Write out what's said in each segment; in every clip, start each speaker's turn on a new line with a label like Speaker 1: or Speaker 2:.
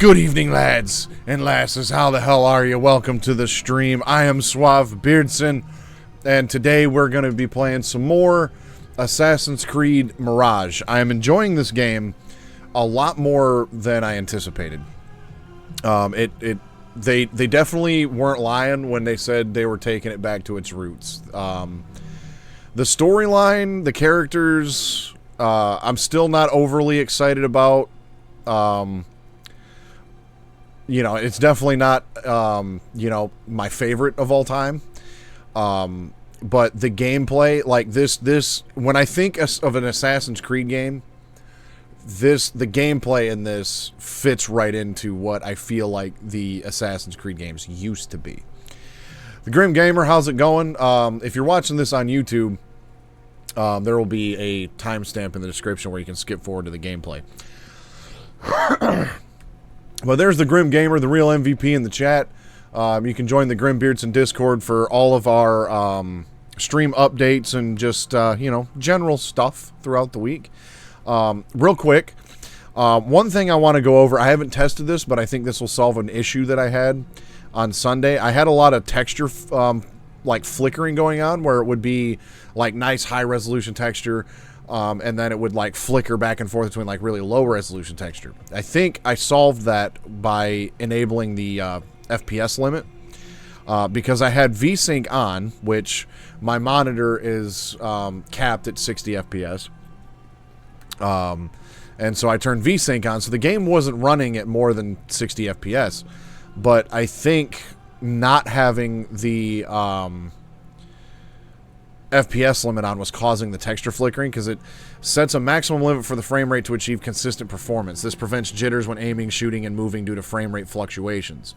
Speaker 1: Good evening, lads and lasses. How the hell are you? Welcome to the stream. I am Suave Beardson, and today we're going to be playing some more Assassin's Creed Mirage. I am enjoying this game a lot more than I anticipated. They definitely weren't lying when they said they were taking it back to its roots. The storyline, the characters, I'm still not overly excited about. You know, it's definitely not, you know, my favorite of all time. But the gameplay, like this, when I think of an Assassin's Creed game, the gameplay in this fits right into what I feel like the Assassin's Creed games used to be. The Grim Gamer, how's it going? If you're watching this on YouTube, there will be a timestamp in the description where you can skip forward to the gameplay. Well, there's the Grim Gamer, the real MVP in the chat. You can join the Grim Beardson Discord for all of our stream updates and just, you know, general stuff throughout the week. Real quick, one thing I want to go over, I haven't tested this, but I think this will solve an issue that I had on Sunday. I had a lot of texture, like flickering going on, where it would be like nice high-resolution texture, and then it would like flicker back and forth between like really low resolution texture. I think I solved that by enabling the FPS limit, because I had VSync on, which my monitor is capped at 60 FPS. And so I turned VSync on, so the game wasn't running at more than 60 FPS. But I think not having the FPS limit on was causing the texture flickering, because it sets a maximum limit for the frame rate to achieve consistent performance. This prevents jitters when aiming, shooting, and moving due to frame rate fluctuations.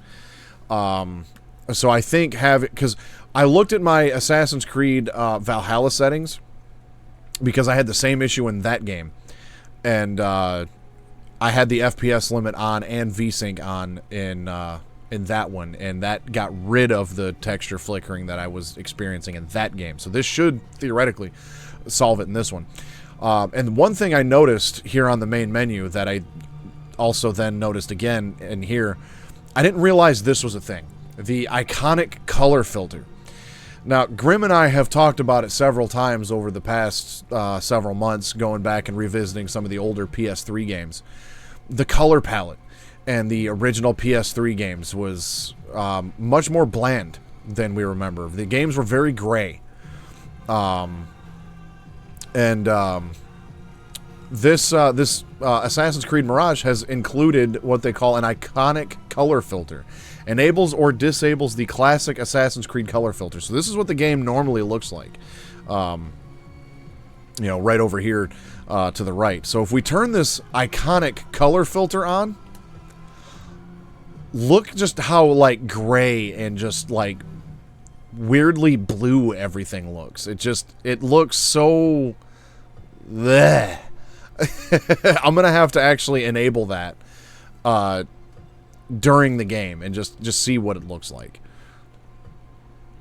Speaker 1: So I think because I looked at my Assassin's Creed Valhalla settings, because I had the same issue in that game, and I had the FPS limit on and VSync on in that one, and that got rid of the texture flickering that I was experiencing in that game. So this should theoretically solve it in this one. And one thing I noticed here on the main menu that I also then noticed again in here, I didn't realize this was a thing. The iconic color filter. Now, Grim and I have talked about it several times over the past several months, going back and revisiting some of the older PS3 games. The color palette and the original PS3 games was much more bland than we remember. The games were very gray. This Assassin's Creed Mirage has included what they call an iconic color filter. Enables or disables the classic Assassin's Creed color filter. So this is what the game normally looks like. You know, right over here to the right. So if we turn this iconic color filter on, look just how, like, gray and just, like, weirdly blue everything looks. It looks so... bleh. I'm going to have to actually enable that during the game and just see what it looks like.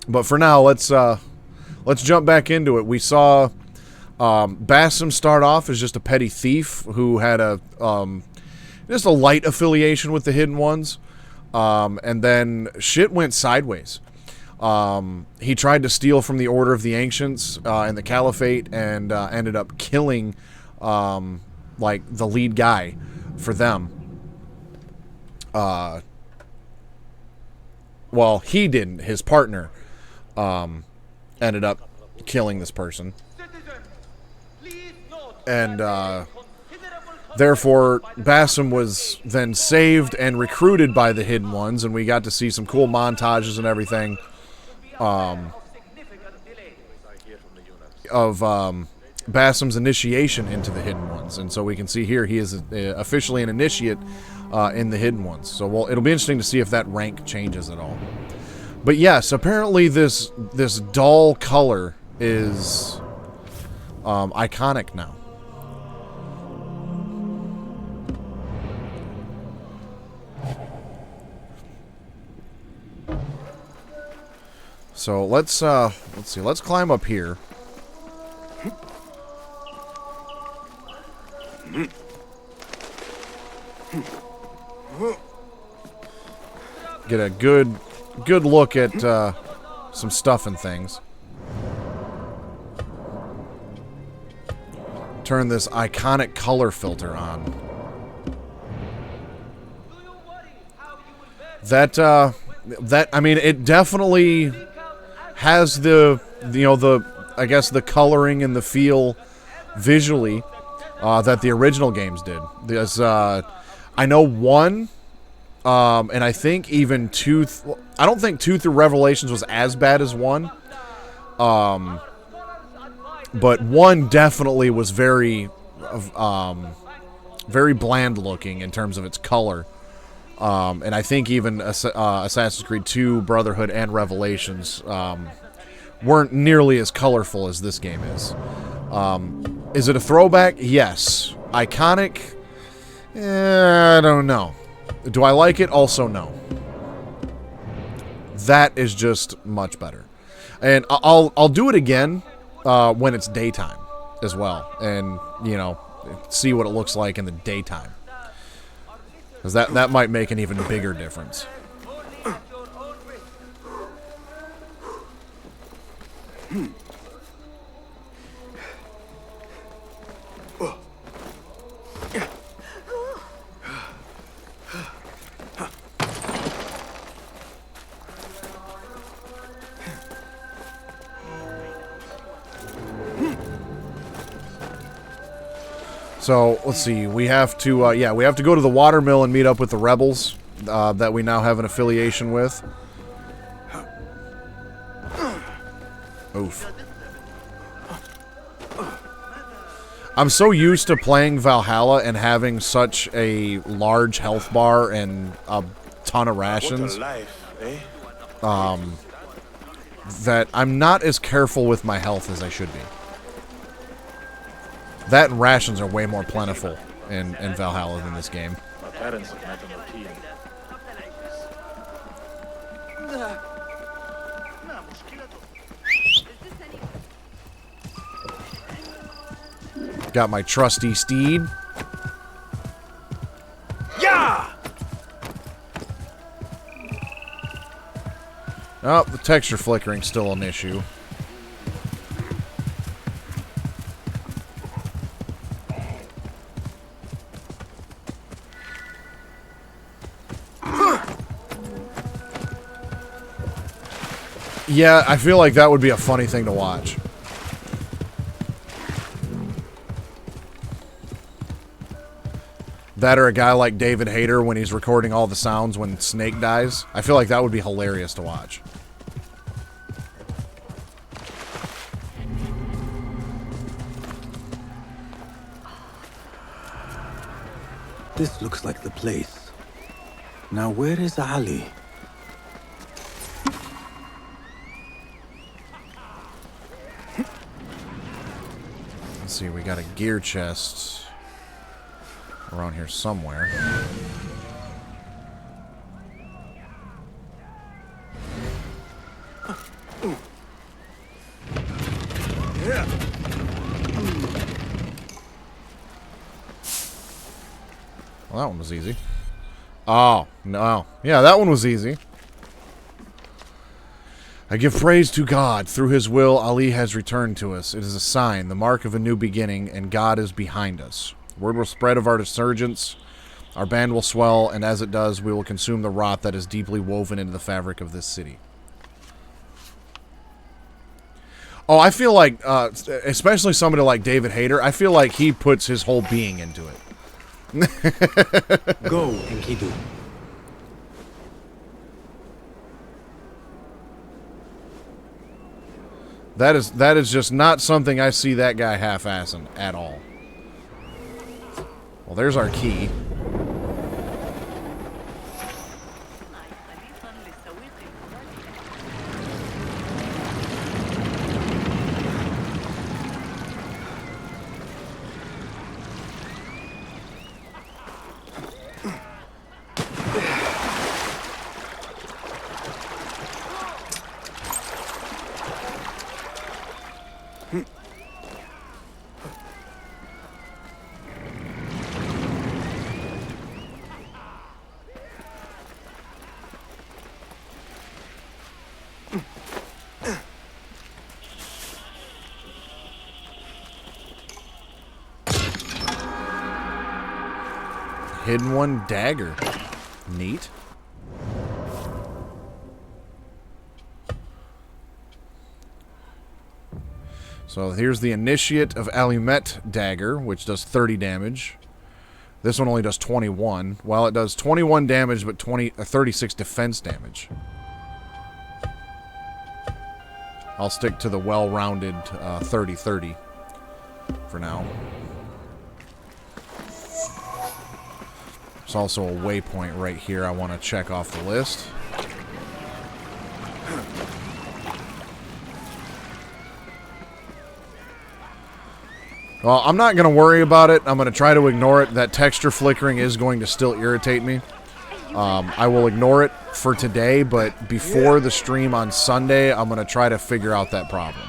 Speaker 1: But for now, let's jump back into it. We saw Basim start off as just a petty thief who had just a light affiliation with the Hidden Ones. And then shit went sideways. He tried to steal from the Order of the Ancients and the Caliphate, and ended up killing like the lead guy for them. Well, he didn't. His partner ended up killing this person. And therefore, Basim was then saved and recruited by the Hidden Ones, and we got to see some cool montages and everything of Basim's initiation into the Hidden Ones. And so we can see here he is officially an initiate in the Hidden Ones. So it'll be interesting to see if that rank changes at all. But yes, apparently this dull color is iconic now. So let's see. Let's climb up here. get a good look at some stuff and things. Turn this iconic color filter on. That I mean, it definitely has the I guess the coloring and the feel visually that the original games did. There's I know 1 and I think even 2 I don't think 2 through Revelations was as bad as 1. But 1 definitely was very bland looking in terms of its color. And I think even Assassin's Creed 2, Brotherhood, and Revelations weren't nearly as colorful as this game is. Is it a throwback? Yes. Iconic? I don't know. Do I like it? Also, no. That is just much better. And I'll do it again when it's daytime as well. And, you know, see what it looks like in the daytime. Because that might make an even bigger difference. So, let's see, we have to, we have to go to the watermill and meet up with the rebels that we now have an affiliation with. Oof. I'm so used to playing Valhalla and having such a large health bar and a ton of rations that I'm not as careful with my health as I should be. That and rations are way more plentiful in Valhalla than this game.
Speaker 2: My parents have met on routine.
Speaker 1: Got my trusty steed.
Speaker 2: Yeah!
Speaker 1: Oh, the texture flickering's still an issue. Yeah, I feel like that would be a funny thing to watch. That or a guy like David Hayter when he's recording all the sounds when Snake dies. I feel like that would be hilarious to watch.
Speaker 3: This looks like the place. Now where is Ali?
Speaker 1: Let's see, we got a gear chest around here somewhere. Well, that one was easy. Oh, no. Yeah, that one was easy. I give praise to God. Through his will, Ali has returned to us. It is a sign, the mark of a new beginning, and God is behind us. Word will spread of our resurgence. Our band will swell, and as it does, we will consume the rot that is deeply woven into the fabric of this city. Oh, I feel like, especially somebody like David Hayter, I feel like he puts his whole being into it.
Speaker 3: Go, Enkidu.
Speaker 1: That is just not something I see that guy half-assing at all. Well, there's our key. Hidden one dagger. Neat. So here's the Initiate of Alumet dagger, which does 30 damage. This one only does 21. Well, it does 21 damage, but 36 defense damage. I'll stick to the well-rounded 30-30 for now. There's also a waypoint right here I want to check off the list. Well, I'm not going to worry about it. I'm going to try to ignore it. That texture flickering is going to still irritate me. I will ignore it for today, but before the stream on Sunday, I'm going to try to figure out that problem.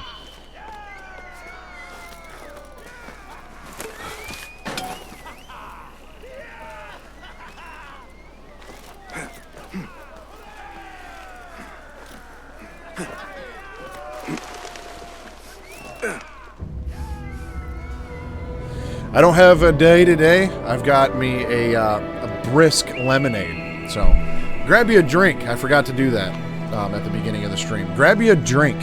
Speaker 1: I don't have a day today. I've got me a brisk lemonade. So, grab you a drink. I forgot to do that at the beginning of the stream. Grab you a drink.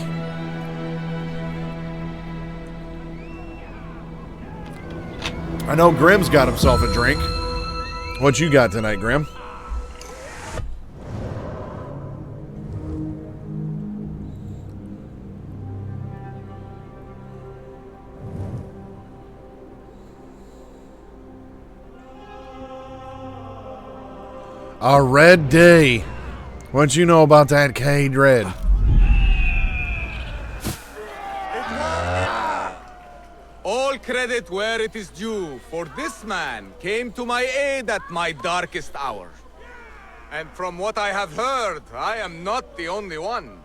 Speaker 1: I know Grim's got himself a drink. What you got tonight, Grim? A red day. What you know about that Cade Red?
Speaker 4: All credit where it is due, for this man came to my aid at my darkest hour. And from what I have heard, I am not the only one.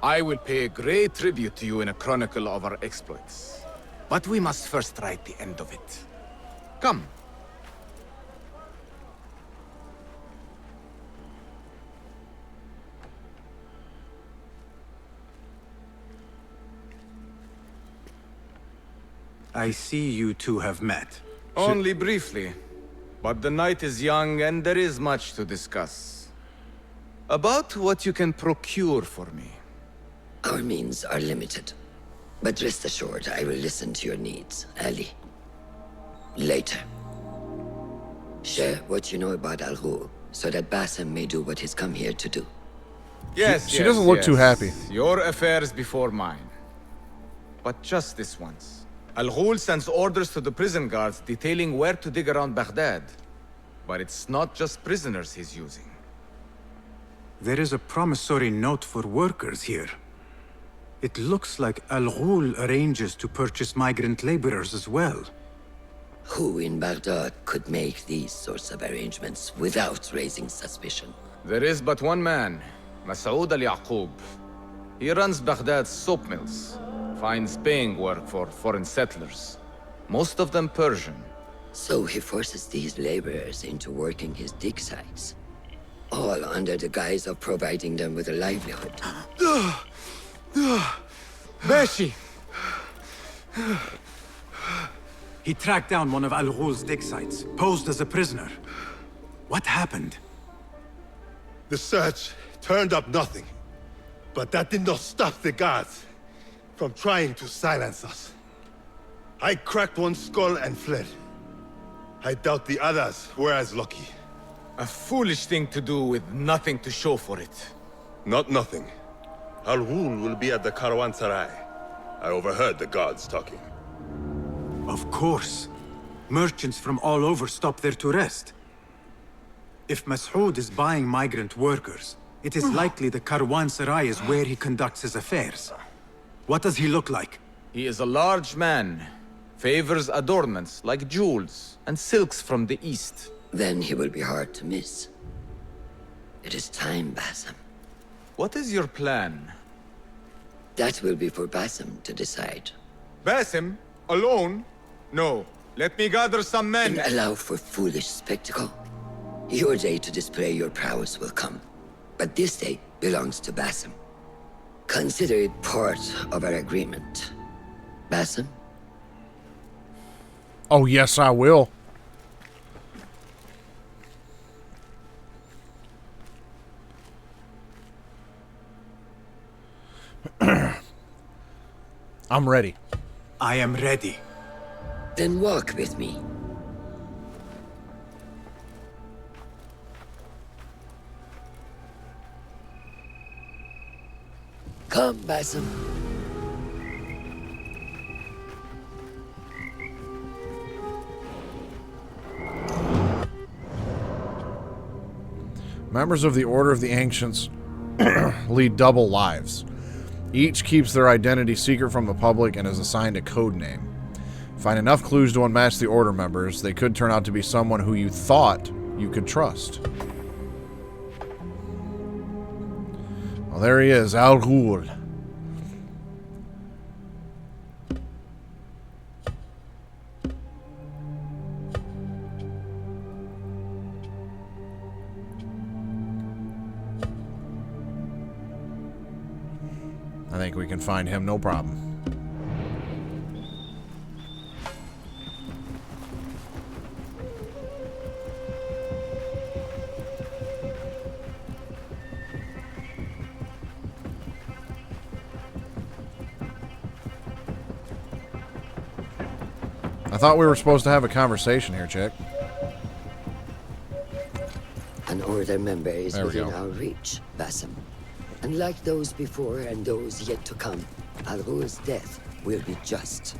Speaker 4: I will pay great tribute to you in a chronicle of our exploits. But we must first write the end of it. Come.
Speaker 3: I see you two have met.
Speaker 4: Only briefly. But the night is young and there is much to discuss. About what you can procure for me.
Speaker 5: Our means are limited. But rest assured, I will listen to your needs, Ali. Later. Share what you know about Al Ghul, so that Basim may do what he's come here to do.
Speaker 4: Yes,
Speaker 1: She doesn't look too happy.
Speaker 4: Your affairs before mine. But just this once. Al Ghul sends orders to the prison guards detailing where to dig around Baghdad. But it's not just prisoners he's using.
Speaker 3: There is a promissory note for workers here. It looks like Al Ghul arranges to purchase migrant laborers as well.
Speaker 5: Who in Baghdad could make these sorts of arrangements without raising suspicion?
Speaker 4: There is but one man, Masoud al-Yaqub. He runs Baghdad's soap mills. Finds paying work for foreign settlers. Most of them Persian.
Speaker 5: So he forces these laborers into working his dig sites. All under the guise of providing them with a livelihood.
Speaker 4: Beshi!
Speaker 3: He tracked down one of Al Ghul's dig sites, posed as a prisoner. What happened?
Speaker 6: The search turned up nothing. But that did not stop the guards from trying to silence us. I cracked one skull and fled. I doubt the others were as lucky.
Speaker 4: A foolish thing to do with nothing to show for it.
Speaker 6: Not nothing. Al Ghul will be at the Caravanserai. I overheard the guards talking.
Speaker 3: Of course. Merchants from all over stop there to rest. If Masoud is buying migrant workers, it is likely the Caravanserai is where he conducts his affairs. What does he look like?
Speaker 4: He is a large man. Favors adornments like jewels and silks from the east.
Speaker 5: Then he will be hard to miss. It is time, Basim.
Speaker 4: What is your plan?
Speaker 5: That will be for Basim to decide.
Speaker 4: Basim? Alone? No. Let me gather some men.
Speaker 5: And allow for foolish spectacle. Your day to display your prowess will come. But this day belongs to Basim. Consider it part of our agreement. Basim?
Speaker 1: Oh, yes, I will. I'm ready.
Speaker 3: I am ready.
Speaker 5: Then walk with me. Come, Basim.
Speaker 1: Members of the Order of the Ancients lead double lives. Each keeps their identity secret from the public and is assigned a code name. Find enough clues to unmask the Order members. They could turn out to be someone who you thought you could trust. Well, there he is, Al Ghul. I think we can find him, no problem. I thought we were supposed to have a conversation here, chick.
Speaker 5: An Order member is
Speaker 1: There we
Speaker 5: within
Speaker 1: go.
Speaker 5: our reach, Basim. Unlike those before and those yet to come, Al-Ghul's death will be just.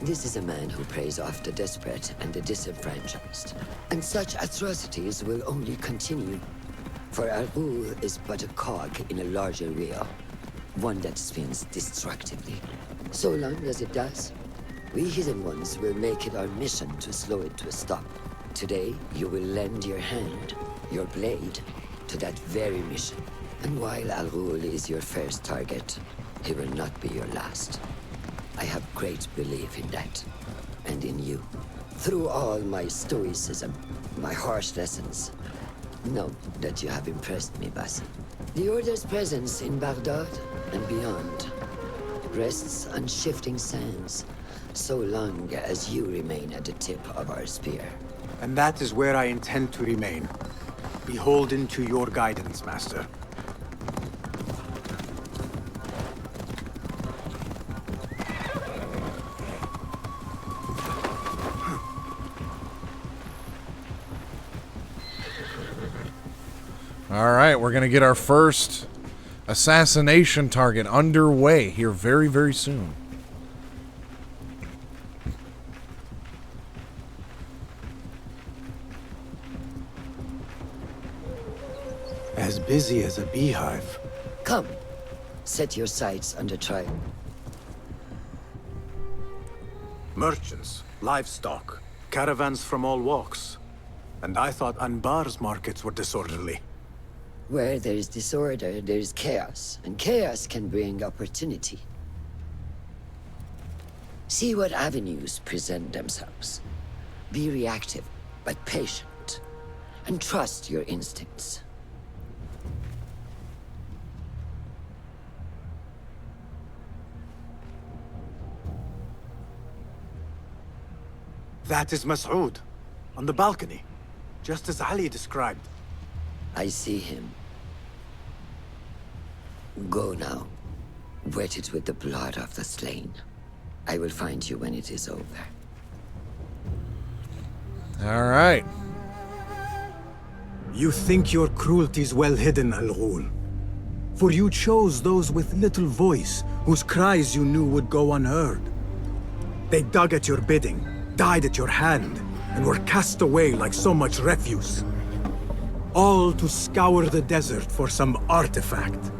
Speaker 5: This is a man who preys off the desperate and the disenfranchised. And such atrocities will only continue. For Al-Ghul is but a cog in a larger wheel, one that spins destructively. So long as it does, we Hidden Ones will make it our mission to slow it to a stop. Today, you will lend your hand, your blade, to that very mission. And while Al-Ghul is your first target, he will not be your last. I have great belief in that, and in you. Through all my stoicism, my harsh lessons, know that you have impressed me, Basim. The Order's presence in Baghdad and beyond rests on shifting sands, so long as you remain at the tip of our spear.
Speaker 3: And that is where I intend to remain. Beholden to your guidance, Master.
Speaker 1: Alright, we're going to get our first assassination target underway here very, very soon.
Speaker 3: As busy as a beehive.
Speaker 5: Come, set your sights under trial.
Speaker 3: Merchants, livestock, caravans from all walks. And I thought Anbar's markets were disorderly.
Speaker 5: Where there is disorder, there is chaos, and chaos can bring opportunity. See what avenues present themselves. Be reactive, but patient, and trust your instincts.
Speaker 3: That is Mas'ud, on the balcony, just as Ali described.
Speaker 5: I see him. Go now. Wet it with the blood of the slain. I will find you when it is over.
Speaker 1: Alright.
Speaker 3: You think your cruelties well hidden, Al-Ghul. For you chose those with little voice, whose cries you knew would go unheard. They dug at your bidding, died at your hand, and were cast away like so much refuse. All to scour the desert for some artifact.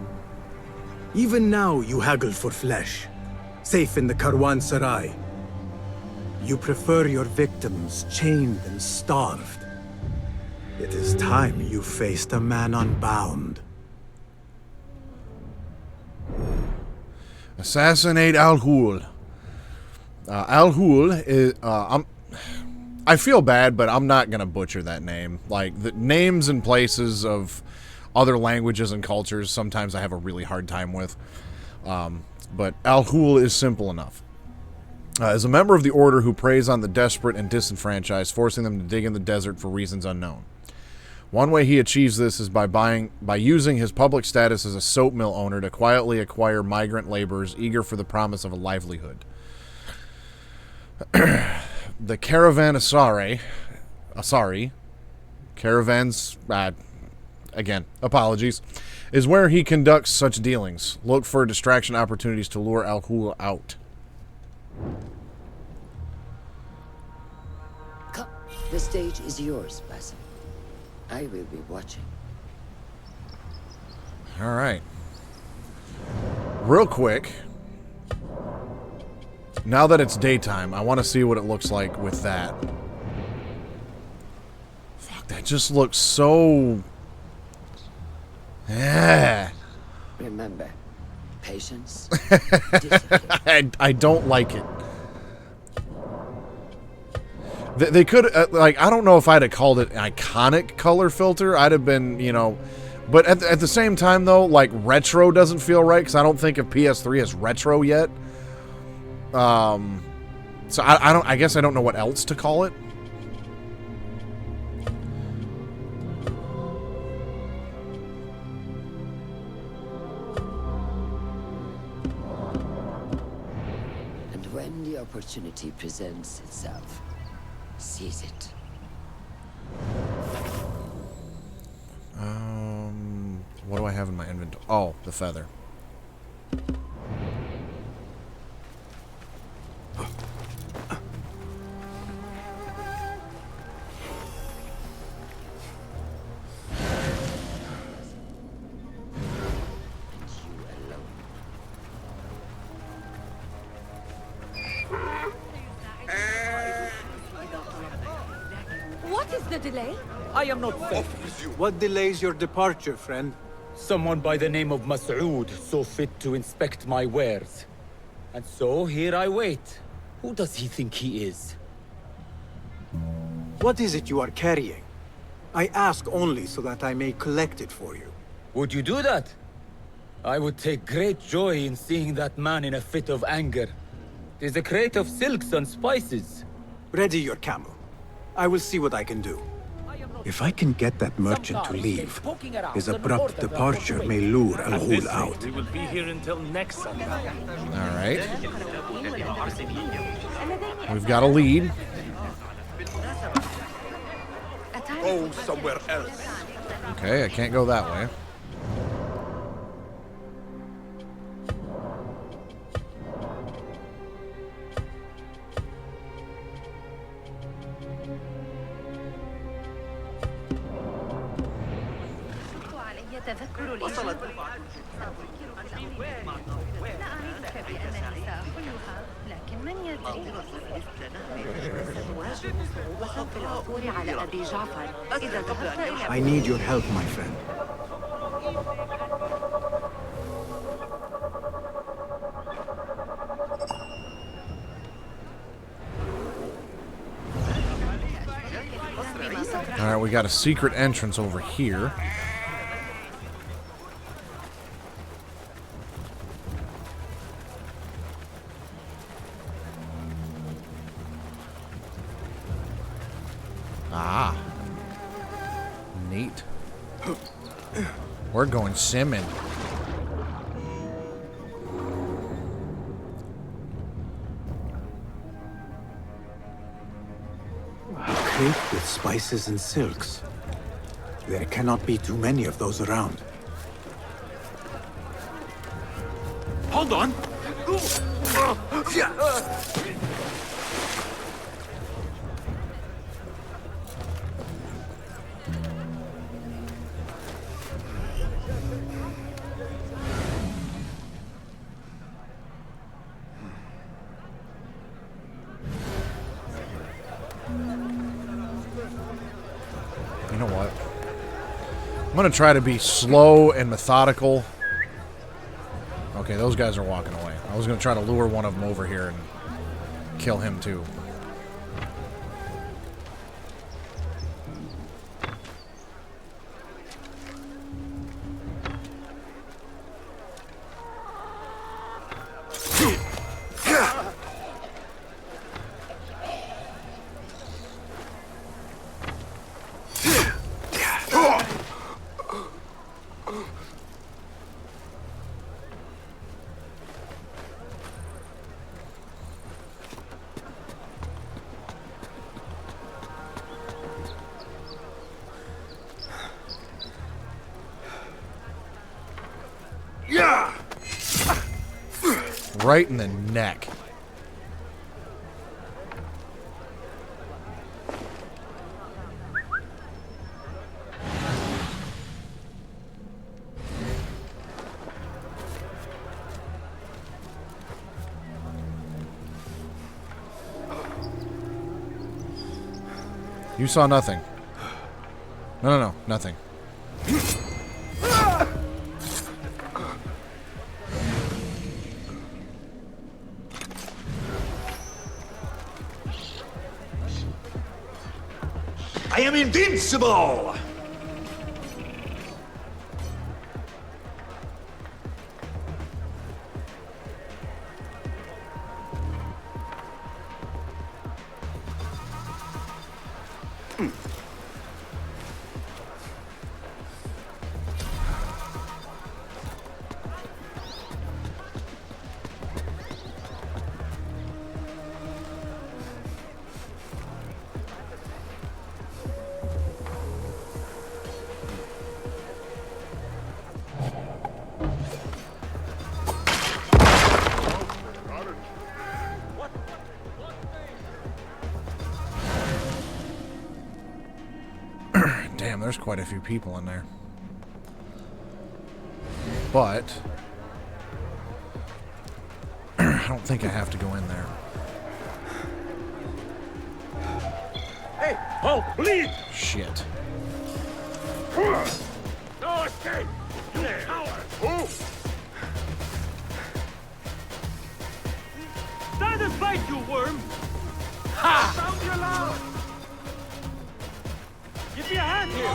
Speaker 3: Even now you haggle for flesh, safe in the Caravanserai. You prefer your victims chained and starved. It is time you faced a man unbound.
Speaker 1: Assassinate Al-Ghul. Al-Ghul is... I feel bad, but I'm not going to butcher that name. Like, the names and places of other languages and cultures, sometimes I have a really hard time with. But Al-Ghul is simple enough. Is a member of the Order who preys on the desperate and disenfranchised, forcing them to dig in the desert for reasons unknown. One way he achieves this is by using his public status as a soap mill owner to quietly acquire migrant laborers eager for the promise of a livelihood. The Caravans, again, apologies, is where he conducts such dealings. Look for distraction opportunities to lure Al-Ghul out.
Speaker 5: Come, the stage is yours, Basim. I will be watching.
Speaker 1: All right. Real quick, now that it's daytime, I want to see what it looks like with that. Fuck, that just looks so... Yeah.
Speaker 5: Remember, patience,
Speaker 1: I don't like it. They could, like, I don't know if I'd have called it an iconic color filter. I'd have been, you know, but at the same time, though, like, retro doesn't feel right, because I don't think of PS3 as retro yet. So I guess I don't know what else to call it.
Speaker 5: and when the opportunity presents itself, seize it.
Speaker 1: What do I have in my inventory? Oh, the feather.
Speaker 7: What is the delay?
Speaker 8: I am not fit.
Speaker 3: What delays your departure, friend?
Speaker 8: Someone by the name of Mas'ud so fit to inspect my wares. And so here I wait. Who does he think he is?
Speaker 3: What is it you are carrying? I ask only so that I may collect it for you.
Speaker 8: Would you do that? I would take great joy in seeing that man in a fit of anger. It is a crate of silks and spices.
Speaker 3: Ready your camel. I will see what I can do. If I can get that merchant to leave, his abrupt departure may lure Al-Ghul out.
Speaker 2: We will be here until next sundown.
Speaker 1: All right. We've got a lead.
Speaker 6: Go somewhere else.
Speaker 1: Okay, I can't go that way.
Speaker 7: وصلت. لا أعرفك بأنني سأخونها، لكن من يدري؟ وصف العثور على أبي جعفر. إذا ذهبت إلى
Speaker 3: I need your help, my friend.
Speaker 1: All right, we got a secret entrance over here. Ah. Neat. We're going simming.
Speaker 3: A crate with spices and silks. There cannot be too many of those around.
Speaker 6: Hold on.
Speaker 1: You know what? I'm going to try to be slow and methodical. Okay, those guys are walking away. I was going to try to lure one of them over here and kill him too. right in the neck. You saw nothing. No, nothing.
Speaker 9: I am invincible!
Speaker 1: Damn, there's quite a few people in there. But I don't think I have to go in there.
Speaker 2: Hey! Oh, please!
Speaker 1: Shit.
Speaker 2: No escape! You coward! Who? Stand and fight, you worm! Ha! Sound your loud! Give me a hand here!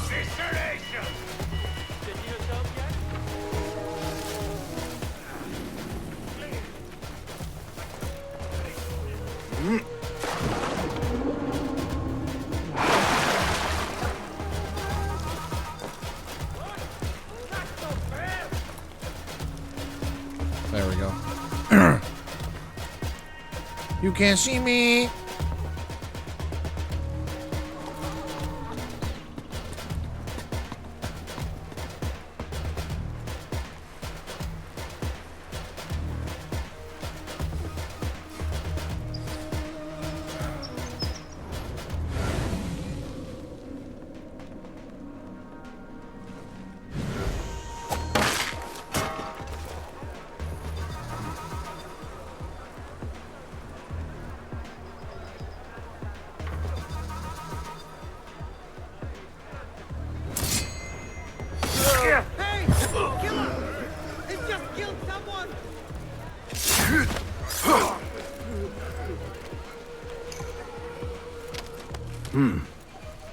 Speaker 2: Restoration! Did you yourself yet?
Speaker 1: There we go. You can't see me.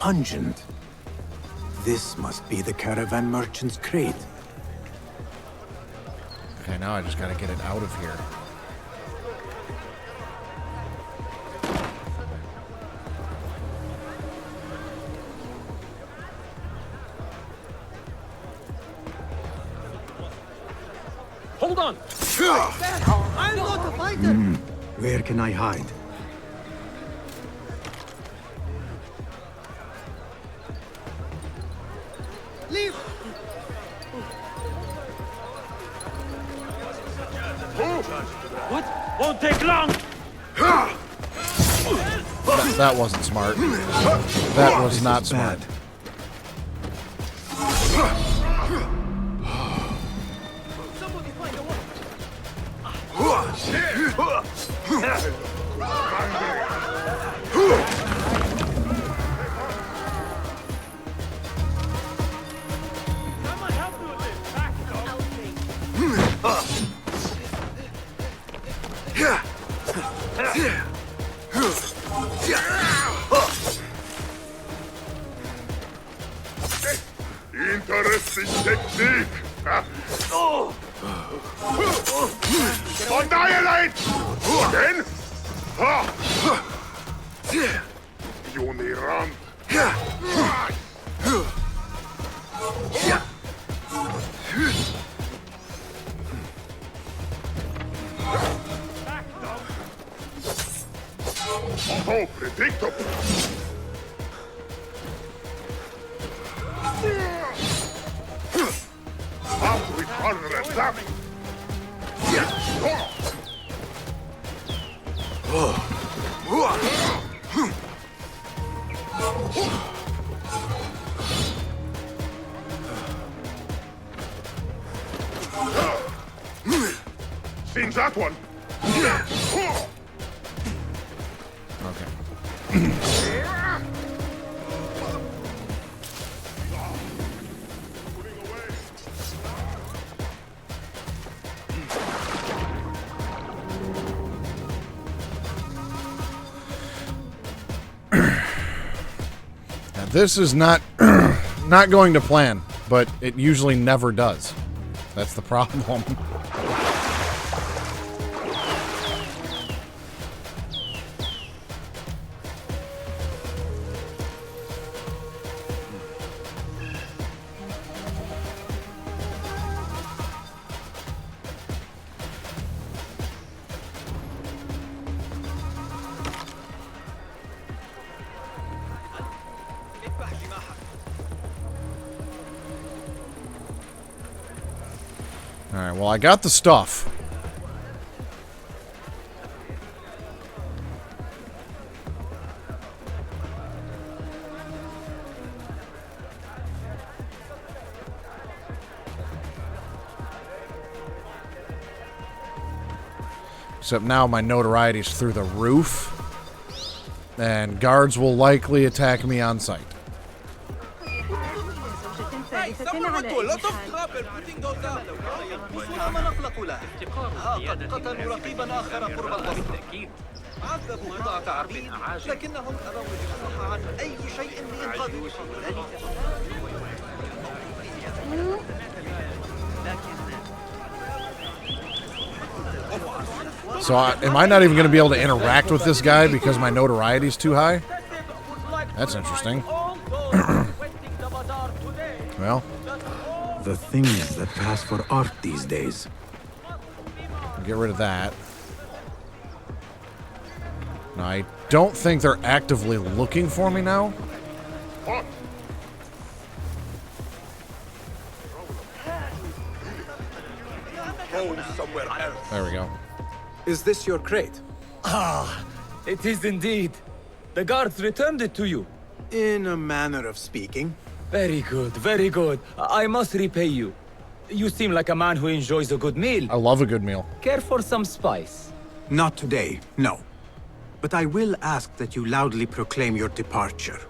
Speaker 3: Pungent. This must be the caravan merchant's crate.
Speaker 1: Okay, now I just gotta get it out of here.
Speaker 2: Hold on!
Speaker 3: I'm not a fighter! Where can I hide?
Speaker 2: Leave! What? Won't take long!
Speaker 1: That wasn't smart. That was not smart.
Speaker 2: Somebody find a way! Someone help me with this! Back,
Speaker 6: Interesting technique. Annihilate! Then? Uniram. So predictable. Seen that one?
Speaker 1: Okay. Now, this is not not going to plan, but it usually never does. That's the problem. Alright, well, I got the stuff. Except now my notoriety's through the roof. And guards will likely attack me on sight.
Speaker 2: Hey, someone went to a lot of trouble putting those up. وصول ما نخلق له. قد قتلوا رقيبا آخر قرب الوسط. عذبوا بضعة عبيد لكنهم أبوا الإفصاح عن أي شيء لإنقاذه.
Speaker 1: So am I not even going to be able to interact with this guy because my notoriety is too high? That's interesting. Well,
Speaker 3: The things that pass for art these days.
Speaker 1: get rid of that. No, I don't think they're actively looking for me now. There we go.
Speaker 3: Is this your crate?
Speaker 8: Ah, it is indeed. The guards returned it to you.
Speaker 3: In a manner of speaking.
Speaker 8: Very good, very good. I must repay you. You seem like a man who enjoys a good meal.
Speaker 1: I love a good meal.
Speaker 8: Care for some spice?
Speaker 3: Not today, no. But I will ask that you loudly proclaim your departure.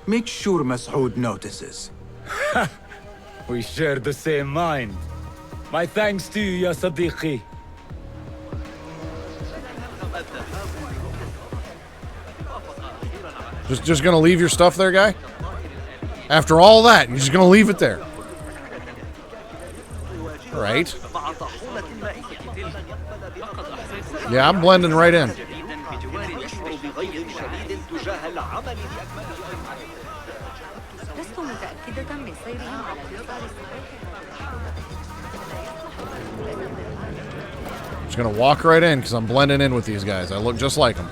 Speaker 3: Make sure Mas'ud notices.
Speaker 8: We share the same mind. My thanks to you, ya Sadiqi.
Speaker 1: Just gonna leave your stuff there, guy? After all that, you're just gonna leave it there? Right. Yeah, I'm blending right in.
Speaker 7: لست متأكدة من سيرهم على اليسار
Speaker 1: Just gonna walk right in because I'm blending in with these guys. I look just like them.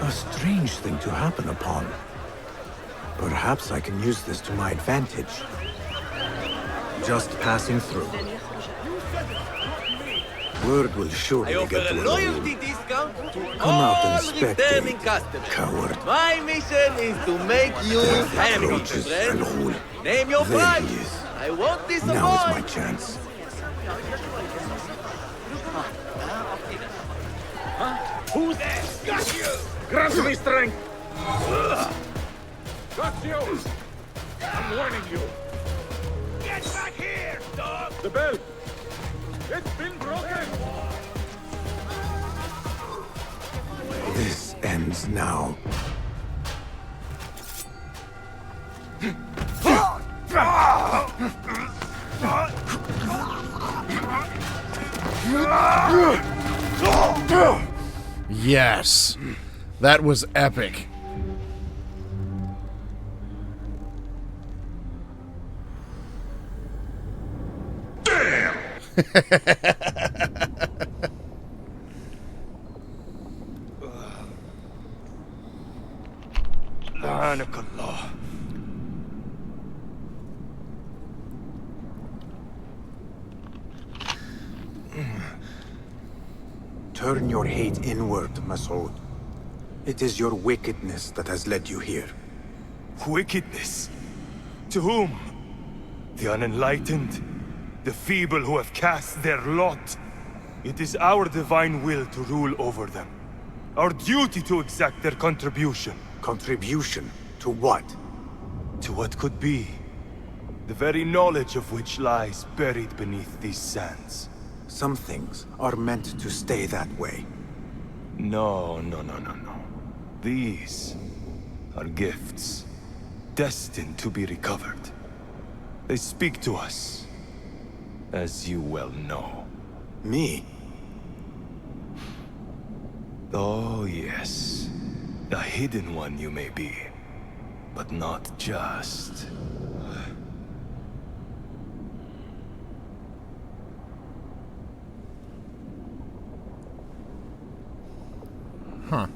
Speaker 3: A strange thing to happen upon. Perhaps I can use this to my advantage. Just passing through. Word will surely
Speaker 2: I
Speaker 3: get
Speaker 2: offer
Speaker 3: to
Speaker 2: a
Speaker 3: Al-Ghul.
Speaker 2: loyalty discount to
Speaker 3: Come out and
Speaker 2: all
Speaker 3: spectate,
Speaker 2: returning customers.
Speaker 3: coward.
Speaker 2: My mission is to make you
Speaker 3: Death
Speaker 2: happy,
Speaker 3: approaches
Speaker 2: friend.
Speaker 3: Al-Ghul.
Speaker 2: Name your
Speaker 3: There
Speaker 2: price.
Speaker 3: he is.
Speaker 2: I won't disappoint.
Speaker 3: Now is my chance.
Speaker 9: Who's that? Got you! Grant me strength! Got you! I'm warning you! Get back here, dog! The bell! It's been broken!
Speaker 3: This ends now.
Speaker 1: Yes. That was epic.
Speaker 6: Damn! لعنك الله.
Speaker 3: Turn your hate inward, Masood. It is your wickedness that has led you here.
Speaker 6: Wickedness? To whom? The unenlightened? The feeble who have cast their lot? It is our divine will to rule over them. Our duty to exact their contribution.
Speaker 3: Contribution? To what?
Speaker 6: To what could be. The very knowledge of which lies buried beneath these sands.
Speaker 3: Some things are meant to stay that way.
Speaker 6: No. These are gifts, destined to be recovered. They speak to us, as you well know.
Speaker 3: Me?
Speaker 6: Oh, yes. A hidden one you may be, but not just.
Speaker 1: Huh.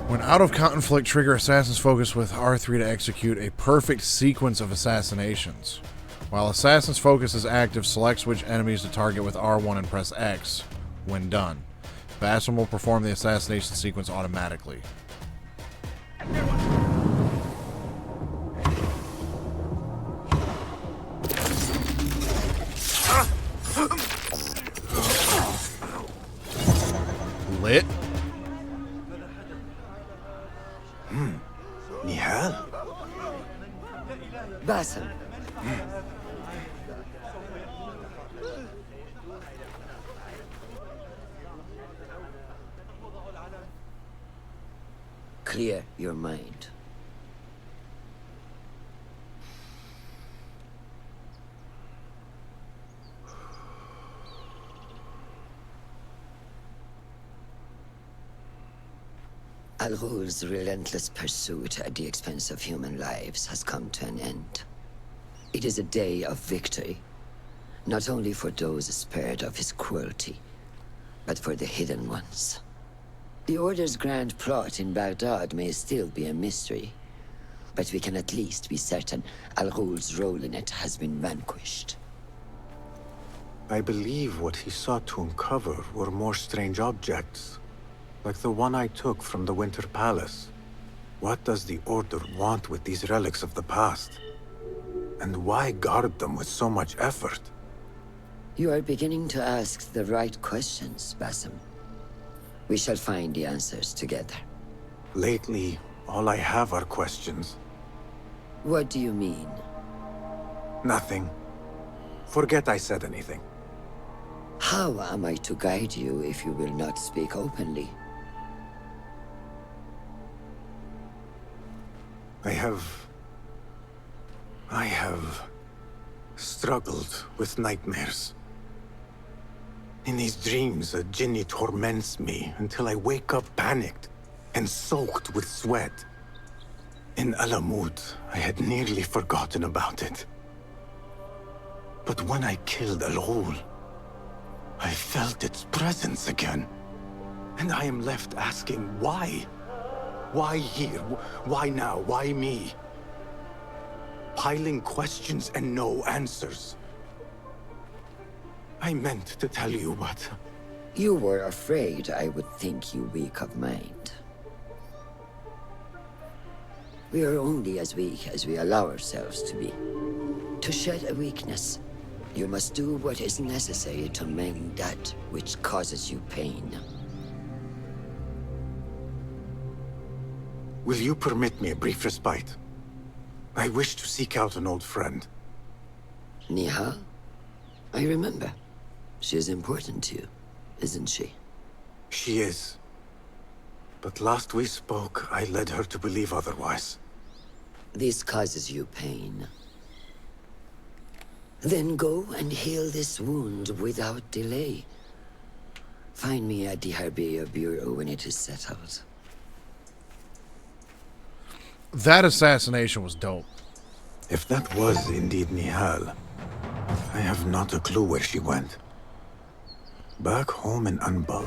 Speaker 1: When out of conflict, trigger Assassin's Focus with R3 to execute a perfect sequence of assassinations. While Assassin's Focus is active, select which enemies to target with R1 and press X when done. Basim will perform the assassination sequence automatically. Lit.
Speaker 3: Nihal?
Speaker 5: Basim. Clear your mind. Al-Ghul's relentless pursuit at the expense of human lives has come to an end. It is a day of victory, not only for those spared of his cruelty, but for the hidden ones. The Order's grand plot in Baghdad may still be a mystery, but we can at least be certain Al-Ghul's role in it has been vanquished.
Speaker 3: I believe what he sought to uncover were more strange objects, like the one I took from the Winter Palace. What does the Order want with these relics of the past? And why guard them with so much effort?
Speaker 5: You are beginning to ask the right questions, Basim. We shall find the answers together.
Speaker 3: Lately, all I have are questions.
Speaker 5: What do you mean?
Speaker 3: Nothing. Forget I said anything.
Speaker 5: How am I to guide you if you will not speak openly?
Speaker 3: I have struggled with nightmares. In these dreams, a jinni torments me until I wake up panicked and soaked with sweat. In Alamut, I had nearly forgotten about it. But when I killed Al-Ghul, I felt its presence again. And I am left asking why? Why here? Why now? Why me? Piling questions and no answers. I meant to tell you, but
Speaker 5: You were afraid I would think you weak of mind. We are only as weak as we allow ourselves to be. To shed a weakness, you must do what is necessary to mend that which causes you pain.
Speaker 3: Will you permit me a brief respite? I wish to seek out an old friend.
Speaker 5: Nihal? I remember. She is important to you, isn't she?
Speaker 3: She is. But last we spoke, I led her to believe otherwise.
Speaker 5: This causes you pain. Then go and heal this wound without delay. Find me at the Herbier Bureau when it is settled.
Speaker 1: That assassination was dope.
Speaker 3: If that was indeed Nihal, I have not a clue where she went. Back home in Anbar.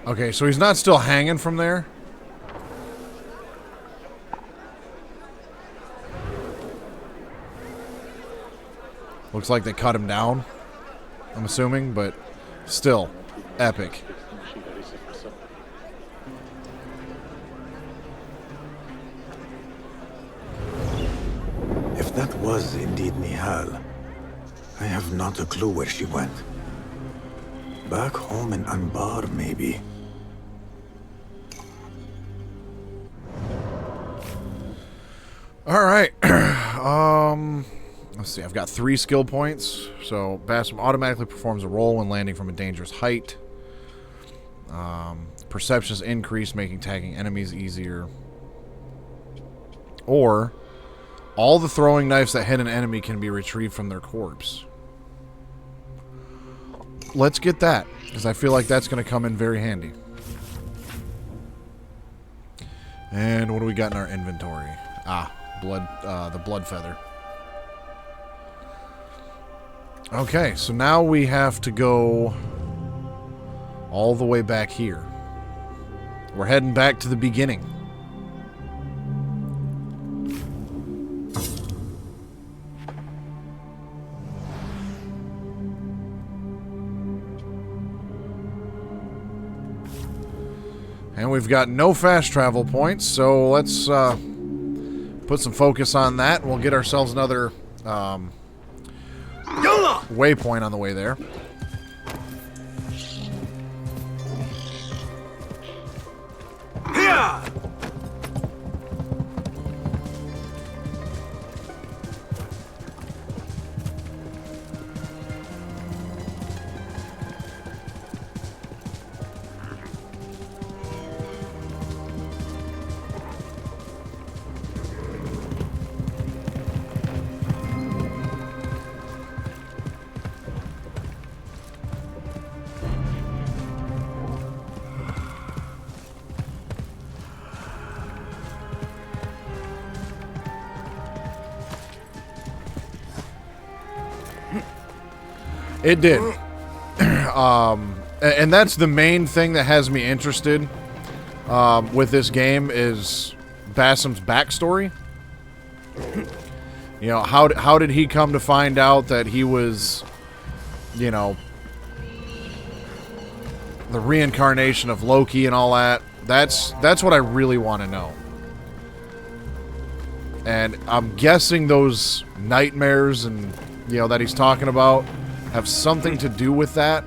Speaker 1: Okay, so he's not still hanging from there? Looks like they cut him down, I'm assuming, but still, epic.
Speaker 3: If that was indeed Nihal, I have not a clue where she went. Back home in Anbar, maybe.
Speaker 1: All right. Let's see. I've got 3 skill points. So Basim automatically performs a roll when landing from a dangerous height. Perceptions increase, making tagging enemies easier. Or all the throwing knives that hit an enemy can be retrieved from their corpse. Let's get that, because I feel like that's going to come in very handy. And what do we got in our inventory? The blood feather. Okay, so now we have to go all the way back here. We're heading back to the beginning. And we've got no fast travel points, so let's put some focus on that. We'll get ourselves another waypoint on the way there. It did. And that's the main thing that has me interested with this game is Basim's backstory. You know, how did he come to find out that he was, you know, the reincarnation of Loki and all that? That's what I really want to know. And I'm guessing those nightmares and, you know, that he's talking about have something to do with that.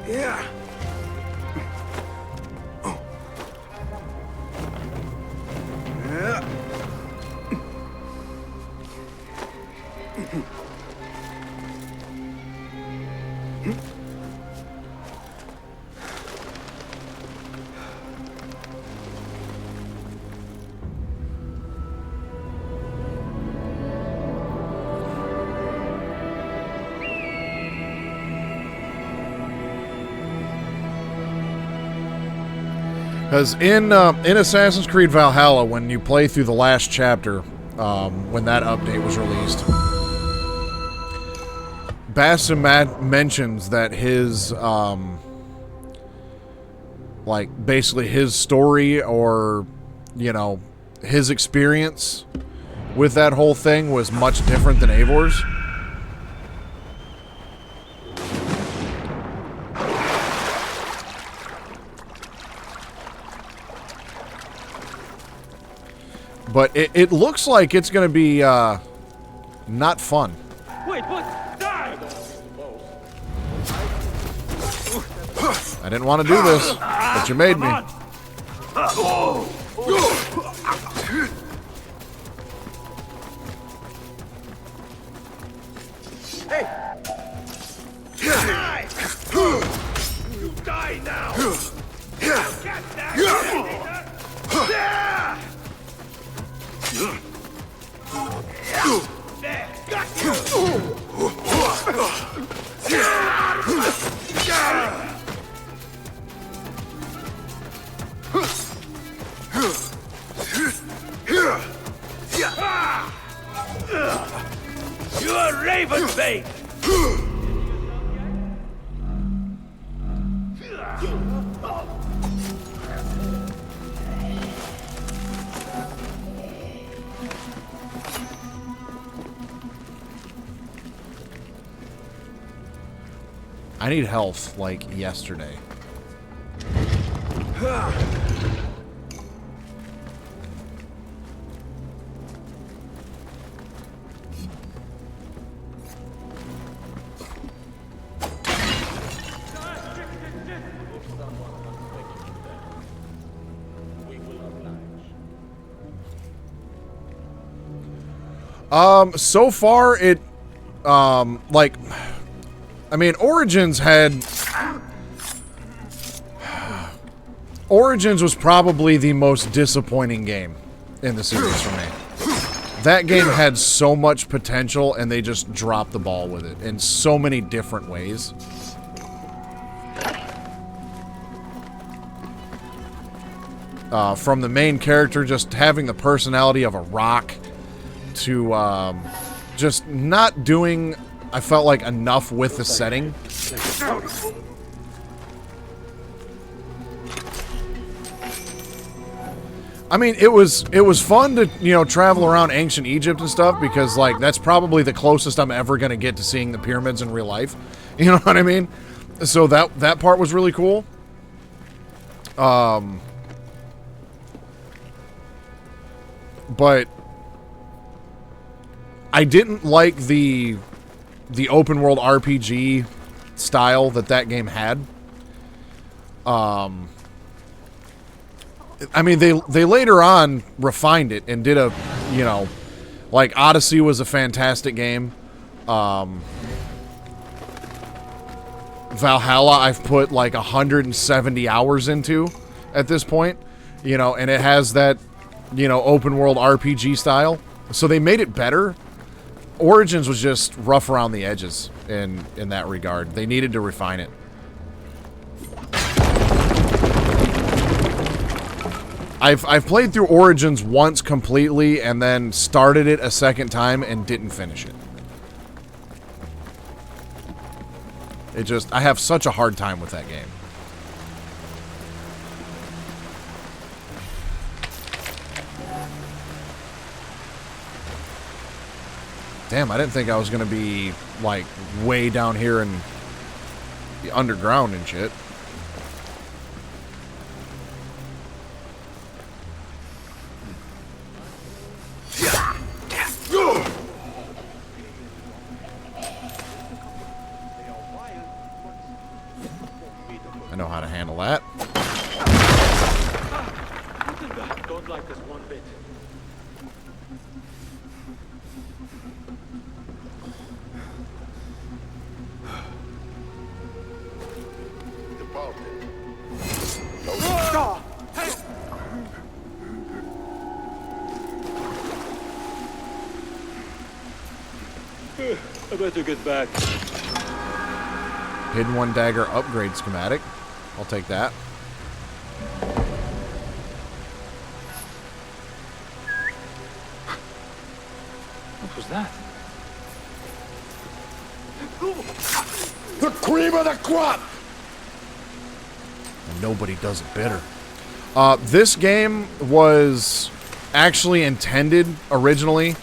Speaker 3: Yeah.
Speaker 1: Because in Assassin's Creed Valhalla, when you play through the last chapter, when that update was released, Basim mentions that his, like, basically his story or, you know, his experience with that whole thing was much different than Eivor's. But it looks like it's going to be not fun.
Speaker 9: Wait, what? Die!
Speaker 1: I didn't want to do this, but you made me.
Speaker 9: Hey! Die! You die now! Get that! There! Got you! You're raven bait!
Speaker 1: I need health like yesterday. So far it, like, I mean, Origins was probably the most disappointing game in the series for me. That game had so much potential, and they just dropped the ball with it in so many different ways. From the main character just having the personality of a rock to just not doing, I felt like, enough with the setting. I mean, it was fun to, you know, travel around ancient Egypt and stuff, because, like, that's probably the closest I'm ever going to get to seeing the pyramids in real life. You know what I mean? So that part was really cool. But I didn't like the open world RPG style that game had. I mean, they later on refined it and did a, you know, like Odyssey was a fantastic game. Valhalla I've put like 170 hours into at this point, you know, and it has that, you know, open world RPG style. So they made it better. Origins was just rough around the edges in that regard. They needed to refine it. I've played through Origins once completely and then started it a second time and didn't finish it. I have such a hard time with that game. Damn, I didn't think I was going to be, like, way down here in the underground and shit. I know how to handle that.
Speaker 9: Don't like this one bit.
Speaker 10: I better get back.
Speaker 1: Hidden one dagger upgrade schematic. I'll take that.
Speaker 8: What was that?
Speaker 6: The cream of the crop!
Speaker 1: Nobody does it better. This game was actually intended originally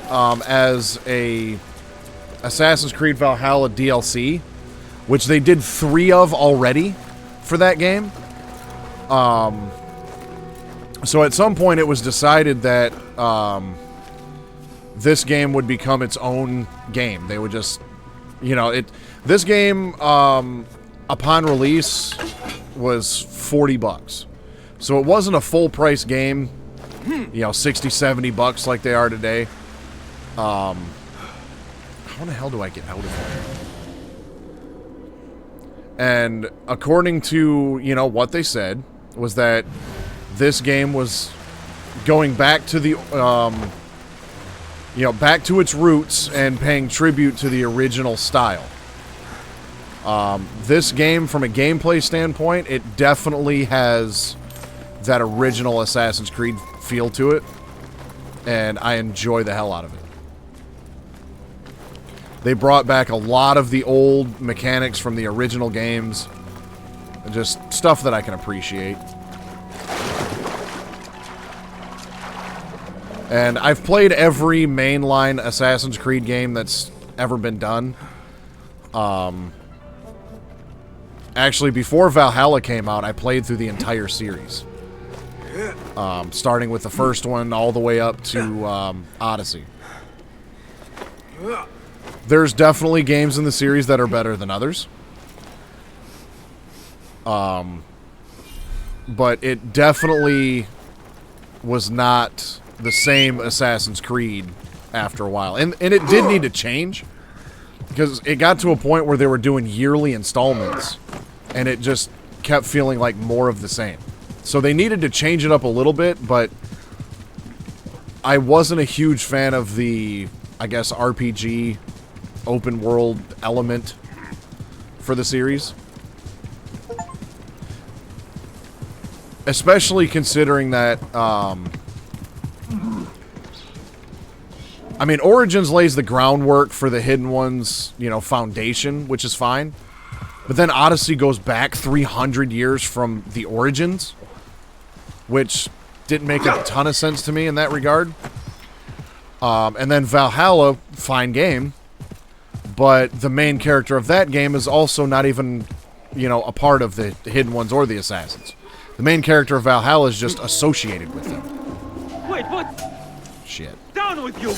Speaker 1: as a Assassin's Creed Valhalla DLC, which they did 3 of already for that game. So at some point it was decided that this game would become its own game. They would just, you know, this game upon release was $40. So it wasn't a full price game, you know, 60, 70 bucks like they are today. How the hell do I get out of here? And according to, you know, what they said was that this game was going back to the, you know, back to its roots and paying tribute to the original style. This game, from a gameplay standpoint, it definitely has that original Assassin's Creed feel to it, and I enjoy the hell out of it. They brought back a lot of the old mechanics from the original games, and just stuff that I can appreciate. And I've played every mainline Assassin's Creed game that's ever been done. Actually, before Valhalla came out, I played through the entire series. Starting with the first one all the way up to Odyssey. There's definitely games in the series that are better than others. But it definitely was not the same Assassin's Creed after a while. And it did need to change, because it got to a point where they were doing yearly installments, and it just kept feeling like more of the same. So they needed to change it up a little bit, but I wasn't a huge fan of the, I guess, RPG open world element for the series. Especially considering that, I mean, Origins lays the groundwork for the Hidden Ones, you know, foundation, which is fine. But then Odyssey goes back 300 years from the Origins, which didn't make a ton of sense to me in that regard. And then Valhalla, fine game, but the main character of that game is also not even, you know, a part of the Hidden Ones or the Assassins. The main character of Valhalla is just associated with them.
Speaker 9: Wait, what?
Speaker 1: Shit.
Speaker 9: Down with you!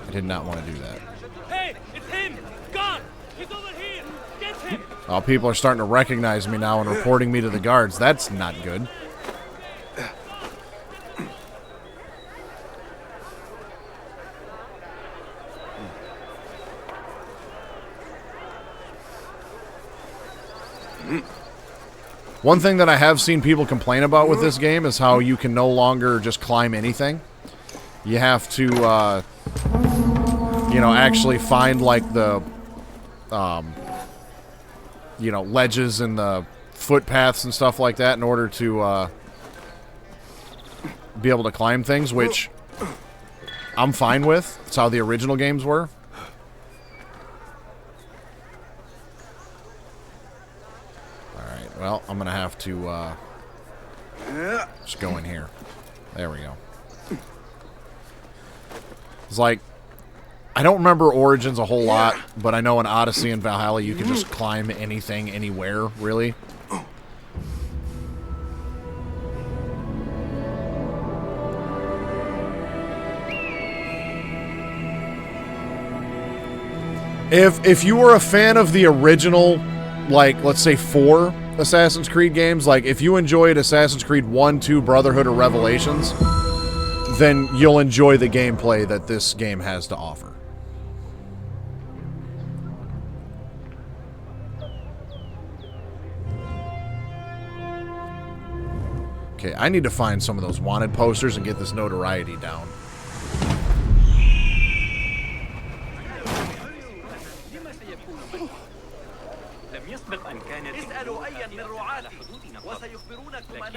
Speaker 1: I did not want to do that.
Speaker 9: Hey, it's him! Guard! He's over here! Get him!
Speaker 1: Oh, people are starting to recognize me now and reporting me to the guards. That's not good. One thing that I have seen people complain about with this game is how you can no longer just climb anything. You have to, you know, actually find, like, the, you know, ledges and the footpaths and stuff like that in order to, be able to climb things, which I'm fine with. It's how the original games were. Alright, well, I'm gonna have to, just go in here. There we go. It's like, I don't remember Origins a whole lot, but I know in Odyssey and Valhalla you can just climb anything, anywhere, really. If you were a fan of the original, like, let's say 4 Assassin's Creed games, like, if you enjoyed Assassin's Creed 1, 2, Brotherhood, or Revelations, then you'll enjoy the gameplay that this game has to offer. Okay, I need to find some of those wanted posters and get this notoriety down.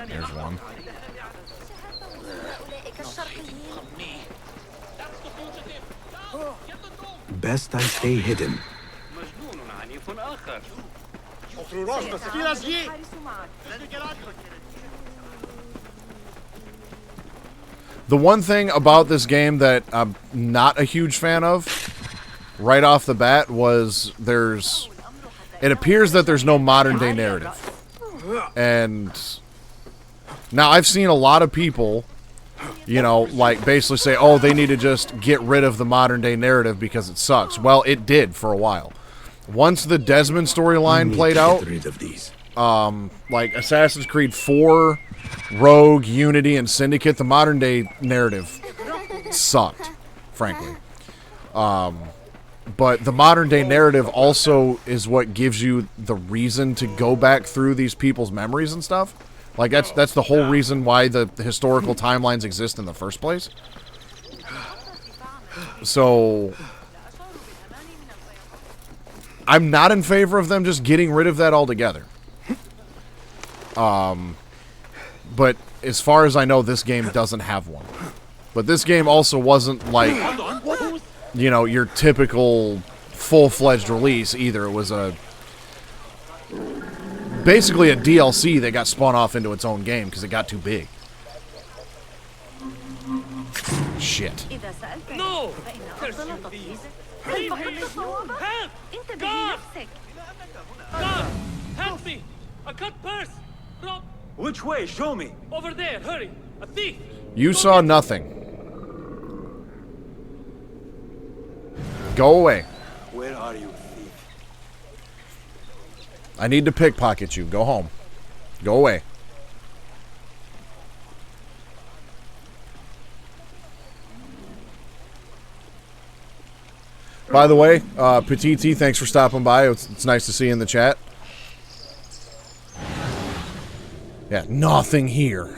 Speaker 1: There's one.
Speaker 3: Best I stay hidden.
Speaker 1: The one thing about this game that I'm not a huge fan of, right off the bat, was it appears that there's no modern day narrative. And now I've seen a lot of people, you know, like basically say, oh, they need to just get rid of the modern day narrative because it sucks. Well, it did for a while. Once the Desmond storyline played out, like Assassin's Creed 4, Rogue, Unity, and Syndicate, the modern day narrative sucked, frankly. But the modern day narrative also is what gives you the reason to go back through these people's memories and stuff. Like that's the whole reason why the historical timelines exist in the first place. So I'm not in favor of them just getting rid of that altogether. But as far as I know, this game doesn't have one. But this game also wasn't like, you know, your typical full-fledged release either. It was basically a DLC that got spun off into its own game because it got too big. Shit.
Speaker 7: No!
Speaker 2: God! Help me! A cut purse! Rob! Which way? Show me! Over there, hurry! A thief!
Speaker 1: You saw nothing. Go away.
Speaker 2: Where are you, thief?
Speaker 1: I need to pickpocket you. Go home. Go away. By the way, Petit T, thanks for stopping by. It's nice to see you in the chat. Yeah, nothing here.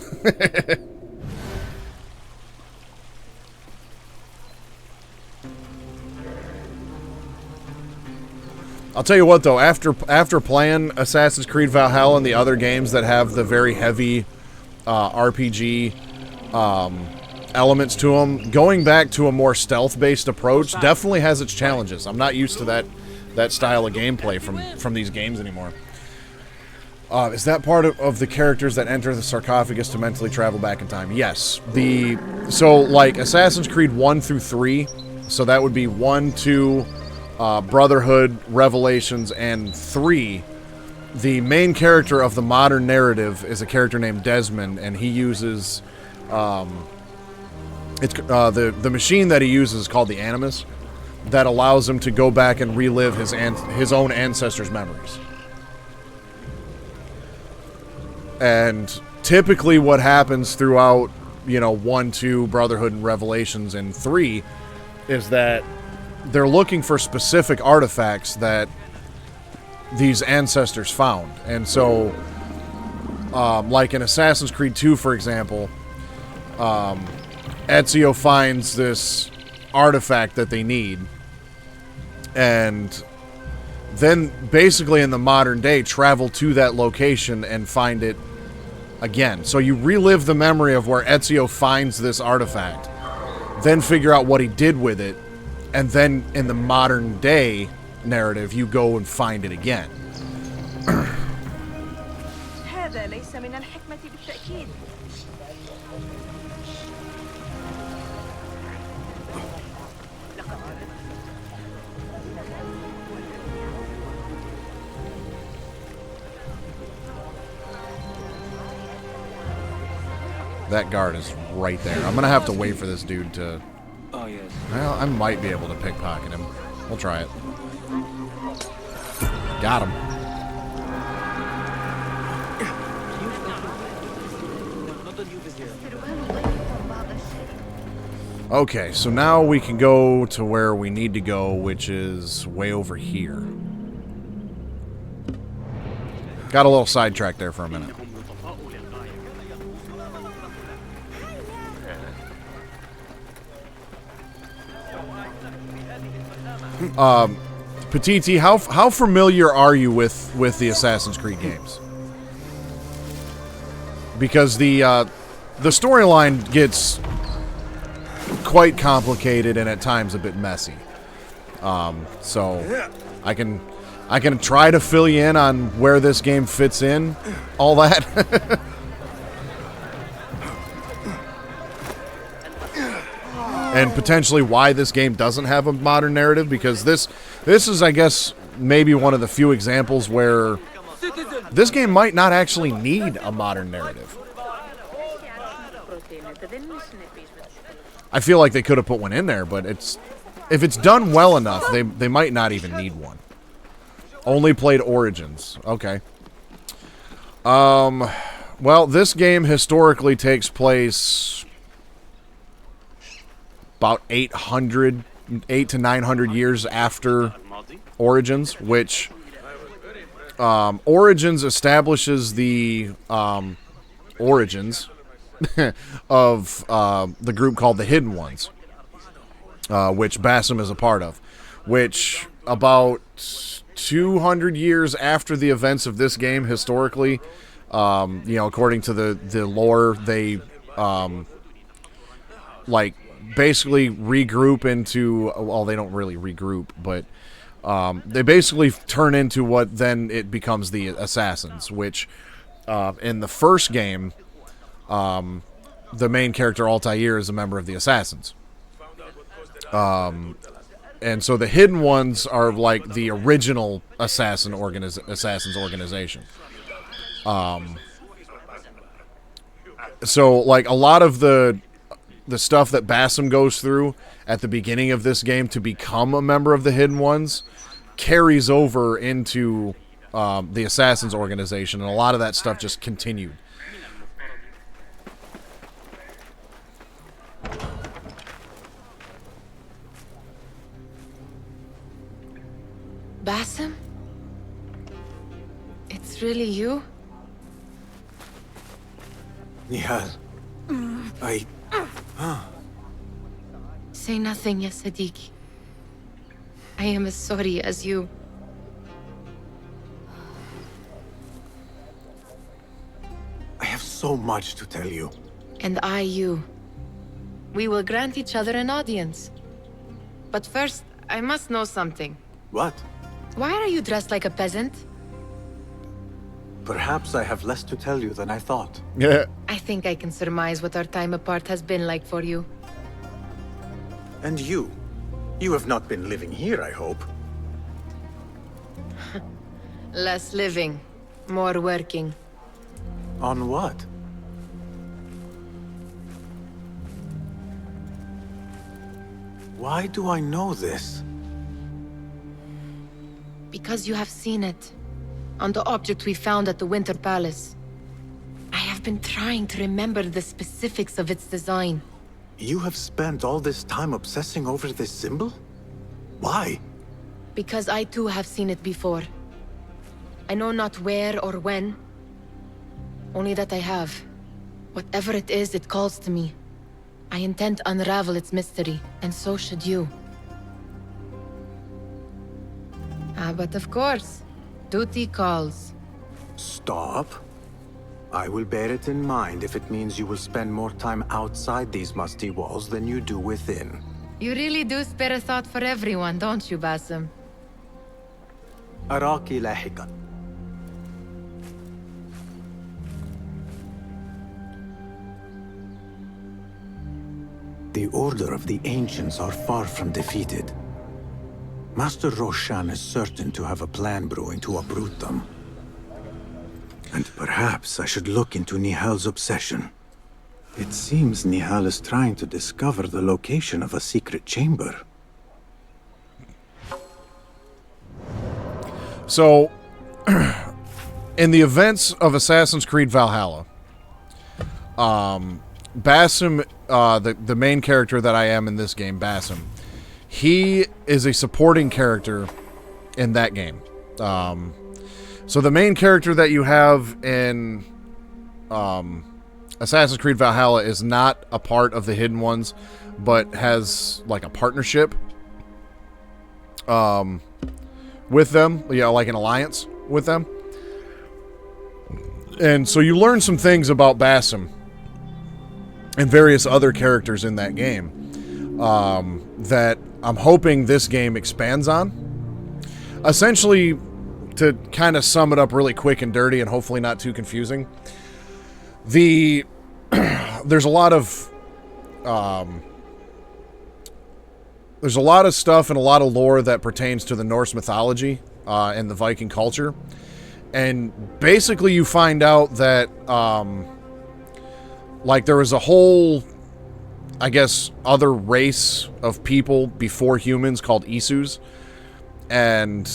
Speaker 1: I'll tell you what, though, after playing Assassin's Creed Valhalla and the other games that have the very heavy RPG elements to them, going back to a more stealth-based approach definitely has its challenges. I'm not used to that style of gameplay from these games anymore. Is that part of the characters that enter the sarcophagus to mentally travel back in time? Yes. So, like, Assassin's Creed 1 through 3, so that would be 1, 2... Brotherhood, Revelations, and 3, the main character of the modern narrative is a character named Desmond, and he uses the machine that he uses is called the Animus, that allows him to go back and relive his own ancestors' memories. And typically what happens throughout, you know, 1, 2, Brotherhood, and Revelations, and 3 is that they're looking for specific artifacts that these ancestors found. And so, like in Assassin's Creed 2, for example, Ezio finds this artifact that they need. And then, basically in the modern day, travel to that location and find it again. So you relive the memory of where Ezio finds this artifact, then figure out what he did with it, and then in the modern day narrative, you go and find it again. That guard is right there. I'm gonna have to wait for this dude to...
Speaker 2: Oh, yes.
Speaker 1: Well, I might be able to pickpocket him. We'll try it. Got him. Okay, so now we can go to where we need to go, which is way over here. Got a little sidetracked there for a minute. Petiti, how familiar are you with the Assassin's Creed games? Because the storyline gets quite complicated and at times a bit messy. So I can try to fill you in on where this game fits in, all that. And potentially why this game doesn't have a modern narrative, because this is, I guess, maybe one of the few examples where this game might not actually need a modern narrative. I feel like they could have put one in there, but if it's done well enough, they might not even need one. Only played Origins. Okay. Well, this game historically takes place about 800 to 900 years after Origins, which Origins establishes the origins of the group called the Hidden Ones, which Basim is a part of, which about 200 years after the events of this game, historically, according to the lore, they basically regroup into, well, they don't really regroup, but they basically turn into what then it becomes the Assassins, which in the first game, the main character Altair is a member of the Assassins. And so the Hidden Ones are like the original Assassins organization. So like a lot of the stuff that Basim goes through at the beginning of this game to become a member of the Hidden Ones carries over into the Assassins organization, and a lot of that stuff just continued.
Speaker 10: Basim? It's really you?
Speaker 3: Nihal.
Speaker 10: Say nothing, ya Sadiq. I am as sorry as you.
Speaker 3: I have so much to tell you.
Speaker 10: And I you. We will grant each other an audience. But first, I must know something.
Speaker 3: What?
Speaker 10: Why are you dressed like a peasant?
Speaker 3: Perhaps I have less to tell you than I thought.
Speaker 1: Yeah.
Speaker 10: I think I can surmise what our time apart has been like for you.
Speaker 3: And you? You have not been living here, I hope.
Speaker 10: Less living, more working.
Speaker 3: On what? Why do I know this?
Speaker 10: Because you have seen it. On the object we found at the Winter Palace. I have been trying to remember the specifics of its design.
Speaker 3: You have spent all this time obsessing over this symbol? Why?
Speaker 10: Because I too have seen it before. I know not where or when. Only that I have. Whatever it is, it calls to me. I intend to unravel its mystery, and so should you. But of course, duty calls.
Speaker 3: Stop. I will bear it in mind if it means you will spend more time outside these musty walls than you do within.
Speaker 10: You really do spare a thought for everyone, don't you, Basim?
Speaker 3: أراكِ لاحقاً. The Order of the Ancients are far from defeated. Master Roshan is certain to have a plan brewing to uproot them. And perhaps I should look into Nihal's obsession. It seems Nihal is trying to discover the location of a secret chamber.
Speaker 1: So, in the events of Assassin's Creed Valhalla, Basim, the main character that I am in this game, Basim, he is a supporting character in that game. So the main character that you have in Assassin's Creed Valhalla is not a part of the Hidden Ones, but has like a partnership. with them, like an alliance with them. And so you learn some things about Basim and various other characters in that game that I'm hoping this game expands on. Essentially, to kind of sum it up really quick and dirty and hopefully not too confusing, there's a lot of stuff and a lot of lore that pertains to the Norse mythology and the Viking culture. And basically you find out that like there was a whole, I guess, other race of people before humans called Isus. And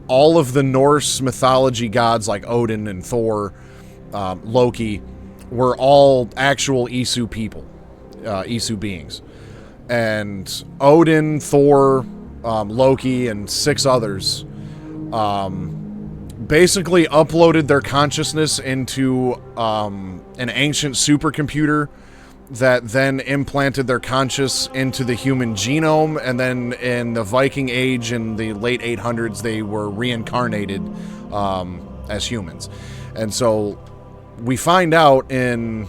Speaker 1: all of the Norse mythology gods like Odin and Thor, Loki, were all actual Isu people, Isu beings. And Odin, Thor, Loki, and 6 others basically uploaded their consciousness into an ancient supercomputer that then implanted their conscious into the human genome, and then in the Viking Age in the late 800s they were reincarnated as humans. And so we find out in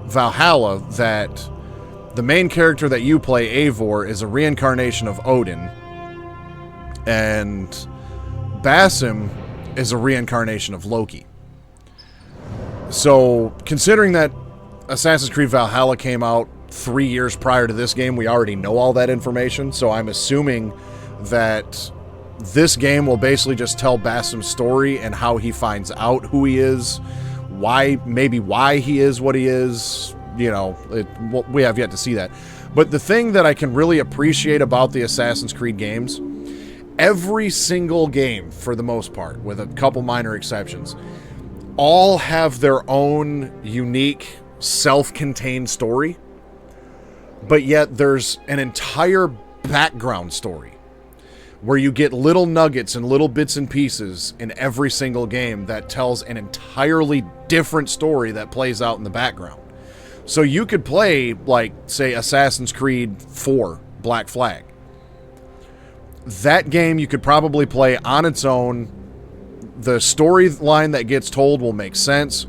Speaker 1: Valhalla that the main character that you play, Eivor, is a reincarnation of Odin, and Basim is a reincarnation of Loki. So, considering that Assassin's Creed Valhalla came out 3 years prior to this game, we already know all that information, so I'm assuming that this game will basically just tell Basim's story and how he finds out who he is, why he is what he is. We have yet to see that. But the thing that I can really appreciate about the Assassin's Creed games, every single game, for the most part, with a couple minor exceptions, all have their own unique, self-contained story, but yet there's an entire background story where you get little nuggets and little bits and pieces in every single game that tells an entirely different story that plays out in the background. So you could play, like, say, Assassin's Creed 4, Black Flag. That game you could probably play on its own. The storyline that gets told will make sense,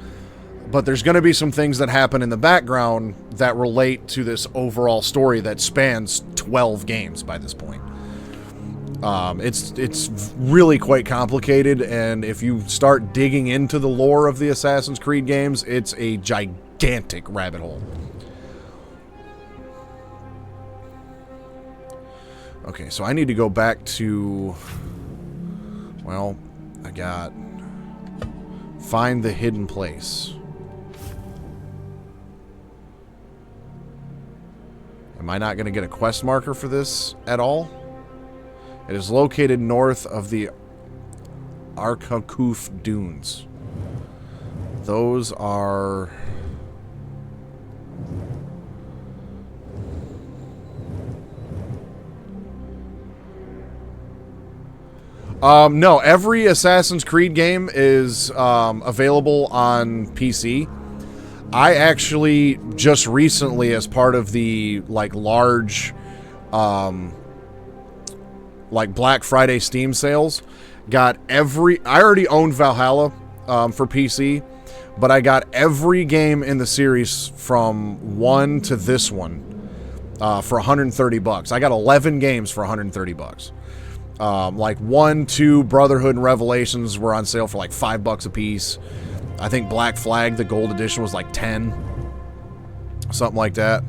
Speaker 1: but there's going to be some things that happen in the background that relate to this overall story that spans 12 games by this point. It's really quite complicated, and if you start digging into the lore of the Assassin's Creed games, it's a gigantic rabbit hole. Okay, so I need to go back to, well, I got find the hidden place. Am I not going to get a quest marker for this at all? It is located north of the Arkakuf Dunes. Those are... no, every Assassin's Creed game is available on PC. I actually just recently, as part of the large Black Friday Steam sales, got I already owned Valhalla for PC, but I got every game in the series from 1 to this one for $130. I got 11 games for $130. 1, 2, Brotherhood and Revelations were on sale for like $5 a piece. I think Black Flag, the gold edition, was like 10. Something like that.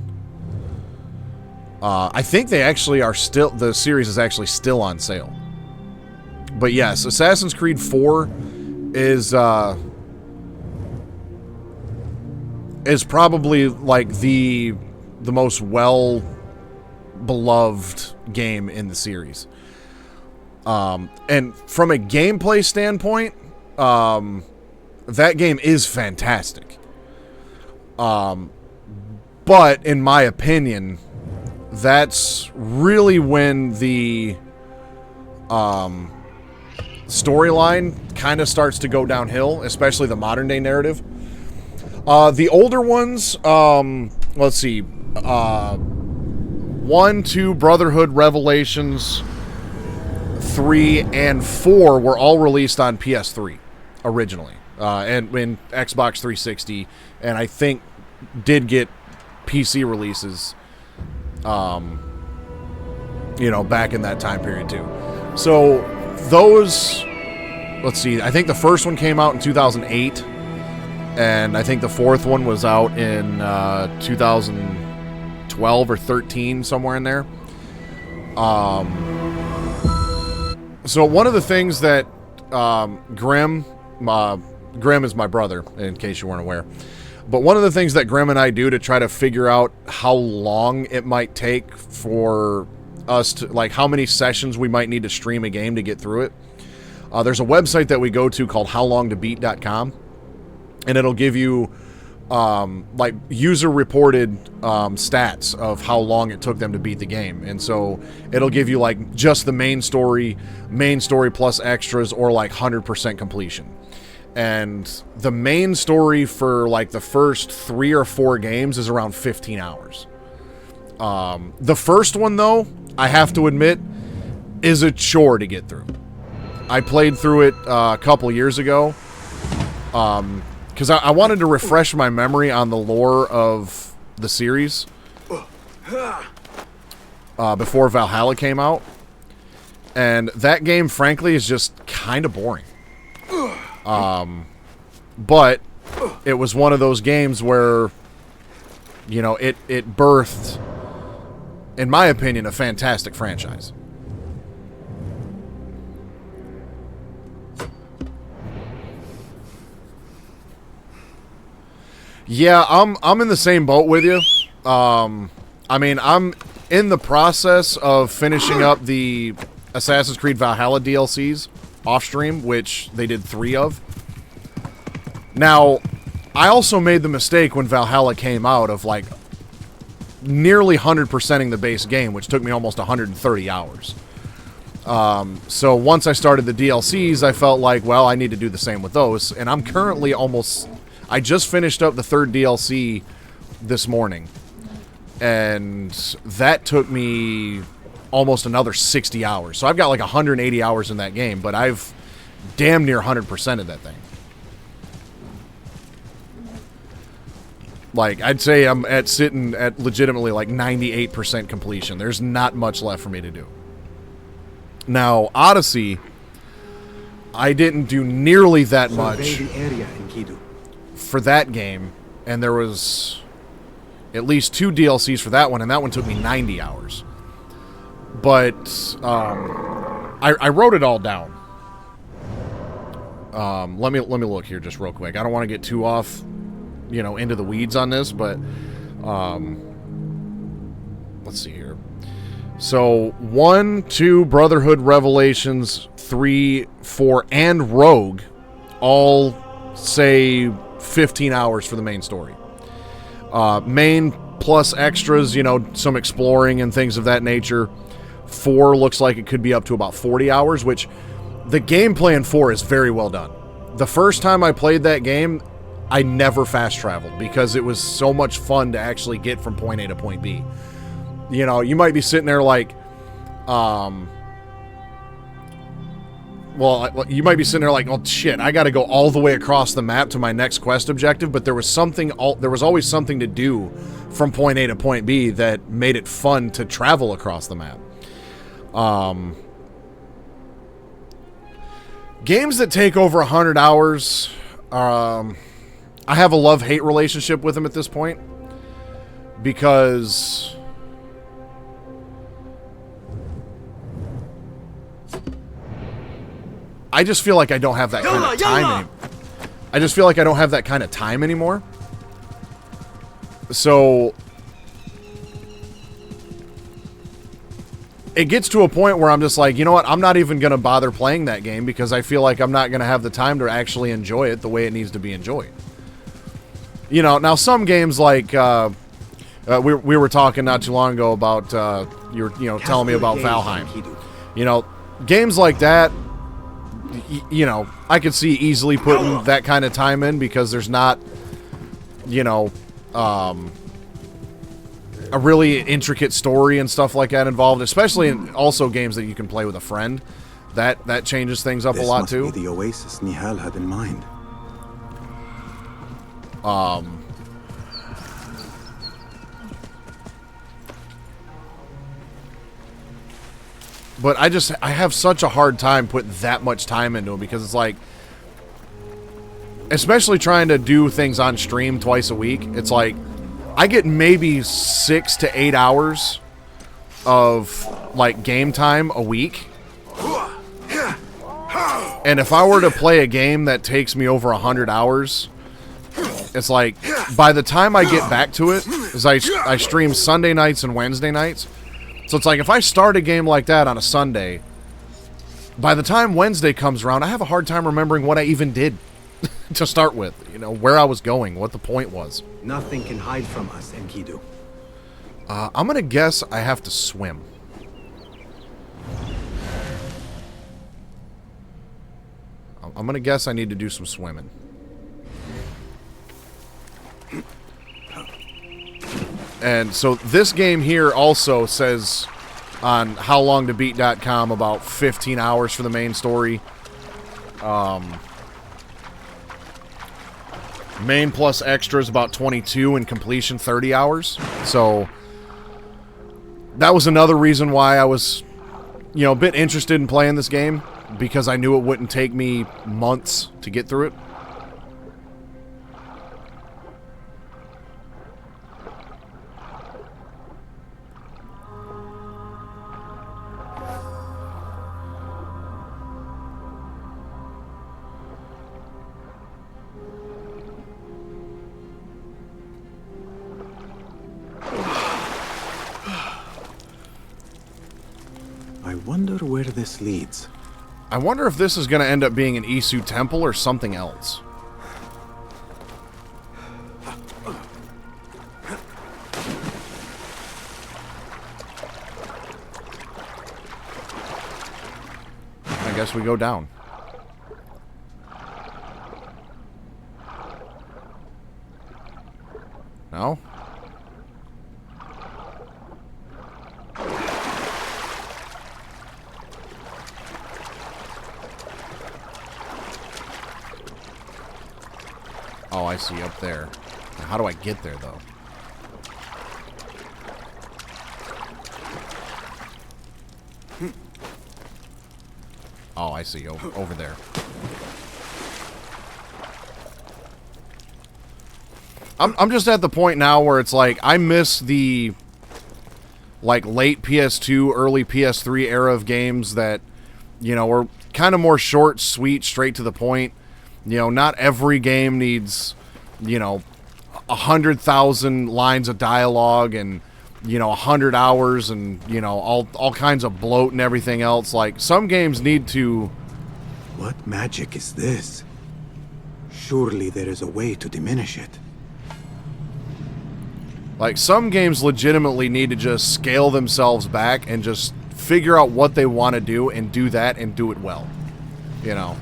Speaker 1: I think they actually are still, the series is actually still on sale. But yes, Assassin's Creed 4 is probably like the most well-beloved game in the series. And from a gameplay standpoint, that game is fantastic. But in my opinion, that's really when the storyline kind of starts to go downhill, especially the modern day narrative. The older ones, let's see, 1, 2, Brotherhood, Revelations, 3, and 4 were all released on PS3 originally, and in Xbox 360, and I think did get PC releases, you know, back in that time period too. So those, let's see, I think the first one came out in 2008, and I think the fourth one was out in 2012 or 13, somewhere in there. So one of the things that Grim is my brother, in case you weren't aware. But one of the things that Grim and I do to try to figure out how long it might take for us to, like, how many sessions we might need to stream a game to get through it. There's a website that we go to called howlongtobeat.com, and it'll give you like user-reported stats of how long it took them to beat the game. And so it'll give you like just the main story plus extras, or like 100% completion. And the main story for like the first 3 or 4 games is around 15 hours. The first one, though, I have to admit, is a chore to get through. I played through it a couple years ago because I wanted to refresh my memory on the lore of the series before Valhalla came out. And that game, frankly, is just kind of boring. But it was one of those games where, you know, it birthed, in my opinion, a fantastic franchise. Yeah, I'm in the same boat with you. I mean, I'm in the process of finishing up the Assassin's Creed Valhalla DLCs off stream, which they did 3 of. Now, I also made the mistake when Valhalla came out of like nearly 100%ing the base game, which took me almost 130 hours. So once I started the DLCs, I felt like, well, I need to do the same with those. And I'm currently almost... I just finished up the 3rd DLC this morning. And that took me almost another 60 hours. So I've got like 180 hours in that game, but I've damn near 100% of that thing. Like, I'd say I'm sitting at legitimately like 98% completion. There's not much left for me to do. Now, Odyssey, I didn't do nearly that much for that game, and there was at least 2 DLCs for that one, and that one took me 90 hours. But I wrote it all down. Let me look here just real quick. I don't want to get too off, you know, into the weeds on this, but let's see here. So 1, 2, Brotherhood, Revelations, 3, 4, and Rogue all say 15 hours for the main story. Main plus extras, you know, some exploring and things of that nature. 4 looks like it could be up to about 40 hours, which the gameplay in 4 is very well done. The first time I played that game, I never fast traveled because it was so much fun to actually get from point A to point B. You know, you might be sitting there like, well, you might be sitting there like, oh shit, I got to go all the way across the map to my next quest objective, but there was always something to do from point A to point B that made it fun to travel across the map. Games that take over 100 hours, I have a love-hate relationship with them at this point, because I just feel like I don't have that kind of time anymore. I just feel like I don't have that kind of time anymore. So it gets to a point where I'm just like, you know what? I'm not even going to bother playing that game because I feel like I'm not going to have the time to actually enjoy it the way it needs to be enjoyed. You know, now some games like we were talking not too long ago about you were telling me about Valheim. You know, games like that, you know, I could see easily putting that kind of time in because there's not, you know, a really intricate story and stuff like that involved, especially in also games that you can play with a friend. That changes things up a lot too.
Speaker 3: This must be the oasis Nihal had in mind.
Speaker 1: But I have such a hard time putting that much time into it because it's like, especially trying to do things on stream twice a week, it's like I get maybe 6 to 8 hours of like game time a week. And if I were to play a game that takes me over 100 hours, it's like by the time I get back to it, is I stream Sunday nights and Wednesday nights. So it's like if I start a game like that on a Sunday, by the time Wednesday comes around, I have a hard time remembering what I even did to start with. You know, where I was going, what the point was.
Speaker 3: Nothing can hide from us, Enkidu.
Speaker 1: I'm going to guess I have to swim. I'm going to guess I need to do some swimming. And so this game here also says on howlongtobeat.com about 15 hours for the main story. Main plus extras about 22 and completion 30 hours. So that was another reason why I was, you know, a bit interested in playing this game, because I knew it wouldn't take me months to get through it.
Speaker 3: I wonder where this leads.
Speaker 1: I wonder if this is going to end up being an Isu temple or something else. I guess we go down. No? Oh, I see, up there. Now, how do I get there, though? Oh, I see, over there. I'm just at the point now where it's like, I miss the, like, late PS2, early PS3 era of games that, you know, were kind of more short, sweet, straight to the point. You know, not every game needs, you know, 100,000 lines of dialogue and, you know, 100 hours and, you know, all kinds of bloat and everything else. Like, some games need to...
Speaker 3: What magic is this? Surely there is a way to diminish it.
Speaker 1: Like, some games legitimately need to just scale themselves back and just figure out what they want to do and do that and do it well. You know?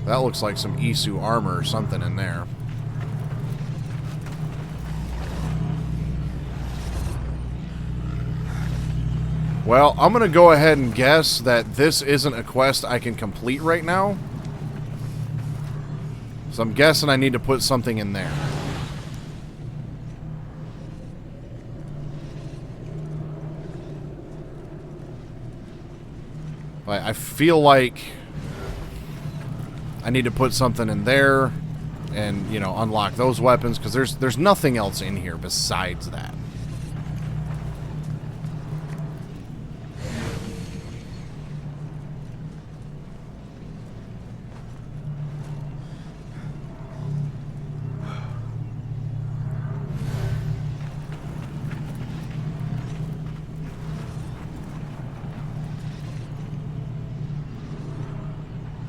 Speaker 1: That looks like some Isu armor or something in there. Well, I'm going to go ahead and guess that this isn't a quest I can complete right now. So I'm guessing I need to put something in there. I feel like I need to put something in there and, you know, unlock those weapons, because there's nothing else in here besides that.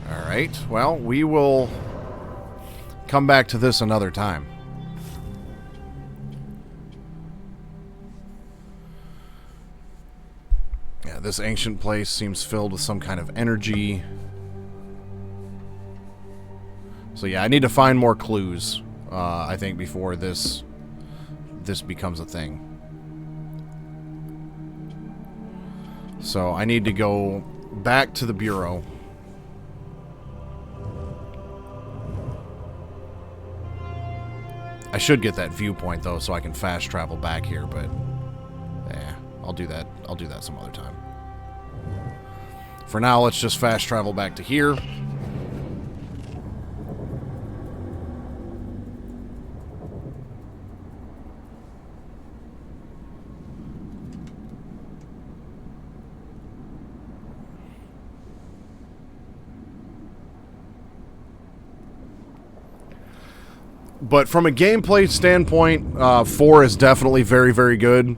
Speaker 1: Alright, well, we will come back to this another time. this ancient place seems filled with some kind of energy. So yeah, I need to find more clues, I think, before this becomes a thing. So I need to go back to the Bureau. I should get that viewpoint though, so I can fast travel back here, but I'll do that. I'll do that some other time. For now, let's just fast travel back to here. But from a gameplay standpoint, 4 is definitely very, very good.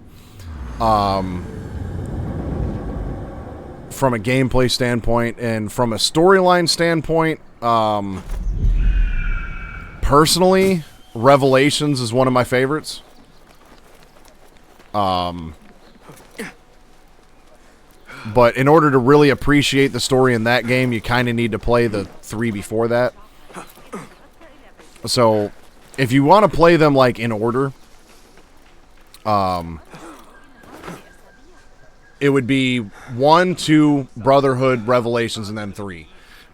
Speaker 1: From a gameplay standpoint, and from a storyline standpoint, personally, Revelations is one of my favorites. But in order to really appreciate the story in that game, you kind of need to play the 3 before that. So if you want to play them like in order, it would be 1, 2, Brotherhood, Revelations, and then 3.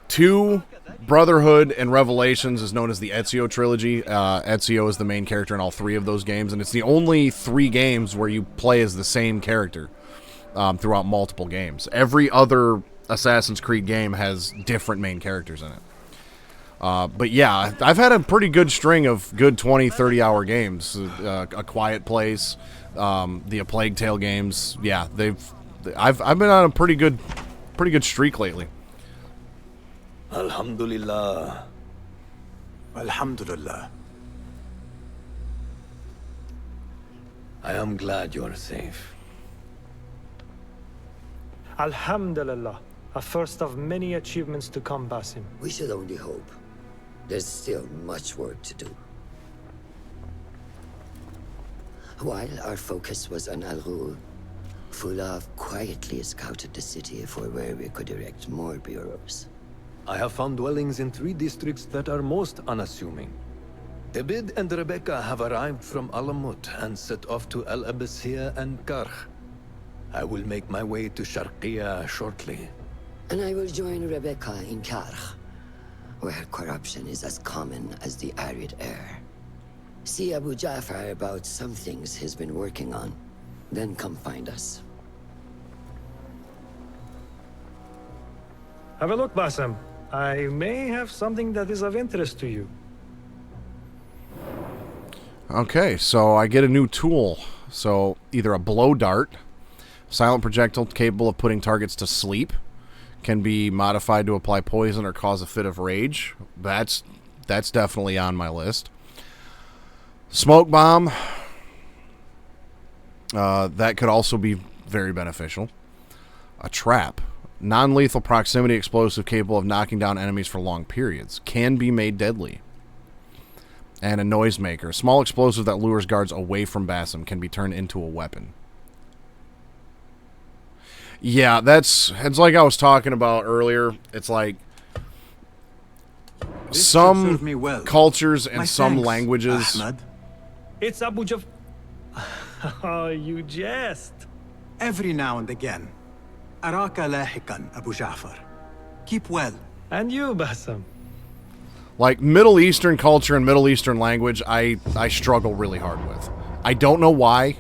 Speaker 1: 2, Brotherhood, and Revelations is known as the Ezio trilogy. Ezio is the main character in all 3 of those games, and it's the only 3 games where you play as the same character throughout multiple games. Every other Assassin's Creed game has different main characters in it. But yeah, I've had a pretty good string of good 20, 30-hour games. A Quiet Place, the A Plague Tale games. Yeah, I've been on a pretty good streak lately.
Speaker 2: Alhamdulillah.
Speaker 3: Alhamdulillah.
Speaker 2: I am glad you are safe.
Speaker 11: Alhamdulillah. A first of many achievements to come, Basim.
Speaker 5: We should only hope. There's still much work to do. While our focus was on Al Ghul, Fulaf quietly scouted the city for where we could erect more bureaus.
Speaker 2: I have found dwellings in 3 districts that are most unassuming. Abid and Rebecca have arrived from Alamut and set off to Al Abyssiya and Karkh. I will make my way to Sharqiya shortly.
Speaker 5: And I will join Rebecca in Karkh, where corruption is as common as the arid air. See Abu Ja'far about some things he's been working on. Then come find us.
Speaker 11: Have a look, Basim. I may have something that is of interest to you.
Speaker 1: Okay, so I get a new tool. So either a blow dart, silent projectile capable of putting targets to sleep, can be modified to apply poison or cause a fit of rage. That's definitely on my list. Smoke bomb. That could also be very beneficial. A trap. Non-lethal proximity explosive capable of knocking down enemies for long periods. Can be made deadly. And a noisemaker. Small explosive that lures guards away from Basim can be turned into a weapon. Yeah, it's like I was talking about earlier. It's like
Speaker 3: This
Speaker 1: some
Speaker 3: should serve me well.
Speaker 1: cultures and
Speaker 3: My
Speaker 1: some
Speaker 3: thanks,
Speaker 1: languages.
Speaker 3: Ahmad.
Speaker 11: It's Abu Jaf... Oh, you jest.
Speaker 3: Every now and again. Araka lahikan, Abu Ja'far. Keep well.
Speaker 11: And you, Basim.
Speaker 1: Like Middle Eastern culture and Middle Eastern language, I struggle really hard with. I don't know why.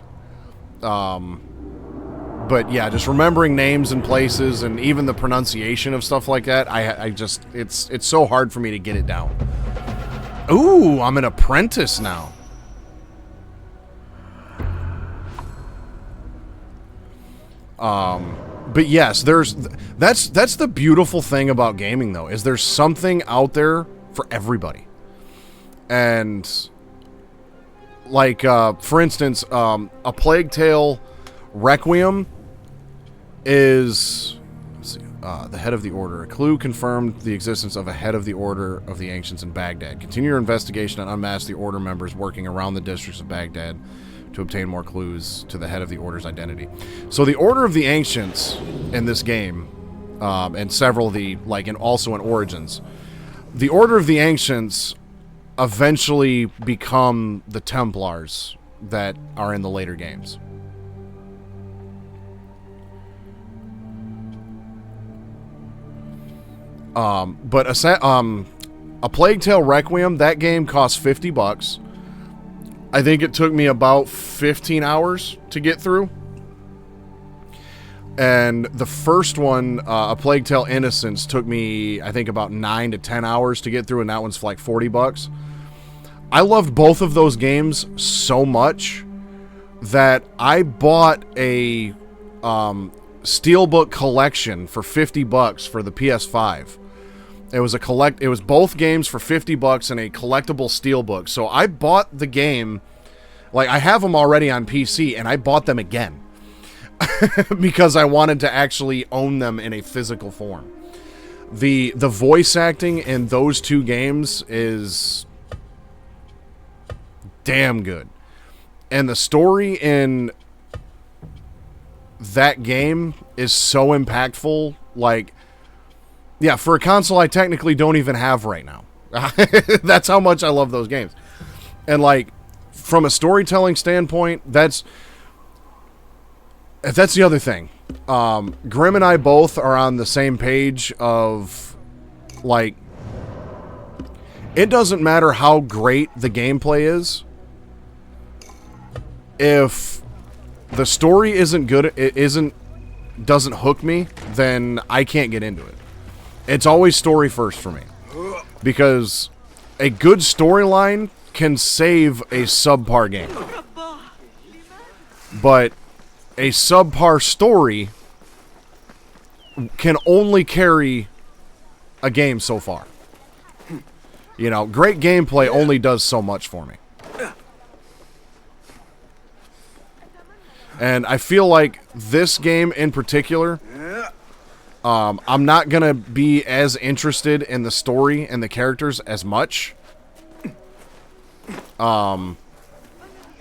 Speaker 1: But yeah, just remembering names and places and even the pronunciation of stuff like that, I just it's so hard for me to get it down. Ooh, I'm an apprentice now. But yes, that's the beautiful thing about gaming though, is there's something out there for everybody. And like for instance, A Plague Tale Requiem is, let's see, the head of the order. A clue confirmed the existence of a head of the order of the ancients in Baghdad. Continue your investigation and unmask the order members working around the districts of Baghdad to obtain more clues to the head of the Order's identity. So the Order of the Ancients in this game, and several of the, like, and also in Origins, the Order of the Ancients eventually become the Templars that are in the later games. But a Plague Tale Requiem, that game cost $50. I think it took me about 15 hours to get through. And the first one, A Plague Tale Innocence, took me, I think, about 9 to 10 hours to get through, and that one's for like $40. I loved both of those games so much that I bought a Steelbook collection for $50 for the PS5. It was both games for $50 and a collectible Steelbook. So I bought the game, like, I have them already on PC, and I bought them again because I wanted to actually own them in a physical form. The voice acting in those two games is damn good. And the story in that game is so impactful. Like, yeah, for a console I technically don't even have right now. That's how much I love those games. And, like, from a storytelling standpoint, that's the other thing. Grim and I both are on the same page of, like, it doesn't matter how great the gameplay is. If the story isn't good, doesn't hook me, then I can't get into it. It's always story first for me. Because a good storyline can save a subpar game. But a subpar story can only carry a game so far. You know, great gameplay only does so much for me. And I feel like this game in particular, I'm not going to be as interested in the story and the characters as much. And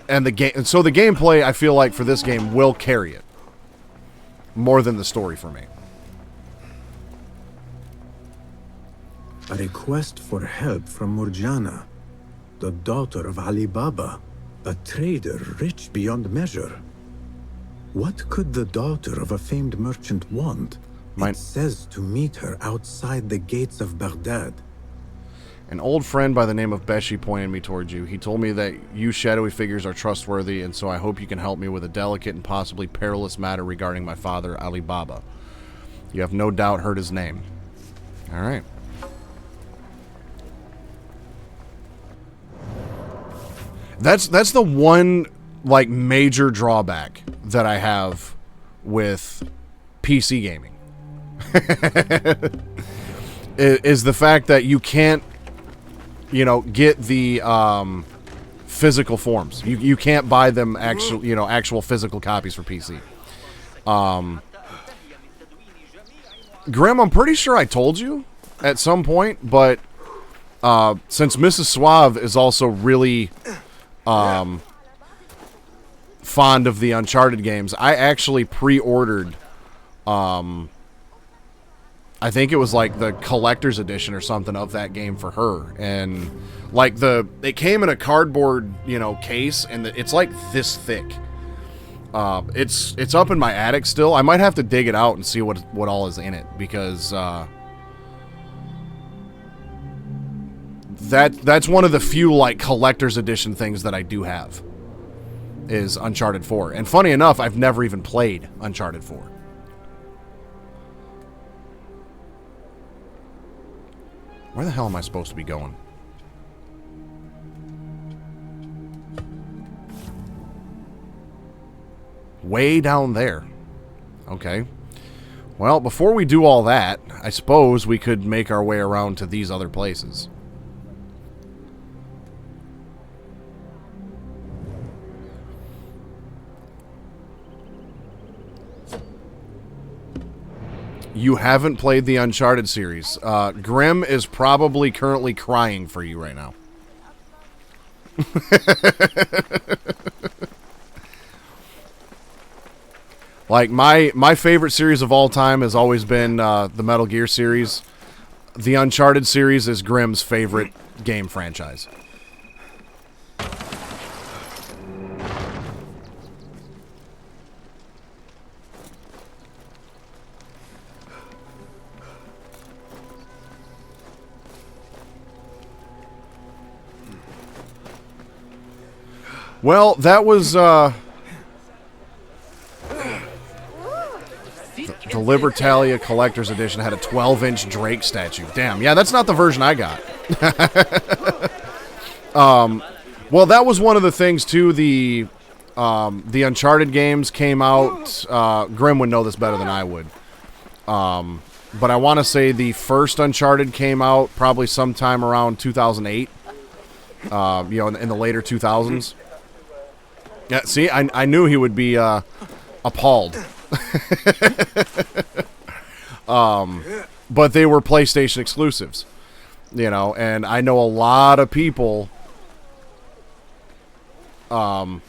Speaker 1: so the gameplay, I feel like, for this game will carry it more than the story for me.
Speaker 3: A request for help from Murjana, the daughter of Ali Baba, a trader rich beyond measure. What could the daughter of a famed merchant want? It says to meet her outside the gates of Baghdad.
Speaker 1: An old friend by the name of Beshi pointed me towards you. He told me that you shadowy figures are trustworthy, and so I hope you can help me with a delicate and possibly perilous matter regarding my father, Ali Baba. You have no doubt heard his name. Alright. That's the one, like, major drawback that I have with PC gaming. Is the fact that you can't, you know, get the physical forms. You can't buy them actual physical copies for PC. Grim, I'm pretty sure I told you at some point, but since Mrs. Suave is also really fond of the Uncharted games, I actually pre-ordered I think it was like the collector's edition or something of that game for her, and like it came in a cardboard, you know, case, and it's like this thick. It's up in my attic still. I might have to dig it out and see what all is in it, because that's one of the few, like, collector's edition things that I do have is Uncharted 4. And funny enough, I've never even played Uncharted 4. Where the hell am I supposed to be going? Way down there. Okay. Well, before we do all that, I suppose we could make our way around to these other places. You haven't played the Uncharted series. Grim is probably currently crying for you right now. Like, my favorite series of all time has always been the Metal Gear series. The Uncharted series is Grimm's favorite game franchise. Well, that was the Libertalia Collector's Edition had a 12-inch Drake statue. Damn, yeah, that's not the version I got. Well, that was one of the things too. The Uncharted games came out. Grimm would know this better than I would. But I want to say the first Uncharted came out probably sometime around 2008. In the later 2000s. Yeah, see, I knew he would be appalled. But they were PlayStation exclusives, and I know a lot of people back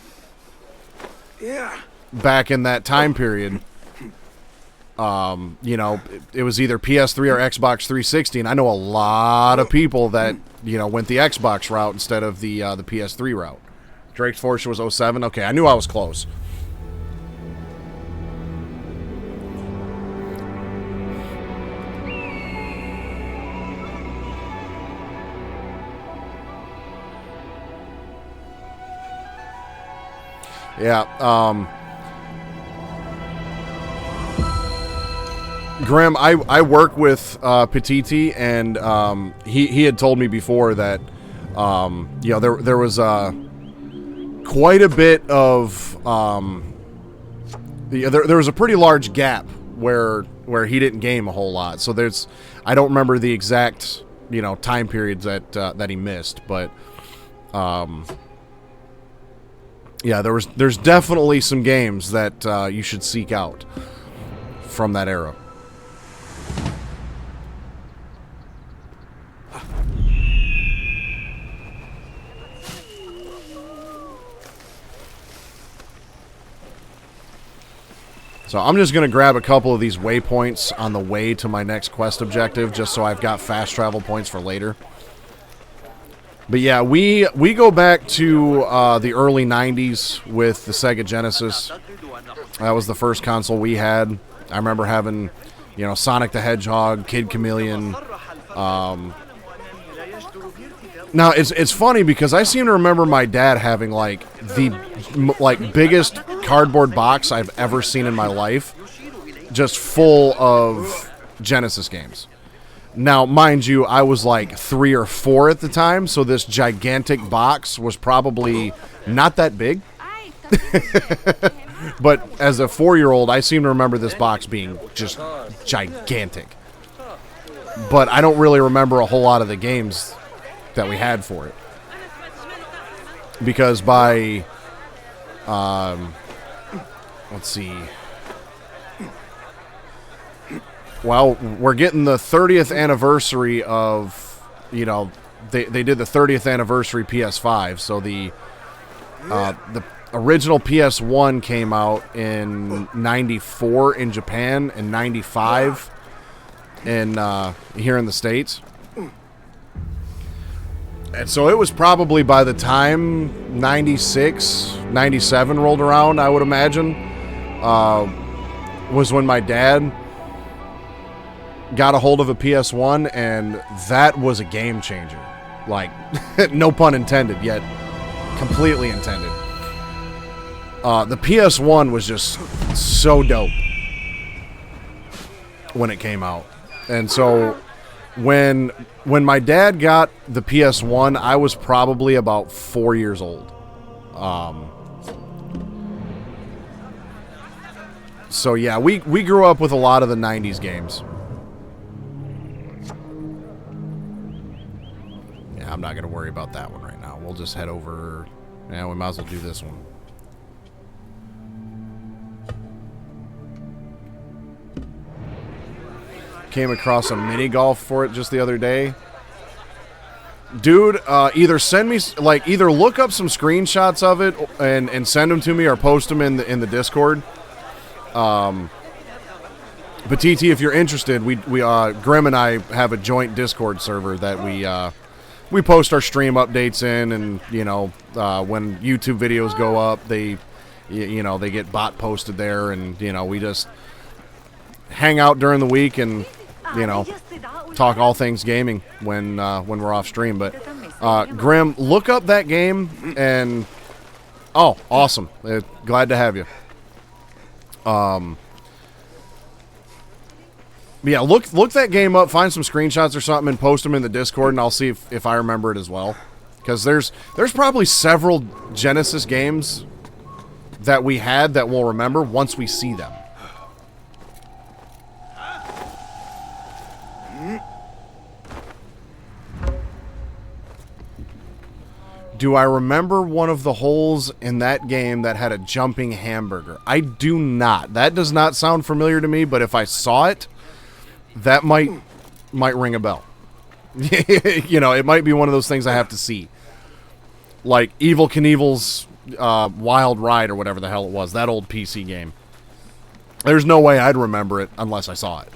Speaker 1: in that time period, it was either PS3 or Xbox 360, and I know a lot of people that, went the Xbox route instead of the PS3 route. Drake's Fortune was 07. Okay, I knew I was close. Yeah, Graham, I work with Petiti, and he had told me before that there was quite a bit of there was a pretty large gap where he didn't game a whole lot. So I don't remember the exact time periods that he missed, but yeah, there's definitely some games that you should seek out from that era. So I'm just going to grab a couple of these waypoints on the way to my next quest objective, just so I've got fast travel points for later. But yeah, we go back to the early 90s with the Sega Genesis. That was the first console we had. I remember having, Sonic the Hedgehog, Kid Chameleon. Now, it's funny because I seem to remember my dad having, the biggest cardboard box I've ever seen in my life, just full of Genesis games. Now, mind you, I was 3 or 4 at the time, so this gigantic box was probably not that big. But as a 4-year-old, I seem to remember this box being just gigantic. But I don't really remember a whole lot of the games that we had for it. Because by, let's see. Well, we're getting the 30th anniversary of, they did the 30th anniversary PS5. So the original PS1 came out in 94 in Japan and 95 here in the States. And so it was probably by the time 96, 97 rolled around, I would imagine, was when my dad got a hold of a PS1, and that was a game changer. No pun intended, yet completely intended. The PS1 was just so dope when it came out. And so when my dad got the PS1, I was probably about 4 years old. So yeah, we grew up with a lot of the 90s games. Yeah, I'm not going to worry about that one right now. We'll just head over. Yeah, we might as well do this one. Came across a mini golf for it just the other day. Dude, either send me, either look up some screenshots of it and send them to me, or post them in the Discord. But TT, if you're interested, we Grim and I have a joint Discord server that we post our stream updates in, and when YouTube videos go up, they get bot posted there, and we just hang out during the week and talk all things gaming when we're off stream. But Grim, look up that game, and awesome, glad to have you. Yeah, look that game up, find some screenshots or something, and post them in the Discord, and I'll see if I remember it as well. Because there's probably several Genesis games that we had that we'll remember once we see them. Do I remember one of the holes in that game that had a jumping hamburger? I do not. That does not sound familiar to me, but if I saw it, that might ring a bell. It might be one of those things I have to see. Like Evil Knievel's Wild Ride or whatever the hell it was, that old PC game. There's no way I'd remember it unless I saw it.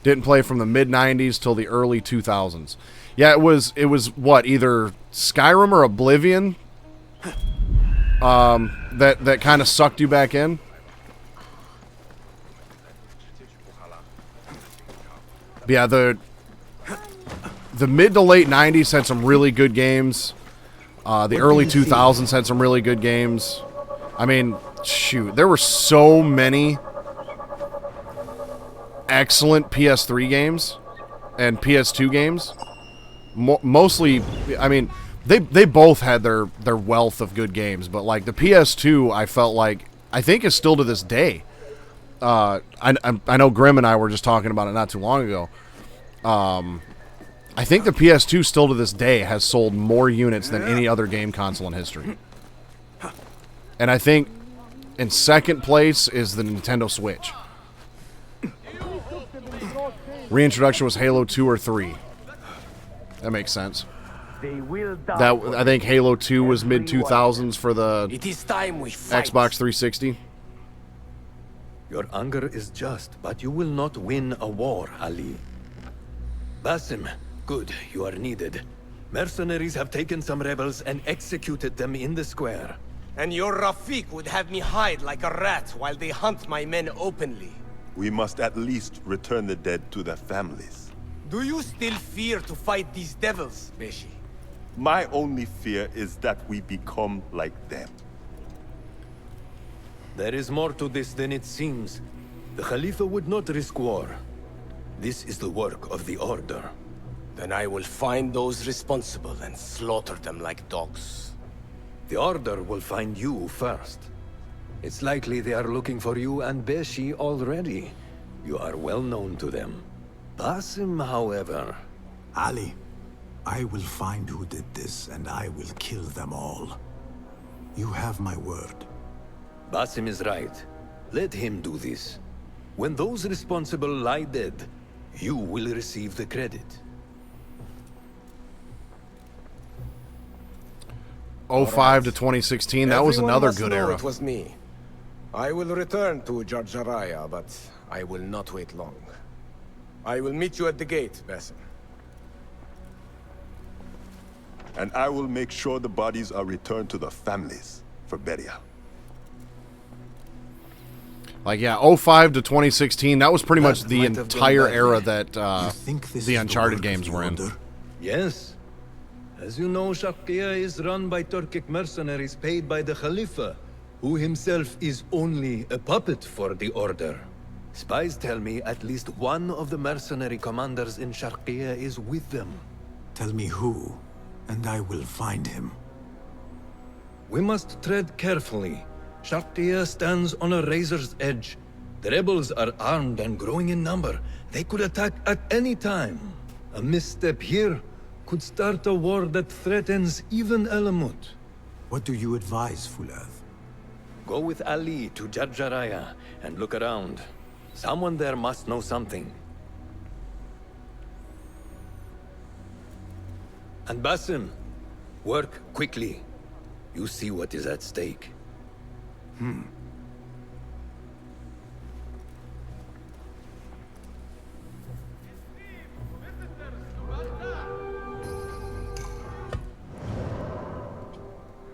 Speaker 1: Didn't play from the mid-90s till the early 2000s. Yeah, it was what, either Skyrim or Oblivion that kind of sucked you back in. But yeah, the mid to late 90s had some really good games. The early 2000s had some really good games. I mean, shoot, there were so many excellent PS3 games and PS2 games. Mostly, I mean, they both had their wealth of good games, but like the PS2, I felt like, I think is still to this day. I know Grim and I were just talking about it not too long ago. I think the PS2 still to this day has sold more units than any other game console in history. And I think in second place is the Nintendo Switch. Reintroduction was Halo 2 or 3. That makes sense. I think Halo 2 was mid-2000s for the Xbox 360.
Speaker 12: Your anger is just, but you will not win a war, Ali. Basim, good, you are needed. Mercenaries have taken some rebels and executed them in the square.
Speaker 13: And your Rafiq would have me hide like a rat while they hunt my men openly.
Speaker 6: We must at least return the dead to their families.
Speaker 13: Do you still fear to fight these devils, Beshi?
Speaker 6: My only fear is that we become like them.
Speaker 12: There is more to this than it seems. The Khalifa would not risk war. This is the work of the Order.
Speaker 13: Then I will find those responsible and slaughter them like dogs.
Speaker 12: The Order will find you first. It's likely they are looking for you and Beshi already. You are well known to them. Basim, however...
Speaker 3: Ali, I will find who did this, and I will kill them all. You have my word.
Speaker 12: Basim is right. Let him do this. When those responsible lie dead, you will receive the credit.
Speaker 1: 05 to 2016, that was another good era.
Speaker 13: It was me. I will return to Jarjaraya, but I will not wait long. I will meet you at the gate, Basim.
Speaker 6: And I will make sure the bodies are returned to the families for burial.
Speaker 1: Like, yeah, 05 to 2016, that was pretty much the entire era that the Uncharted games were in.
Speaker 12: Yes. As you know, Sharqiya is run by Turkic mercenaries paid by the Khalifa, who himself is only a puppet for the Order. Spies tell me at least one of the mercenary commanders in Sharqiya is with them.
Speaker 3: Tell me who, and I will find him.
Speaker 12: We must tread carefully. Sharqiya stands on a razor's edge. The rebels are armed and growing in number. They could attack at any time. A misstep here could start a war that threatens even Elamut.
Speaker 3: What do you advise, Fulad?
Speaker 12: Go with Ali to Jarjaraya and look around. Someone there must know something. And Basim, work quickly. You see what is at stake.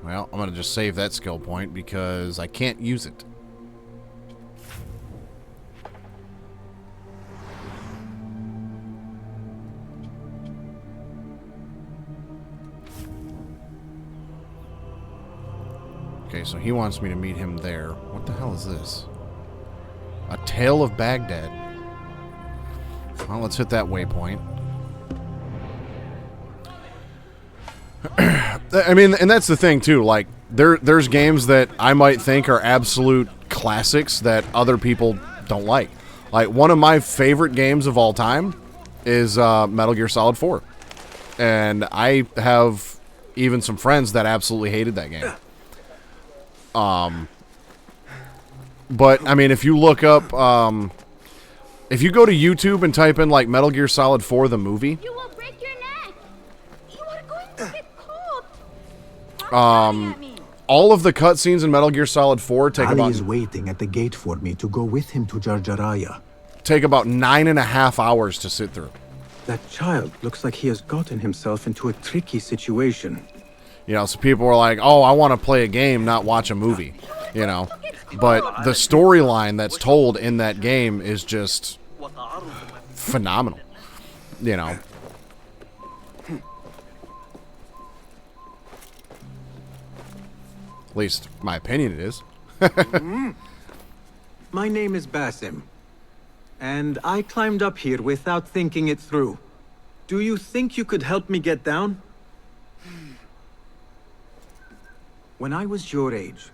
Speaker 1: Well, I'm going to just save that skill point because I can't use it. Okay, so he wants me to meet him there. What the hell is this? A Tale of Baghdad. Well, let's hit that waypoint. I mean, and that's the thing, too. Like, there's games that I might think are absolute classics that other people don't like. Like, one of my favorite games of all time is Metal Gear Solid 4. And I have even some friends that absolutely hated that game. But, I mean, if you look up, if you go to YouTube and type in, like, Metal Gear Solid 4, the movie,
Speaker 7: You will break your neck. You are going to get cold.
Speaker 1: all of the cutscenes in Metal Gear Solid 4 take
Speaker 3: Ali
Speaker 1: about
Speaker 3: is waiting at the gate for me to go with him to Jarjaraya.
Speaker 1: take about 9.5 hours to sit through.
Speaker 3: That child looks like he has gotten himself into a tricky situation.
Speaker 1: You know, so people were like, oh, I want to play a game, not watch a movie. You know, but the storyline that's told in that game is just phenomenal. You know. At least, my opinion it is.
Speaker 3: My name is Basim, and I climbed up here without thinking it through. Do you think you could help me get down? When I was your age,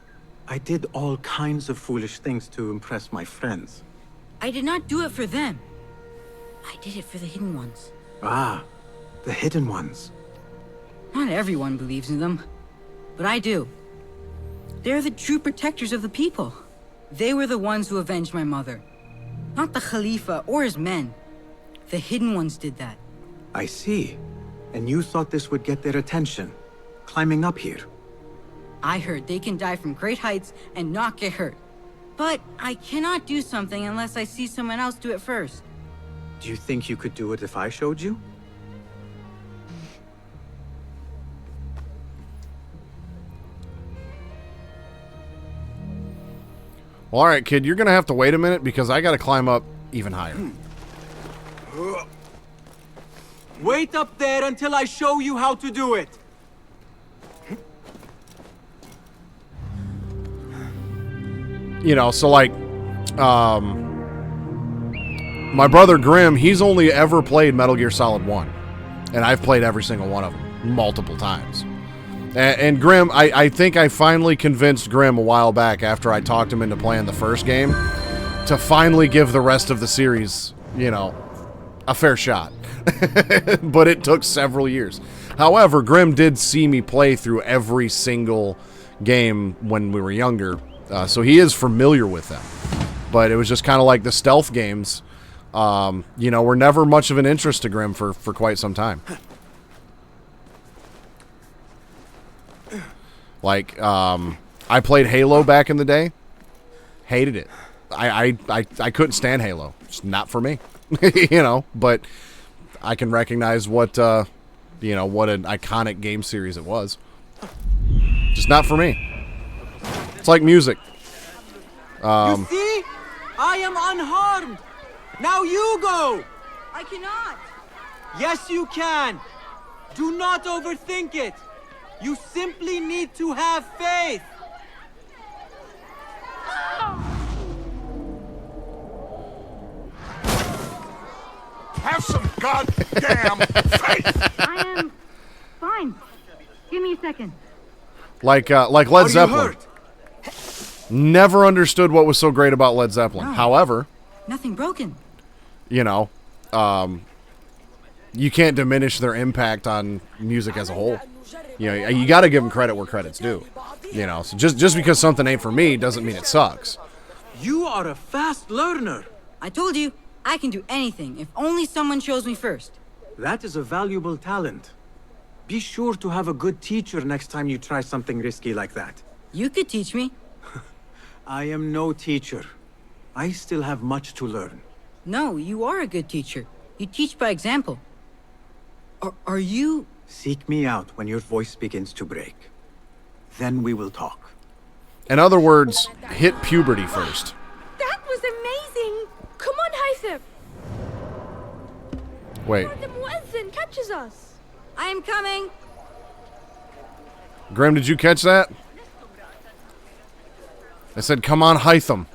Speaker 3: I did all kinds of foolish things to impress my friends.
Speaker 14: I did not do it for them. I did it for the hidden ones.
Speaker 3: Ah, the hidden ones.
Speaker 14: Not everyone believes in them, but I do. They're the true protectors of the people. They were the ones who avenged my mother. Not the Khalifa or his men. The hidden ones did that.
Speaker 3: I see. And you thought this would get their attention, climbing up here.
Speaker 14: I heard they can die from great heights and not get hurt. But I cannot do something unless I see someone else do it first.
Speaker 3: Do you think you could do it if I showed you?
Speaker 1: Well, all right, kid, you're going to have to wait a minute because I got to climb up even higher.
Speaker 3: Wait up there until I show you how to do it.
Speaker 1: You know, so like, my brother Grim, he's only ever played Metal Gear Solid 1. And I've played every single one of them multiple times. And Grim, I think I finally convinced Grim a while back after I talked him into playing the first game to finally give the rest of the series, you know, a fair shot. But it took several years. However, Grim did see me play through every single game when we were younger. So he is familiar with them. But it was just kind of like the stealth games, you know, were never much of an interest to Grim for quite some time. Like, I played Halo back in the day. Hated it. I couldn't stand Halo. It's not for me. You know, but I can recognize what, you know, what an iconic game series it was. Just not for me. It's like music.
Speaker 3: You see? I am unharmed. Now you go.
Speaker 14: I cannot.
Speaker 3: Yes, you can. Do not overthink it. You simply need to have faith.
Speaker 9: Have some goddamn faith!
Speaker 7: I am fine. Give me a second.
Speaker 1: Like Led Zeppelin. Never understood what was so great about Led Zeppelin.
Speaker 14: No.
Speaker 1: However,
Speaker 14: Nothing broken.
Speaker 1: you know, you can't diminish their impact on music as a whole. You know, you got to give them credit where credit's due. You know, so just because something ain't for me doesn't mean it sucks.
Speaker 3: You are a fast learner.
Speaker 14: I told you, I can do anything if only someone shows me first.
Speaker 3: That is a valuable talent. Be sure to have a good teacher next time you try something risky like that.
Speaker 14: You could teach me.
Speaker 3: I am no teacher. I still have much to learn.
Speaker 14: No, you are a good teacher. You teach by example. Are you...
Speaker 3: Seek me out when your voice begins to break. Then we will talk.
Speaker 1: In other words, hit puberty first.
Speaker 7: That was amazing! Come on, Haytham!
Speaker 1: Wait.
Speaker 7: The Muezzin catches us!
Speaker 14: I am coming!
Speaker 1: Grim, did you catch that? I said, come on, Hytham.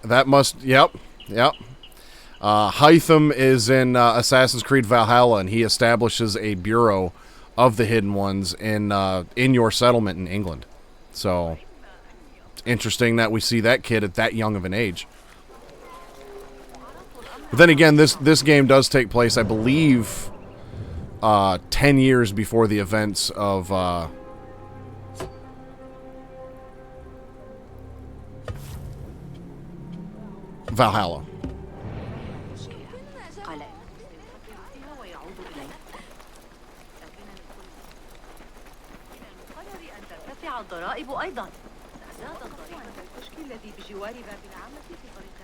Speaker 1: That must... Yep. Hytham is in Assassin's Creed Valhalla, and he establishes a bureau of the Hidden Ones in your settlement in England. So, it's interesting that we see that kid at that young of an age. But then again, this game does take place, I believe, 10 years before the events of... Valhalla.
Speaker 15: الضرائب أيضا زاد الضريبة التشكيل الذي بجوار باب العامة في طريق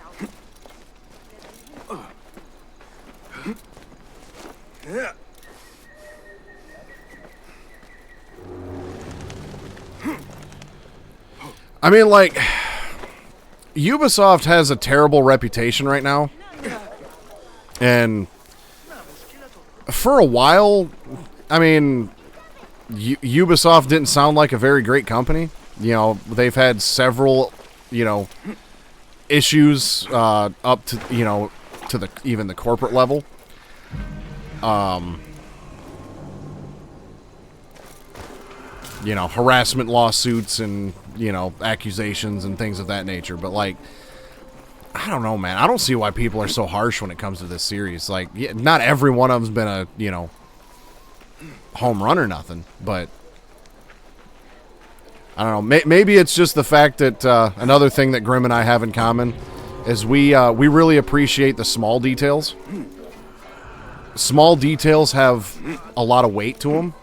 Speaker 1: I mean, like, Ubisoft has a terrible reputation right now. And for a while, I mean, Ubisoft didn't sound like a very great company. You know, they've had several, you know, issues up to, you know, to the even the corporate level. You know, harassment lawsuits and, you know, accusations and things of that nature. But, like, I don't know, man. I don't see why people are so harsh when it comes to this series. Like, yeah, not every one of them's been a, you know, home run or nothing. But, I don't know. Maybe it's just the fact that another thing that Grim and I have in common is we really appreciate the small details. Small details have a lot of weight to them.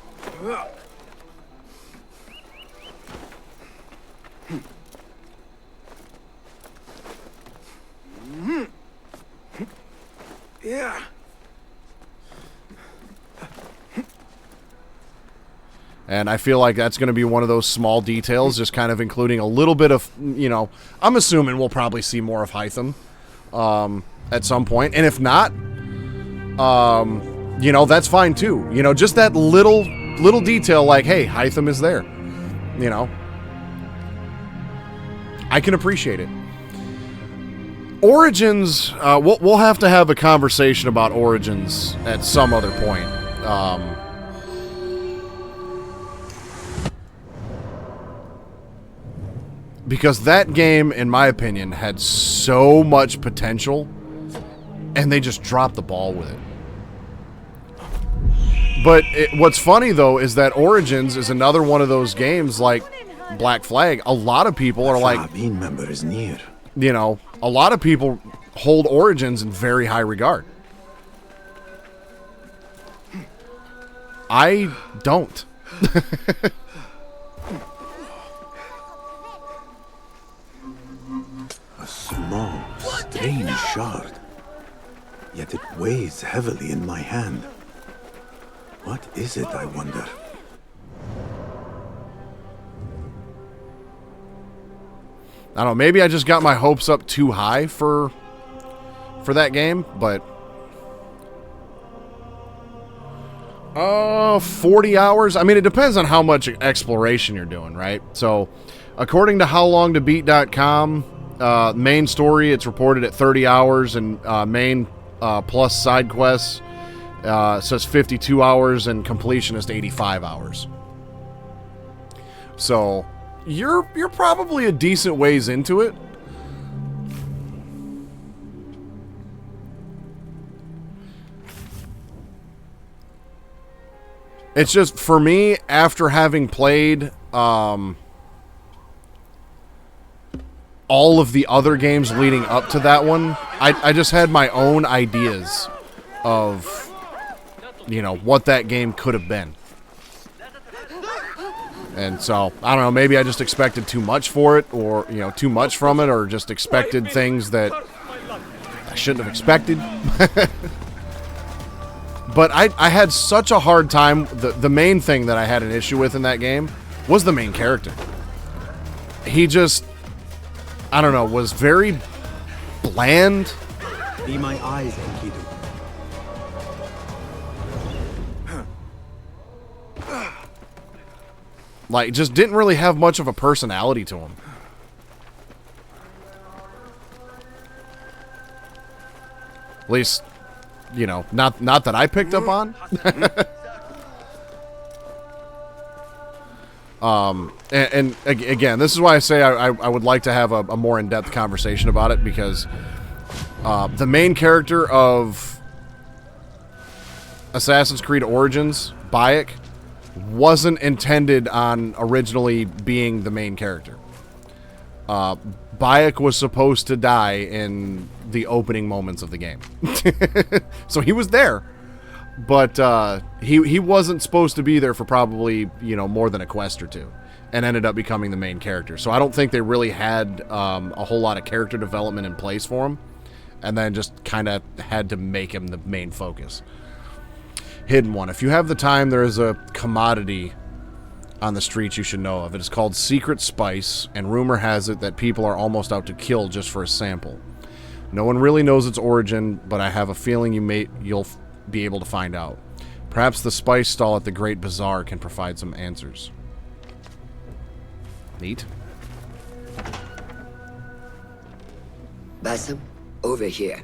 Speaker 3: Yeah.
Speaker 1: And I feel like that's going to be one of those small details, just kind of including a little bit of, you know, I'm assuming we'll probably see more of Hytham at some point. And if not, you know, that's fine too. You know, just that little detail like, hey, Hytham is there. You know, I can appreciate it. Origins, we'll have to have a conversation about Origins at some other point. Because that game, in my opinion, had so much potential, and they just dropped the ball with it. But what's funny, though, is that Origins is another one of those games like Black Flag. A lot of people are like...
Speaker 3: member is near.
Speaker 1: You know, a lot of people hold Origins in very high regard. I don't.
Speaker 3: A small, strange shard. Yet it weighs heavily in my hand. What is it, I wonder?
Speaker 1: I don't know, maybe I just got my hopes up too high for that game, but 40 hours. I mean, it depends on how much exploration you're doing, right? So, according to howlongtobeat.com, main story, it's reported at 30 hours, and main plus side quests says 52 hours, and completionist 85 hours. So, you're probably a decent ways into it. It's just, for me, after having played all of the other games leading up to that one, I just had my own ideas of, you know, what that game could have been. And so, I don't know, maybe I just expected too much for it, or, you know, too much from it, or just expected things that I shouldn't have expected. But I had such a hard time. The main thing that I had an issue with in that game was the main character. He just, I don't know, was very bland.
Speaker 3: Be my eyes, Enkidu.
Speaker 1: Like, just didn't really have much of a personality to him. At least, you know, not that I picked up on. And again, this is why I say I would like to have a more in-depth conversation about it, because the main character of Assassin's Creed Origins, Bayek, wasn't intended on originally being the main character. Bayek was supposed to die in the opening moments of the game. So he was there, but he wasn't supposed to be there for probably, you know, more than a quest or two, and ended up becoming the main character. So I don't think they really had a whole lot of character development in place for him, and then just kind of had to make him the main focus. Hidden one. If you have the time, there is a commodity on the streets you should know of. It is called Secret Spice, and rumor has it that people are almost out to kill just for a sample. No one really knows its origin, but I have a feeling you'll be able to find out. Perhaps the spice stall at the Great Bazaar can provide some answers. Neat.
Speaker 5: Basim, over here.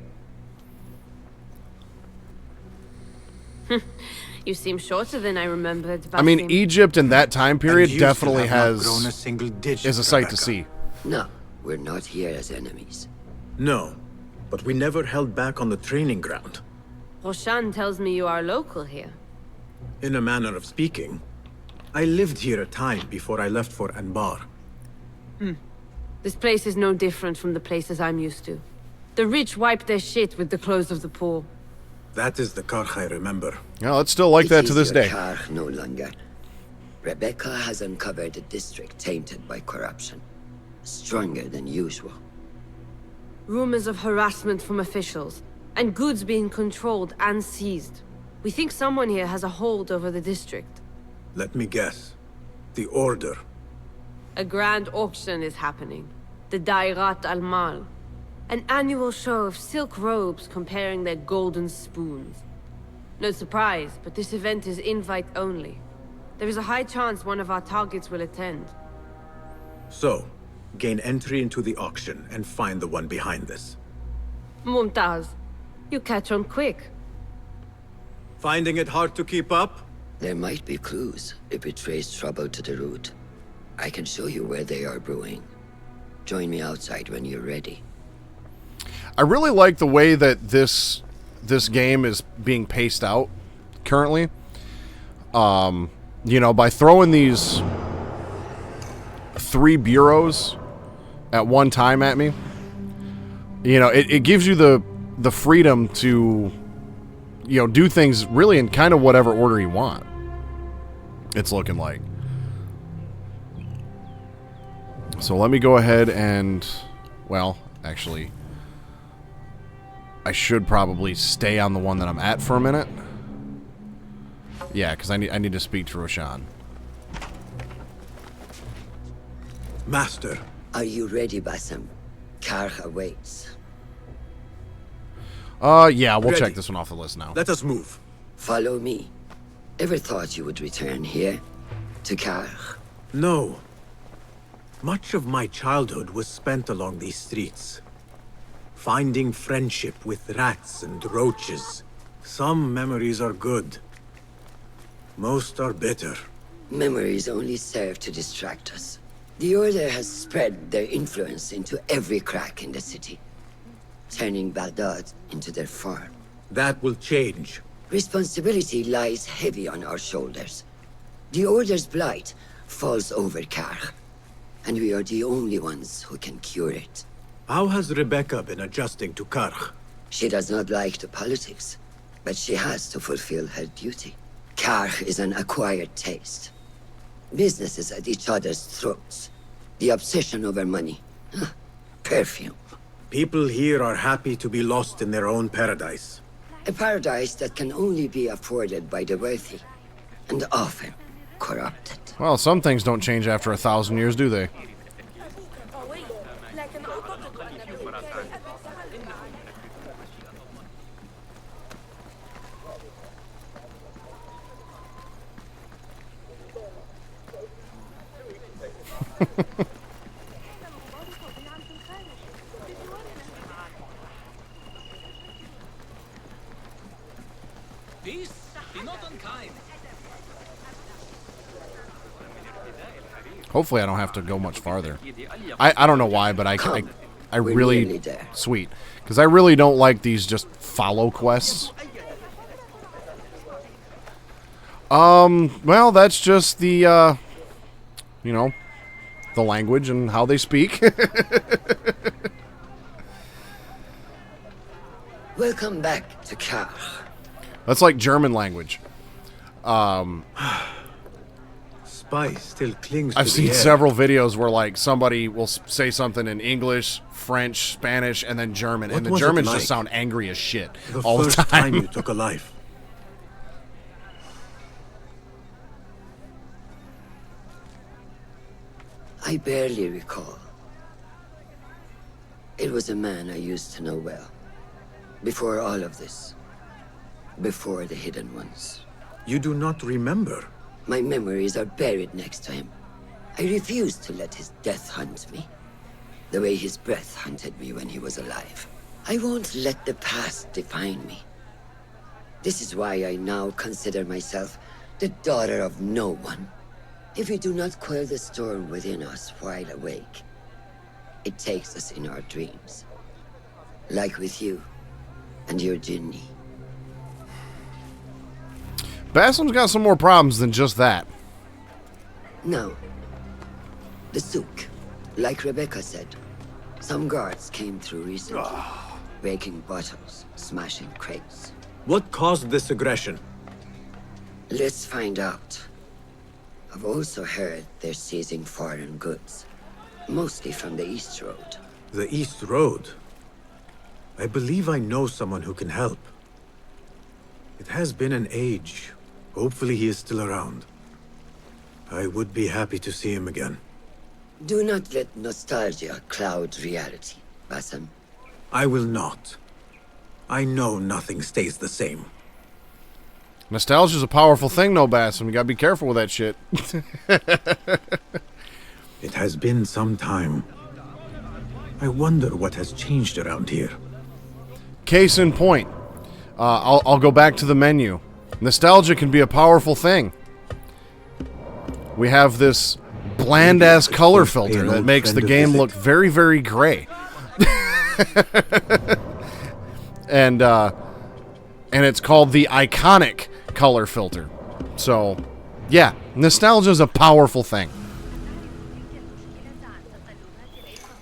Speaker 16: You seem shorter than I remembered.
Speaker 1: I mean, Egypt in that time period definitely is a sight to see.
Speaker 5: No, we're not here as enemies.
Speaker 3: No, but we never held back on the training ground.
Speaker 16: Roshan tells me you are local here.
Speaker 3: In a manner of speaking. I lived here a time before I left for Anbar.
Speaker 16: This place is no different from the places I'm used to. The rich wipe their shit with the clothes of the poor.
Speaker 3: That is the Karch I remember.
Speaker 1: Yeah, it's still like that to this day.
Speaker 5: Karch no longer. Rebecca has uncovered a district tainted by corruption. Stronger than usual.
Speaker 16: Rumors of harassment from officials, and goods being controlled and seized. We think someone here has a hold over the district.
Speaker 3: Let me guess. The Order.
Speaker 16: A grand auction is happening. The Dairat al-Mal. An annual show of silk robes comparing their golden spoons. No surprise, but this event is invite only. There is a high chance one of our targets will attend.
Speaker 3: So, gain entry into the auction and find the one behind this.
Speaker 16: Mumtaz, you catch on quick.
Speaker 3: Finding it hard to keep up?
Speaker 5: There might be clues if we trace trouble to the root. I can show you where they are brewing. Join me outside when you're ready.
Speaker 1: I really like the way that this game is being paced out currently. You know, by throwing these 3 bureaus at one time at me, you know, it gives you the freedom to, you know, do things really in kind of whatever order you want. It's looking like. So let me go ahead and, well, actually, I should probably stay on the one that I'm at for a minute. Yeah, because I need to speak to Roshan.
Speaker 3: Master.
Speaker 5: Are you ready, Basim? Karch awaits.
Speaker 1: Yeah, we'll
Speaker 3: Ready.
Speaker 1: check this one off the list now.
Speaker 3: Let us move.
Speaker 5: Follow me. Ever thought you would return here? To Karch?
Speaker 3: No. Much of my childhood was spent along these streets. Finding friendship with rats and roaches. Some memories are good. Most are bitter.
Speaker 5: Memories only serve to distract us. The Order has spread their influence into every crack in the city, turning Baghdad into their farm.
Speaker 3: That will change.
Speaker 5: Responsibility lies heavy on our shoulders. The Order's blight falls over Karch. and we are the only ones who can cure it.
Speaker 3: How has Rebecca been adjusting to Karch?
Speaker 5: She does not like the politics, but she has to fulfill her duty. Karch is an acquired taste. Businesses at each other's throats. The obsession over money. Perfume.
Speaker 3: People here are happy to be lost in their own paradise.
Speaker 5: A paradise that can only be afforded by the wealthy, and often corrupted.
Speaker 1: Well, some things don't change after 1,000 years, do they?
Speaker 2: Peace, be not unkind.
Speaker 1: Hopefully I don't have to go much farther. I don't know why, but I really... Sweet. Because I really don't like these just follow quests. Well, that's just the, you know, the language and how they speak.
Speaker 5: Welcome back to Karch.
Speaker 1: That's like German language.
Speaker 3: Spice still clings to
Speaker 1: I've
Speaker 3: the
Speaker 1: seen
Speaker 3: air.
Speaker 1: several videos where like somebody will say something in English, French, Spanish, and then German,
Speaker 3: What
Speaker 1: and the
Speaker 3: was it
Speaker 1: Germans
Speaker 3: like?
Speaker 1: just sound angry as shit
Speaker 3: The
Speaker 1: all the
Speaker 3: first
Speaker 1: time.
Speaker 3: time you took a life.
Speaker 5: I barely recall. It was a man I used to know well. Before all of this. Before the Hidden Ones.
Speaker 3: You do not remember?
Speaker 5: My memories are buried next to him. I refuse to let his death hunt me. The way his breath hunted me when he was alive. I won't let the past define me. This is why I now consider myself the daughter of no one. If we do not quell the storm within us while awake, it takes us in our dreams. Like with you and your Jinni.
Speaker 1: Bassam's got some more problems than just that.
Speaker 5: No. The souk. Like Rebecca said, some guards came through recently, breaking bottles, smashing crates.
Speaker 3: What caused this aggression?
Speaker 5: Let's find out. I've also heard they're seizing foreign goods, mostly from the East Road.
Speaker 3: The East Road? I believe I know someone who can help. It has been an age. Hopefully he is still around. I would be happy to see him again.
Speaker 5: Do not let nostalgia cloud reality, Bassam.
Speaker 3: I will not. I know nothing stays the same.
Speaker 1: Nostalgia's a powerful thing, though, Bassam. You gotta be careful with that shit.
Speaker 3: It has been some time. I wonder what has changed around here.
Speaker 1: Case in point. I'll go back to the menu. Nostalgia can be a powerful thing. We have this bland-ass color filter that makes the game look very, very gray. and it's called the iconic color filter. So, yeah, nostalgia is a powerful thing.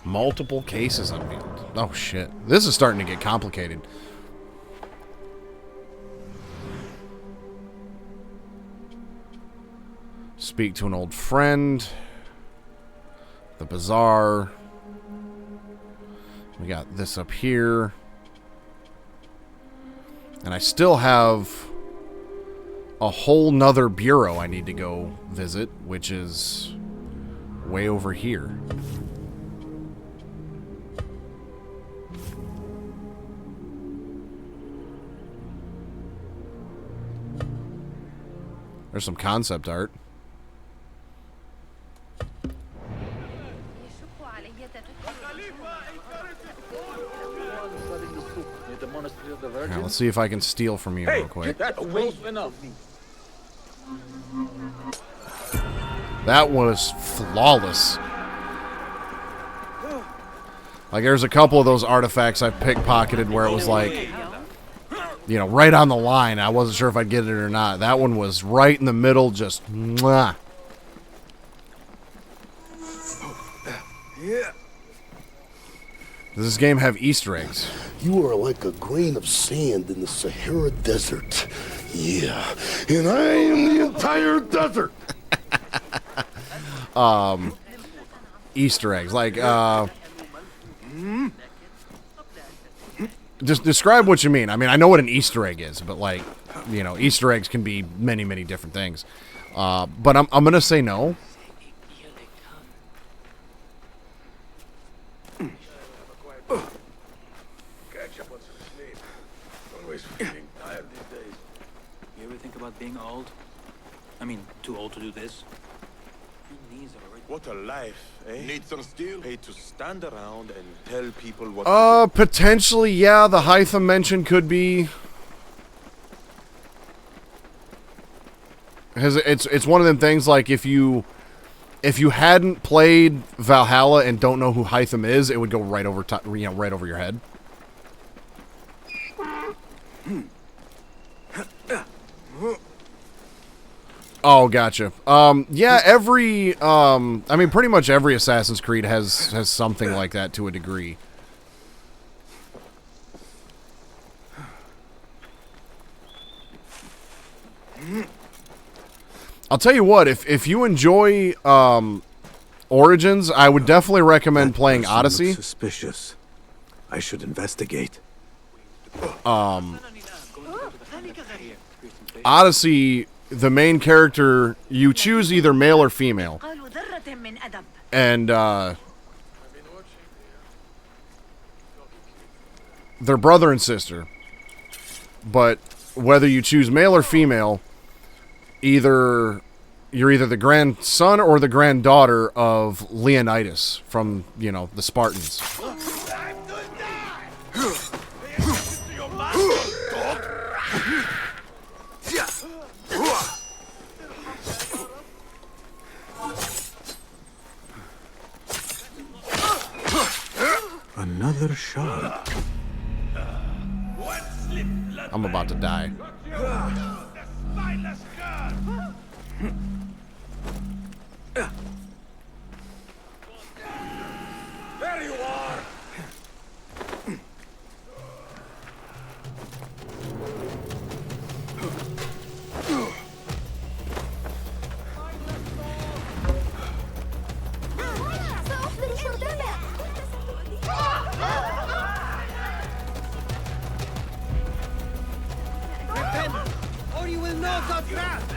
Speaker 1: Multiple cases unveiled. Oh, shit. This is starting to get complicated. Speak to an old friend. The bazaar. We got this up here. And I still have a whole nother bureau I need to go visit, which is way over here. There's some concept art. Now, let's see if I can steal from you real quick.
Speaker 9: That's close enough.
Speaker 1: That was flawless. Like, there's a couple of those artifacts I've pickpocketed where it was like, you know, right on the line. I wasn't sure if I'd get it or not. That one was right in the middle, just mwah. Does this game have Easter eggs?
Speaker 17: You are like a grain of sand in the Sahara Desert. Yeah, and I am the entire desert.
Speaker 1: Easter eggs, like, just describe what you mean. I mean, I know what an Easter egg is, but like, you know, Easter eggs can be many, many different things. But I'm gonna say no.
Speaker 2: You ever think about being old? I mean, too old to do this? Your knees are already...
Speaker 6: What a life, eh? Need some steel? Pay to stand around and tell people what to do.
Speaker 1: Potentially, yeah, the Hytham mention could be... It's one of them things, like, if you hadn't played Valhalla and don't know who Hytham is, it would go right over right over your head. Oh, gotcha. Yeah, every I mean, pretty much every Assassin's Creed has something like that to a degree. I'll tell you what, if you enjoy Origins, I would definitely recommend playing Odyssey.
Speaker 3: Looks suspicious. I should investigate.
Speaker 1: Odyssey, the main character, you choose either male or female. And they're brother and sister. But whether you choose male or female, you're either the grandson or the granddaughter of Leonidas from, you know, the Spartans.
Speaker 3: Another shot.
Speaker 1: I'm about to die.
Speaker 9: There you are!
Speaker 2: Repent, or you will know God's wrath!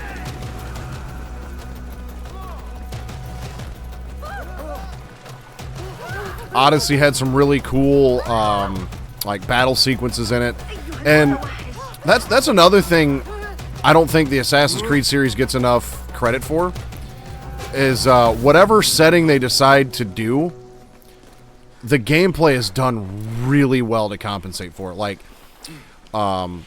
Speaker 1: Odyssey had some really cool like battle sequences in it, and that's another thing I don't think the Assassin's Creed series gets enough credit for, is whatever setting they decide to do, the gameplay is done really well to compensate for it. Like, you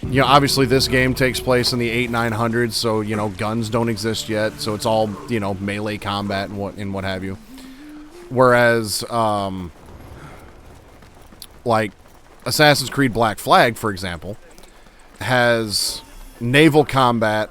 Speaker 1: know, obviously this game takes place in the 800-900s, so, you know, guns don't exist yet, so it's all, you know, melee combat and what have you. Whereas, like, Assassin's Creed Black Flag, for example, has naval combat,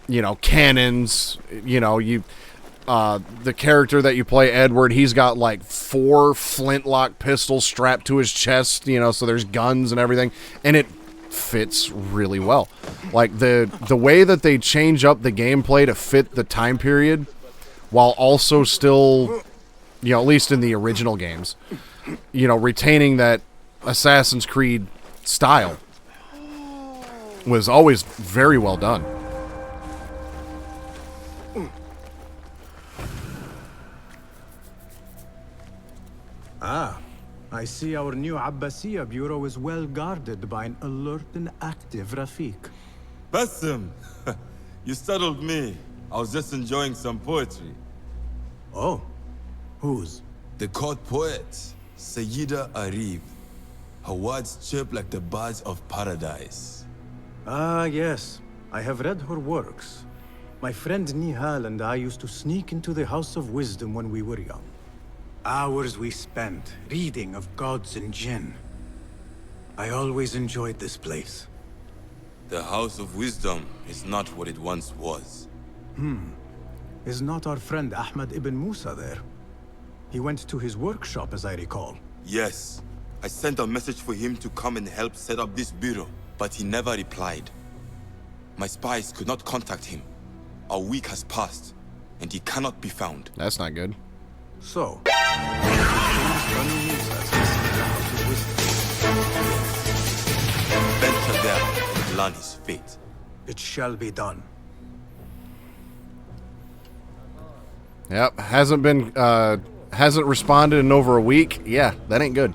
Speaker 1: you know, cannons, you know, the character that you play, Edward, he's got like 4 flintlock pistols strapped to his chest, you know, so there's guns and everything, and it fits really well. Like, the way that they change up the gameplay to fit the time period, while also still, you know, at least in the original games, you know, retaining that Assassin's Creed style, was always very well done.
Speaker 3: Ah, I see our new Abbasiya bureau is well guarded by an alert and active Rafiq.
Speaker 18: Bassem, you startled me. I was just enjoying some poetry.
Speaker 3: Oh, whose?
Speaker 18: The court poet, Sayyida Arif. Her words chirp like the birds of paradise.
Speaker 3: Ah, yes. I have read her works. My friend Nihal and I used to sneak into the House of Wisdom when we were young. Hours we spent reading of gods and jinn. I always enjoyed this place.
Speaker 18: The House of Wisdom is not what it once was.
Speaker 3: Is not our friend Ahmad ibn Musa there? He went to his workshop, as I recall.
Speaker 18: Yes. I sent a message for him to come and help set up this bureau, but he never replied. My spies could not contact him. A week has passed, and he cannot be found.
Speaker 1: That's not good.
Speaker 3: So,
Speaker 18: venture there and learn his fate.
Speaker 3: It shall be done.
Speaker 1: Yep, hasn't responded in over a week. Yeah, that ain't good.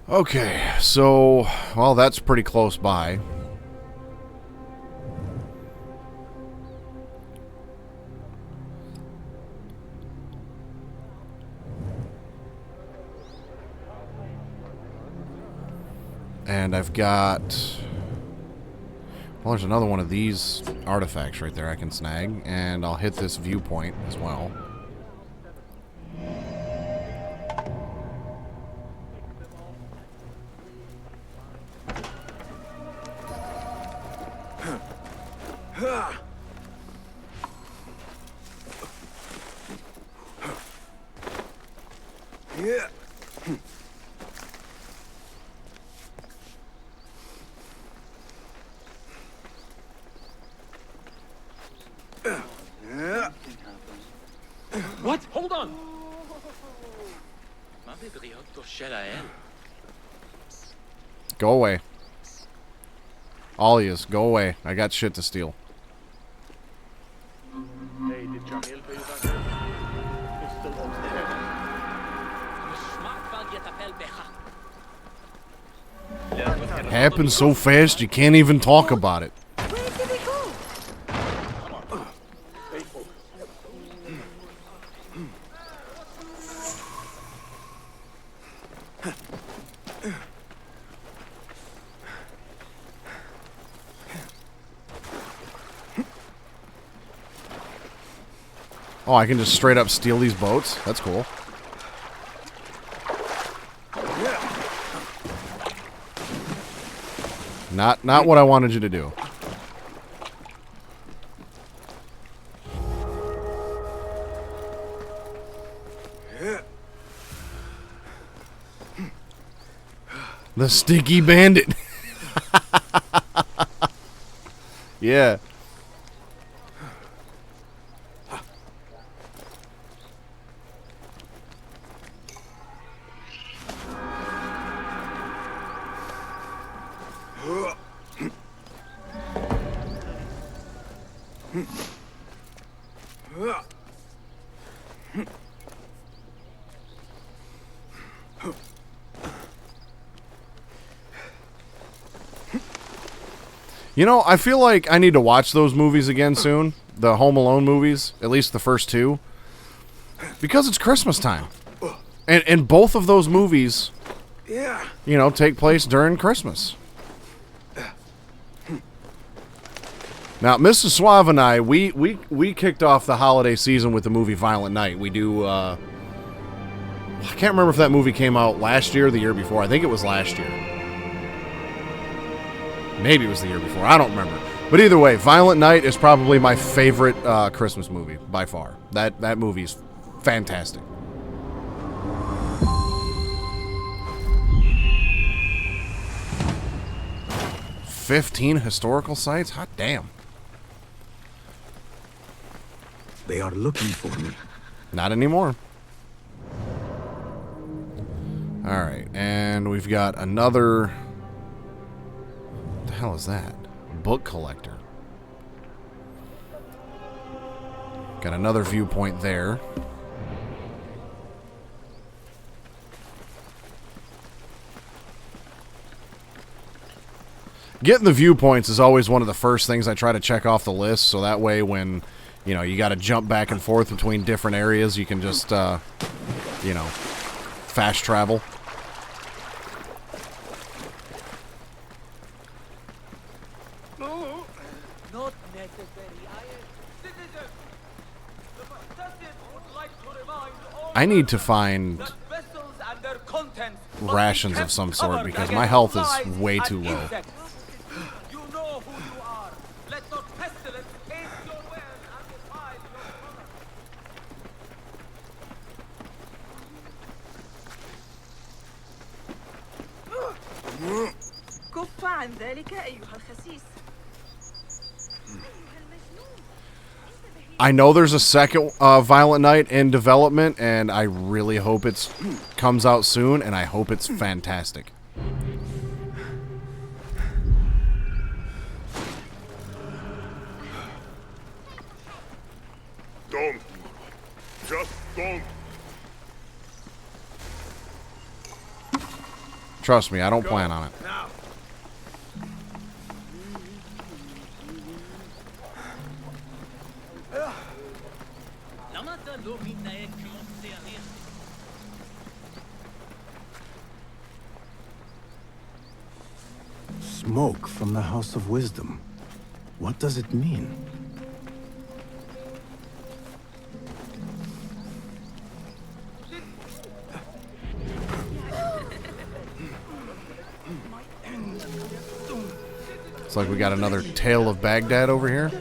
Speaker 1: Okay, so, well, that's pretty close by. And I've got... Well, there's another one of these artifacts right there I can snag. And I'll hit this viewpoint as well.
Speaker 3: Yeah.
Speaker 8: What? Hold on!
Speaker 1: Go away. All of yous, go away. I got shit to steal.
Speaker 9: Hey, did Jamil pay you back? He's still upstairs.
Speaker 1: Happened so fast you can't even talk about it. Oh, I can just straight up steal these boats? That's cool. Not what I wanted you to do. The Sticky Bandit. Yeah. You know, I feel like I need to watch those movies again soon. The Home Alone movies, at least the first two. Because it's Christmas time. And both of those movies, you know, take place during Christmas. Now, Mrs. Suave and I, we kicked off the holiday season with the movie Violent Night. We do, I can't remember if that movie came out last year or the year before. I think it was last year. Maybe it was the year before. I don't remember. But either way, Violent Night is probably my favorite Christmas movie by far. That movie's fantastic. $15 historical sites? Hot damn.
Speaker 3: They are looking for me.
Speaker 1: Not anymore. Alright, and we've got another... What the hell is that? Book collector. Got another viewpoint there. Getting the viewpoints is always one of the first things I try to check off the list, so that way when, you know, you got to jump back and forth between different areas, you can just, you know, fast travel. I need to find rations of some sort because my health is way too low.
Speaker 15: كف عن ذلك أيها الخسيس.
Speaker 1: I know there's a second Violent Night in development, and I really hope it comes out soon, and I hope it's fantastic.
Speaker 6: Don't. Just don't.
Speaker 1: Trust me, I don't plan on it.
Speaker 3: Smoke from the House of Wisdom. What does it mean?
Speaker 1: It's like we got another Tale of Baghdad over here.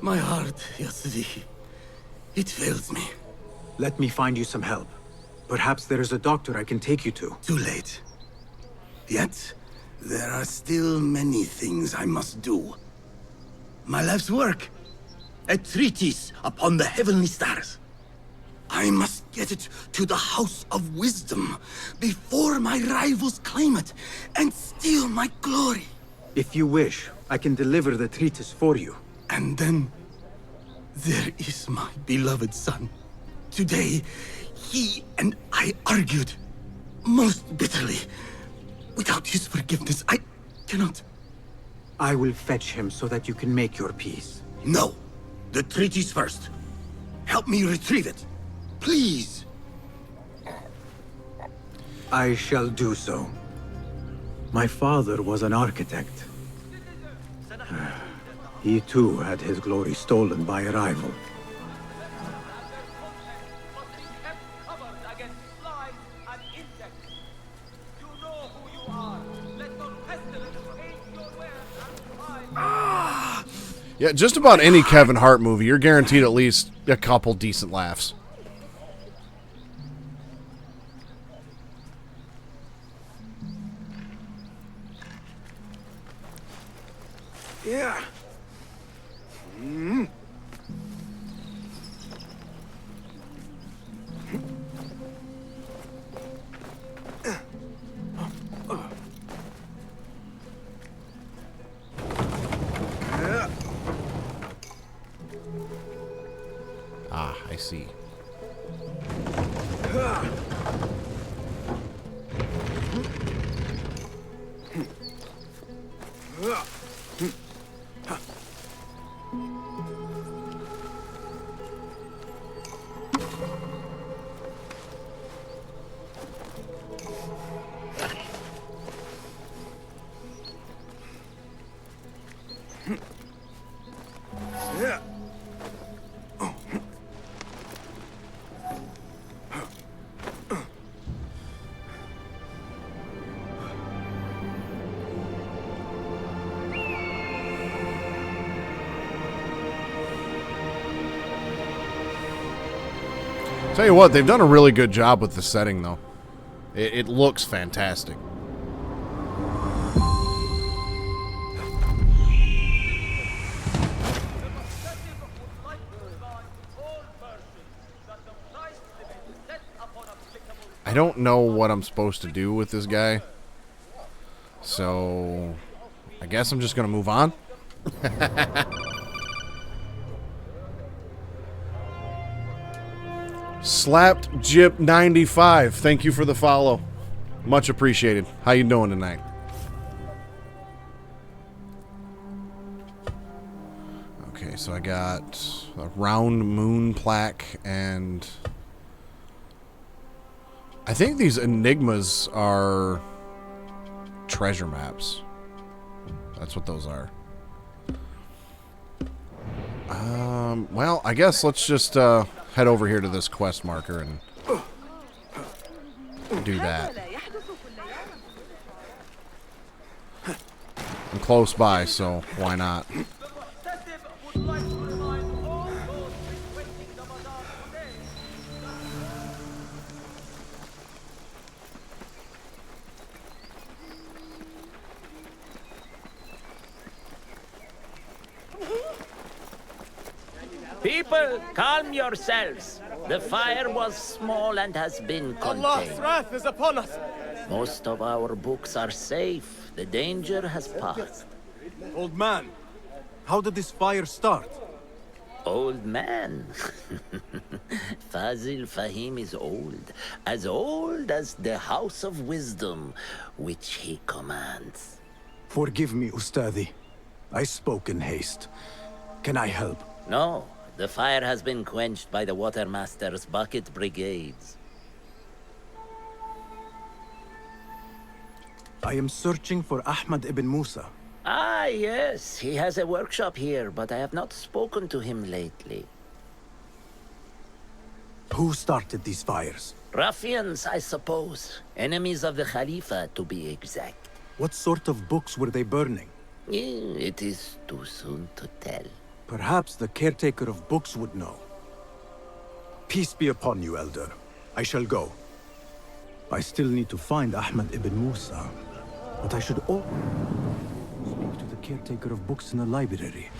Speaker 3: My heart, Yasri. It fails me. Let me find you some help. Perhaps there is a doctor I can take you to.
Speaker 17: Too late. Yet, there are still many things I must do. My life's work. A treatise upon the heavenly stars. I must get it to the House of Wisdom before my rivals claim it and steal my glory.
Speaker 3: If you wish, I can deliver the treatise for you.
Speaker 17: And then, there is my beloved son. Today, he and I argued most bitterly. Without his forgiveness, I cannot.
Speaker 3: I will fetch him so that you can make your peace.
Speaker 17: No. The treatise first. Help me retrieve it. Please.
Speaker 3: I shall do so. My father was an architect. He too had his glory stolen by a rival.
Speaker 1: Yeah, just about any Kevin Hart movie, you're guaranteed at least a couple decent laughs.
Speaker 6: Yeah. Mm.
Speaker 1: Ah, I see. Tell you what, they've done a really good job with the setting, though. It looks fantastic. I don't know what I'm supposed to do with this guy. So, I guess I'm just going to move on. Slapped Jip 95. Thank you for the follow. Much appreciated. How you doing tonight? Okay. so I got a round moon plaque, and I think these enigmas are treasure maps. That's what those are. Well, I guess let's just head over here to this quest marker and do that. I'm close by, so why not?
Speaker 19: People, calm yourselves. The fire was small and has been contained.
Speaker 13: Allah's wrath is upon us.
Speaker 19: Most of our books are safe. The danger has passed.
Speaker 3: Old man, how did this fire start?
Speaker 19: Old man? Fazil Fahim is old as the House of Wisdom, which he commands.
Speaker 3: Forgive me, Ustadi. I spoke in haste. Can I help?
Speaker 19: No, the fire has been quenched by the Watermaster's bucket brigades.
Speaker 3: I am searching for Ahmad ibn Musa.
Speaker 19: Ah, yes, he has a workshop here, but I have not spoken to him lately.
Speaker 3: Who started these fires?
Speaker 19: Ruffians, I suppose. Enemies of the Khalifa, to be exact.
Speaker 3: What sort of books were they burning?
Speaker 19: It is too soon to tell.
Speaker 3: Perhaps the caretaker of books would know. Peace be upon you, Elder. I shall go. I still need to find Ahmad ibn Musa, but I should also speak to the caretaker of books in the library.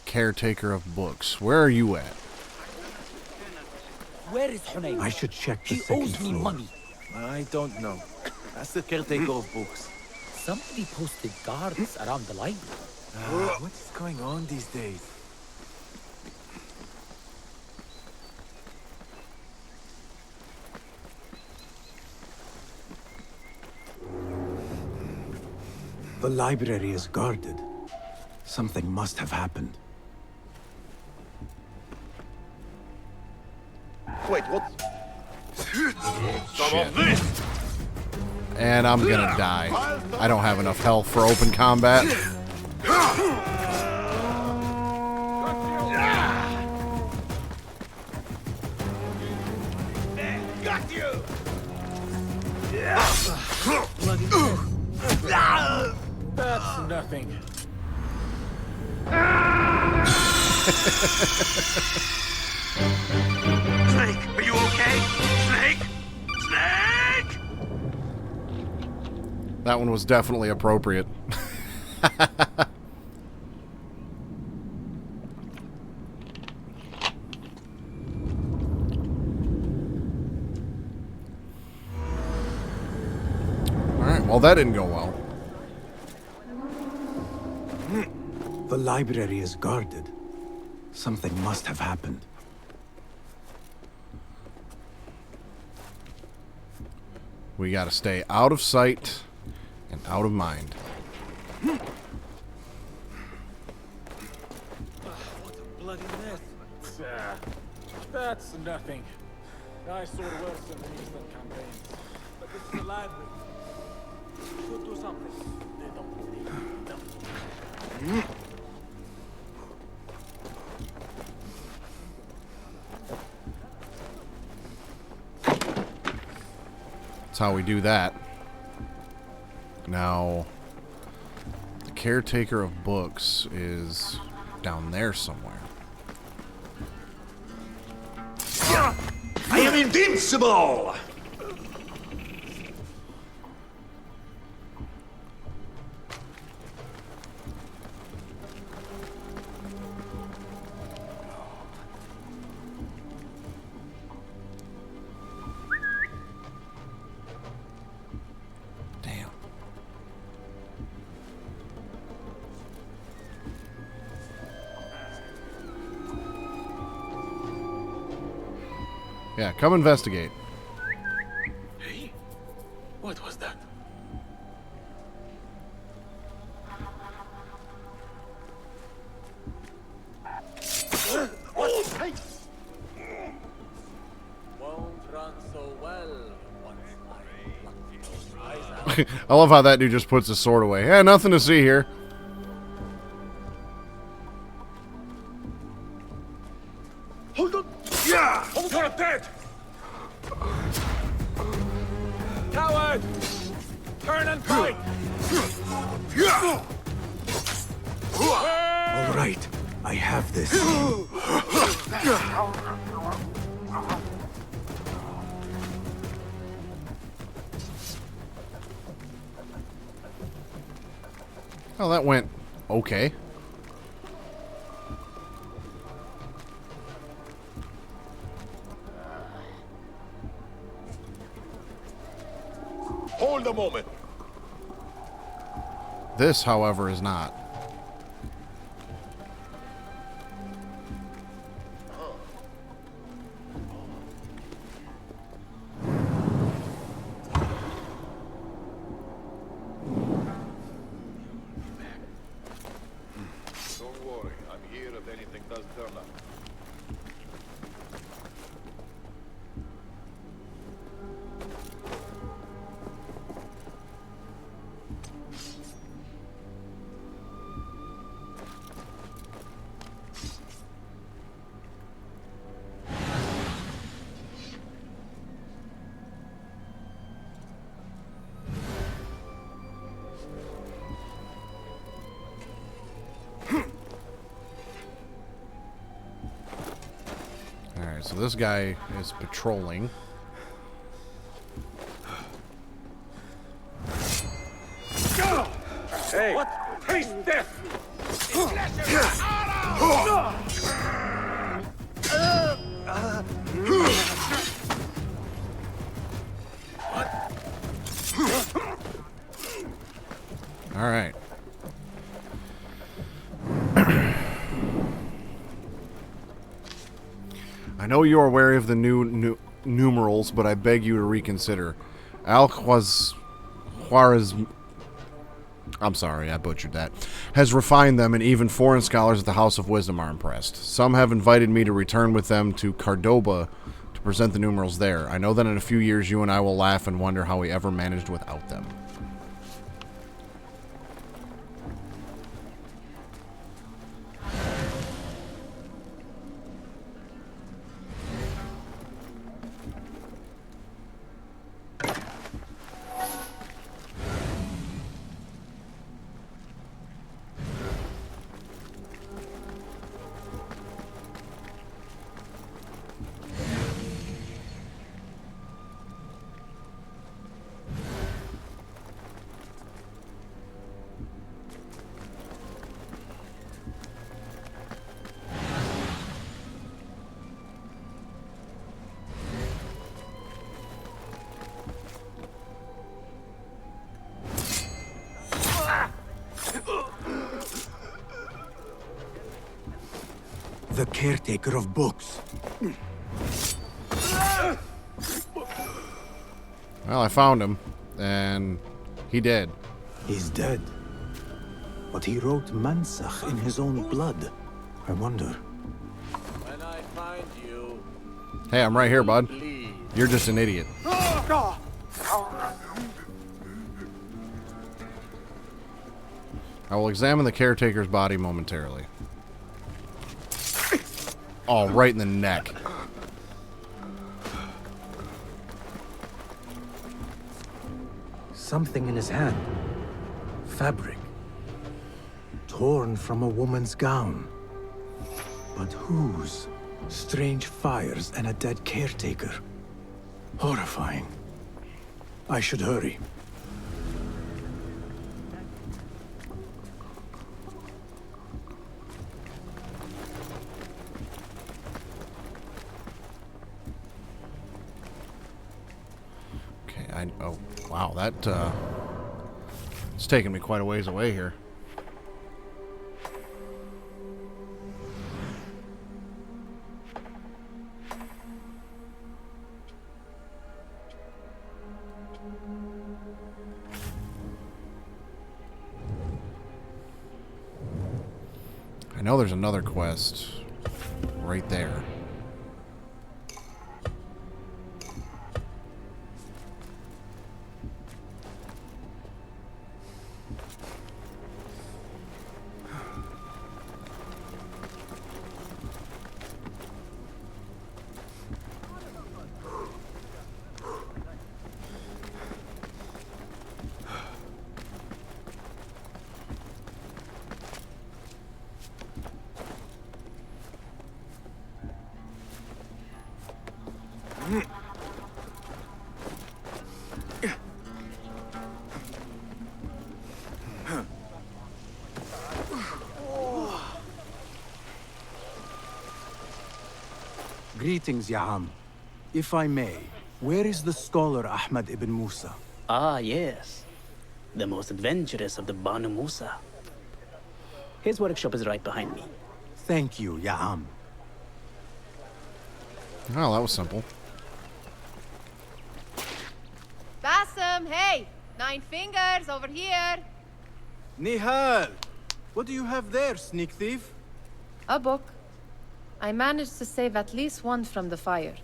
Speaker 1: Caretaker of books. Where are you at?
Speaker 8: Where is Hunayn?
Speaker 3: I should check the
Speaker 8: He
Speaker 3: second
Speaker 8: owes me
Speaker 3: floor.
Speaker 8: money.
Speaker 13: I don't know. That's the caretaker of books.
Speaker 8: Somebody posted guards around the library.
Speaker 13: What is going on these days?
Speaker 3: The library is guarded. Something must have happened.
Speaker 6: Wait, what?
Speaker 1: Some of this. And I'm gonna die. I don't have enough health for open combat.
Speaker 9: Got you!
Speaker 8: That's nothing.
Speaker 9: Snake, are you okay? Snake? Snake!
Speaker 1: That one was definitely appropriate. Alright, well that didn't go well.
Speaker 3: The library is guarded. Something must have happened.
Speaker 1: We gotta stay out of sight and out of mind.
Speaker 8: What a bloody mess. That's nothing. I saw worse in the Eastern campaigns. But this is a library. Should do something. They don't believe me.
Speaker 1: That's how we do that. Now, the caretaker of books is down there somewhere.
Speaker 9: I am invincible!
Speaker 1: Yeah, come investigate.
Speaker 9: Hey, what was that?
Speaker 8: Won't run so well once I pluck those eyes out.
Speaker 1: I love how that dude just puts his sword away. Yeah, nothing to see here.
Speaker 9: Hold on! Yeah! You're dead! Coward! Turn and fight!
Speaker 3: All right, I have this.
Speaker 1: Oh, that went okay.
Speaker 9: Hold a moment.
Speaker 1: This, however, is not.
Speaker 9: Don't worry, I'm here if anything does turn up.
Speaker 1: Alright, so this guy is patrolling.
Speaker 9: Hey! What? Taste death!
Speaker 1: Alright. I know you are wary of the new numerals, but I beg you to reconsider. Juarez, I'm sorry, I butchered that, has refined them, and even foreign scholars at the House of Wisdom are impressed. Some have invited me to return with them to Cordoba to present the numerals there. I know that in a few years you and I will laugh and wonder how we ever managed without them.
Speaker 3: The caretaker of books.
Speaker 1: Well, I found him, and he dead.
Speaker 3: He's dead. But he wrote Mansach in his own blood. I wonder.
Speaker 8: When I find you,
Speaker 1: Hey, I'm right here, bud. You're just an idiot. I will examine the caretaker's body momentarily. Oh, right in the neck.
Speaker 3: Something in his hand. Fabric. Torn from a woman's gown. But whose? Strange fires and a dead caretaker. Horrifying. I should hurry.
Speaker 1: Oh, wow, that, it's taking me quite a ways away here. I know there's another quest right there.
Speaker 3: Greetings, Ya'am. If I may, where is the scholar Ahmad ibn Musa?
Speaker 20: Ah, yes. The most adventurous of the Banu Musa. His workshop is right behind me.
Speaker 3: Thank you, Ya'am.
Speaker 1: Oh, that was simple.
Speaker 10: Bassem, hey! 9 fingers over here!
Speaker 3: Nihal! What do you have there, sneak thief?
Speaker 10: A book. I managed to save at least one from the fire.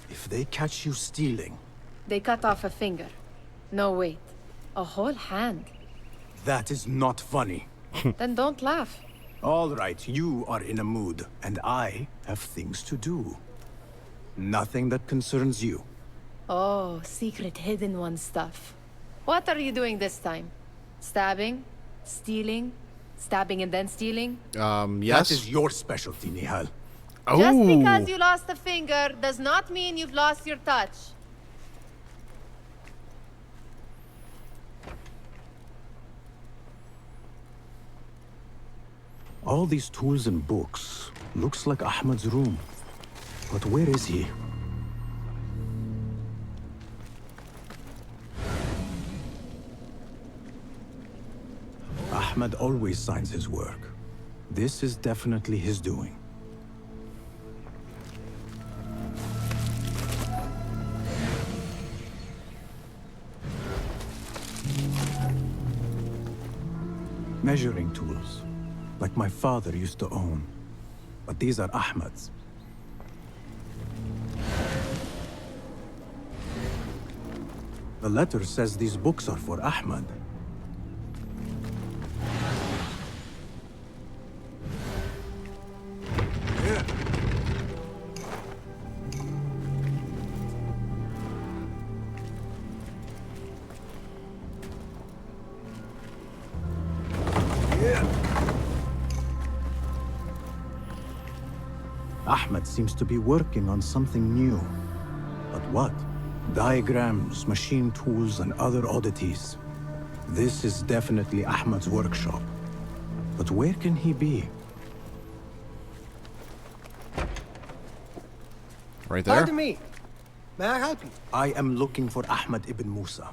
Speaker 3: If they catch you stealing...
Speaker 10: They cut off a finger. No, wait. A whole hand.
Speaker 3: That is not funny.
Speaker 10: Then don't laugh.
Speaker 3: All right, you are in a mood, and I have things to do. Nothing that concerns you.
Speaker 10: Oh, secret hidden one stuff. What are you doing this time? Stabbing? Stealing? Stabbing and then stealing?
Speaker 1: Yes.
Speaker 3: That is your specialty, Nihal.
Speaker 10: Just because you lost a finger does not mean you've lost your touch.
Speaker 3: All these tools and books. Looks like Ahmad's room. But where is he? Ahmad always signs his work. This is definitely his doing. Measuring tools, like my father used to own. But these are Ahmad's. The letter says these books are for Ahmad. Ahmed seems to be working on something new. But what? Diagrams, machine tools, and other oddities. This is definitely Ahmed's workshop. But where can he be?
Speaker 1: Right there?
Speaker 21: Pardon me. May I help you?
Speaker 3: I am looking for Ahmad ibn Musa.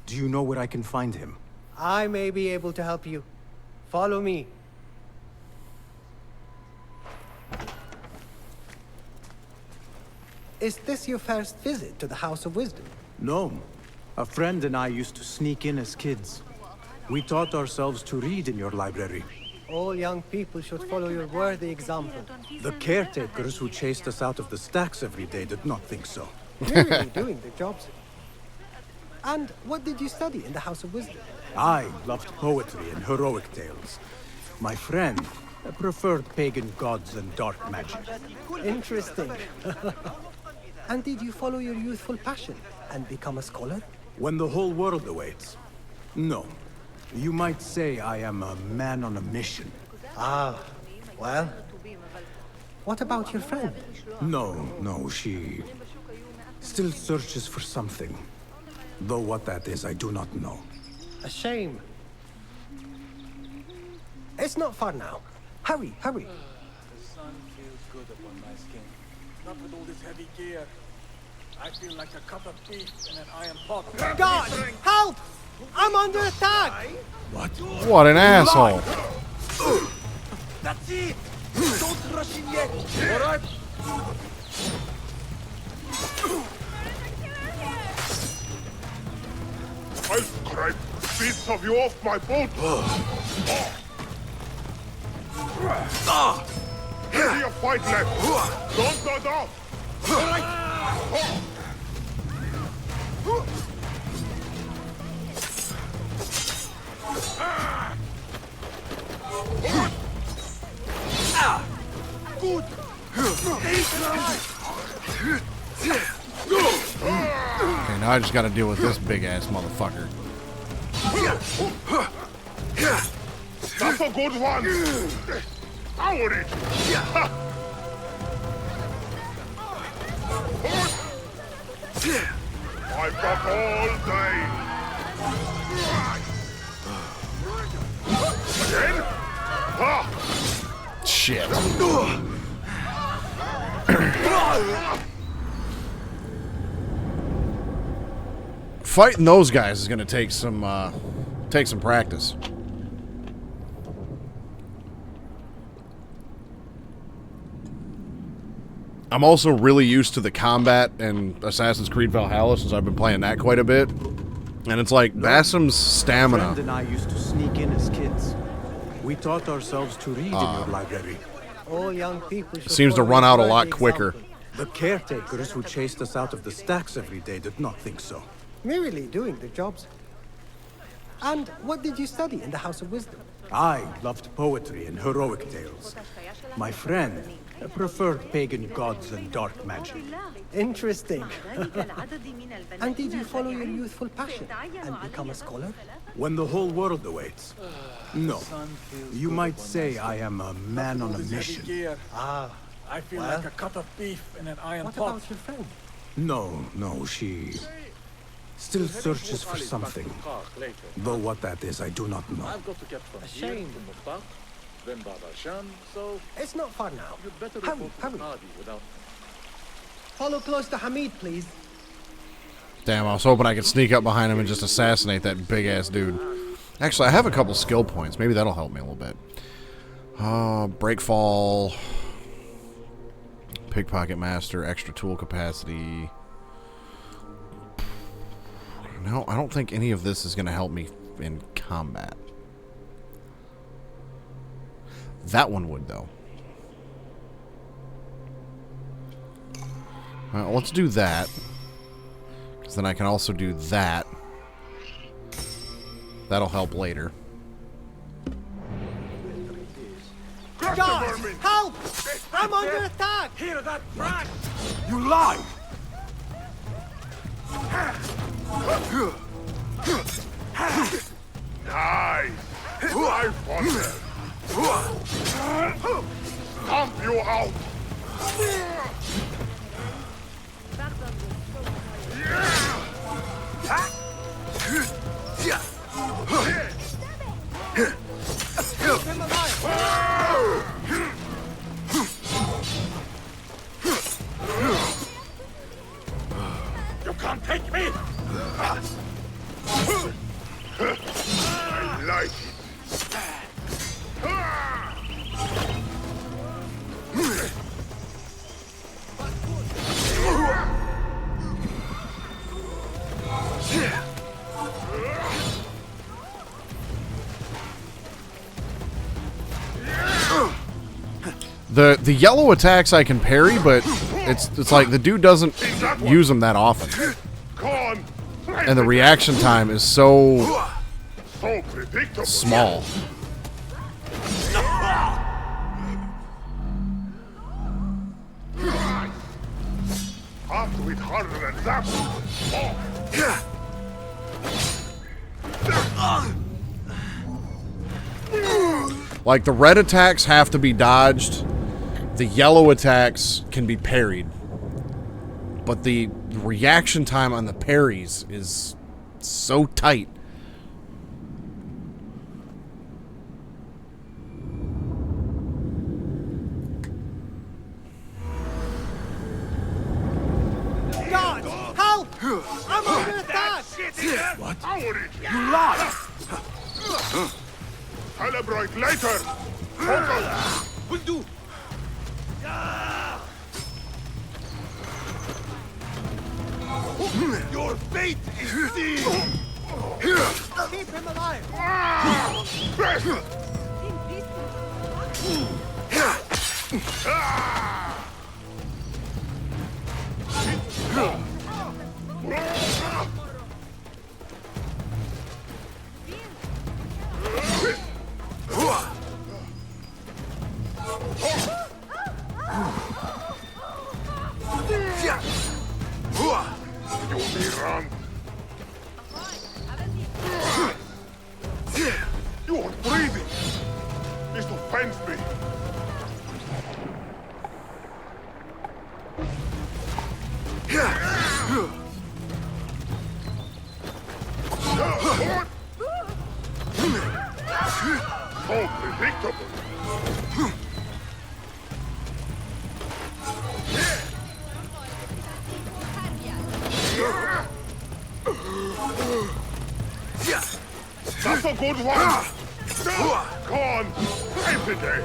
Speaker 3: Do you know where I can find him?
Speaker 21: I may be able to help you. Follow me. Is this your first visit to the House of Wisdom?
Speaker 3: No. A friend and I used to sneak in as kids. We taught ourselves to read in your library.
Speaker 21: All young people should follow your worthy example.
Speaker 3: The caretakers who chased us out of the stacks every day did not think so.
Speaker 21: Really doing their jobs. And what did you study in the House of Wisdom?
Speaker 3: I loved poetry and heroic tales. My friend preferred pagan gods and dark magic.
Speaker 21: Interesting. And did you follow your youthful passion and become a scholar?
Speaker 3: When the whole world awaits. No. You might say I am a man on a mission.
Speaker 21: Ah, well. What about your friend?
Speaker 3: No, she still searches for something. Though what that is, I do not know.
Speaker 21: A shame. It's not far now. Hurry, hurry.
Speaker 8: The sun feels good upon my skin. Not with all this heavy gear. I feel like a cut of beef in an iron pot.
Speaker 21: God! Help! I'm under attack!
Speaker 3: What?
Speaker 1: What an asshole!
Speaker 9: That's it! Don't rush in yet! Alright? I'll scrape
Speaker 6: bits of you off my boat! Plenty of fight left! Don't go down! Alright! Good!
Speaker 1: Okay, now I just gotta deal with this big-ass motherfucker.
Speaker 6: That's a good one! Power it! I've got all day! Again? Ah!
Speaker 1: Shit. Fighting those guys is gonna take some practice. I'm also really used to the combat in Assassin's Creed Valhalla since I've been playing that quite a bit. And it's like Basim's stamina.
Speaker 3: My friend and I used to sneak in as kids. We taught ourselves to read in your library.
Speaker 21: All young people should
Speaker 1: Seems to
Speaker 21: follow
Speaker 1: run out a
Speaker 21: his
Speaker 1: lot
Speaker 21: worthy
Speaker 1: quicker.
Speaker 21: example.
Speaker 3: The caretakers who chased us out of the stacks every day did not think so.
Speaker 21: Merely doing their jobs. And what did you study in the House of Wisdom?
Speaker 3: I loved poetry and heroic tales. My friend preferred pagan gods and dark magic.
Speaker 21: Interesting. And did you follow your youthful passion and become a scholar?
Speaker 3: When the whole world awaits. No. You might say I am a man on a mission.
Speaker 21: Ah,
Speaker 8: I feel
Speaker 21: well,
Speaker 8: like a cut of beef in an iron
Speaker 21: what
Speaker 8: pot.
Speaker 21: about your friend?
Speaker 3: No, she still searches for something. Though what that is, I do not know.
Speaker 8: I've got to get from
Speaker 21: A
Speaker 8: here
Speaker 21: shame.
Speaker 8: to Mukhtar, then Baba Shan, so
Speaker 21: It's not far now.
Speaker 8: you'd better
Speaker 21: Hurry,
Speaker 8: report to
Speaker 21: hurry.
Speaker 8: Qadi without...
Speaker 21: Follow close to Hamid, please.
Speaker 1: Damn, I was hoping I could sneak up behind him and just assassinate that big-ass dude. Actually, I have a couple skill points. Maybe that'll help me a little bit. Breakfall, Pickpocket Master, extra tool capacity. No, I don't think any of this is going to help me in combat. That one would, though. Let's do that. Because then I can also do that. That'll help later.
Speaker 21: Guys, help! I'm under attack!
Speaker 8: Hear that brat?
Speaker 6: You lie! Nice! I fought them! Stomp you out!
Speaker 9: You can't take me!
Speaker 6: I like it.
Speaker 1: The yellow attacks I can parry, but it's like the dude doesn't use them that often. And the reaction time is so small.
Speaker 6: Have to hit harder than that.
Speaker 1: Like, the red attacks have to be dodged. The yellow attacks can be parried. But the reaction time on the parries is so tight.
Speaker 21: Guys, help! I'm under attack!
Speaker 6: What? You lie! Celebrate later! Focus!
Speaker 9: Will do!
Speaker 6: Your fate is sealed!
Speaker 21: Keep him alive!
Speaker 9: You are breathing! This offends me! So predictable! That's a good one! Go on! Save the day!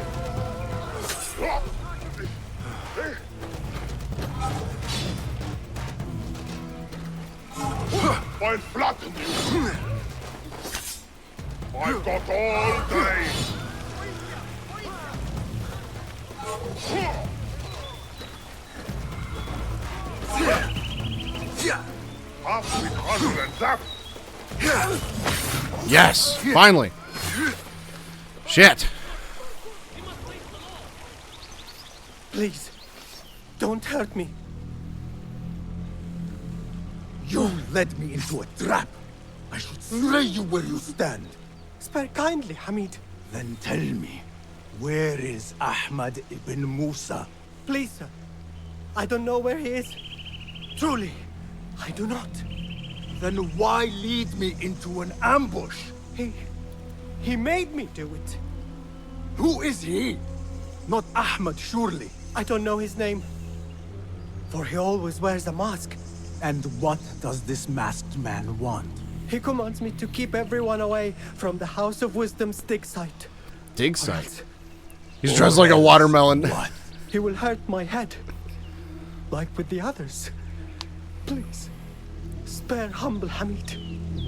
Speaker 9: I'll flatten you! I've got all day! Half with 100
Speaker 1: Yes, finally. Shit.
Speaker 21: Please, don't hurt me.
Speaker 17: You led me into a trap. I should slay you where you stand.
Speaker 21: Spare kindly, Hamid.
Speaker 17: Then tell me, where is Ahmad ibn Musa?
Speaker 21: Please, sir. I don't know where he is. Truly, I do not.
Speaker 17: Then why lead me into an ambush?
Speaker 21: He made me do it.
Speaker 17: Who is he? Not Ahmad, surely.
Speaker 21: I don't know his name. For he always wears a mask.
Speaker 17: And what does this masked man want?
Speaker 21: He commands me to keep everyone away from the House of Wisdom's dig site.
Speaker 1: Dig site? He's dressed like a watermelon.
Speaker 21: What? He will hurt my head. Like with the others. Please, spare humble Hamid.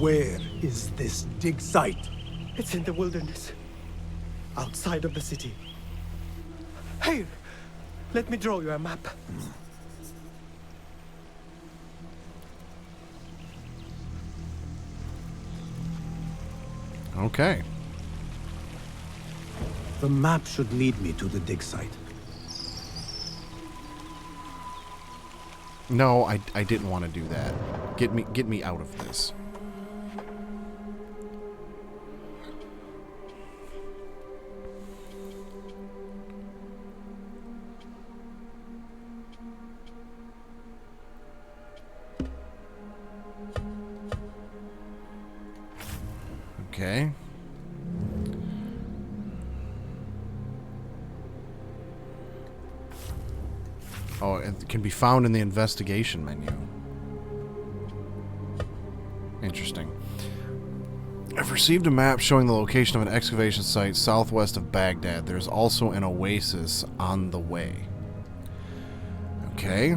Speaker 17: Where is this dig site?
Speaker 21: It's in the wilderness. Outside of the city. Here, let me draw you a map.
Speaker 1: Okay.
Speaker 17: The map should lead me to the dig site.
Speaker 1: No, I didn't want to do that. Get me out of this. Okay. Oh, it can be found in the investigation menu. Interesting. I've received a map showing the location of an excavation site southwest of Baghdad. There's also an oasis on the way. Okay.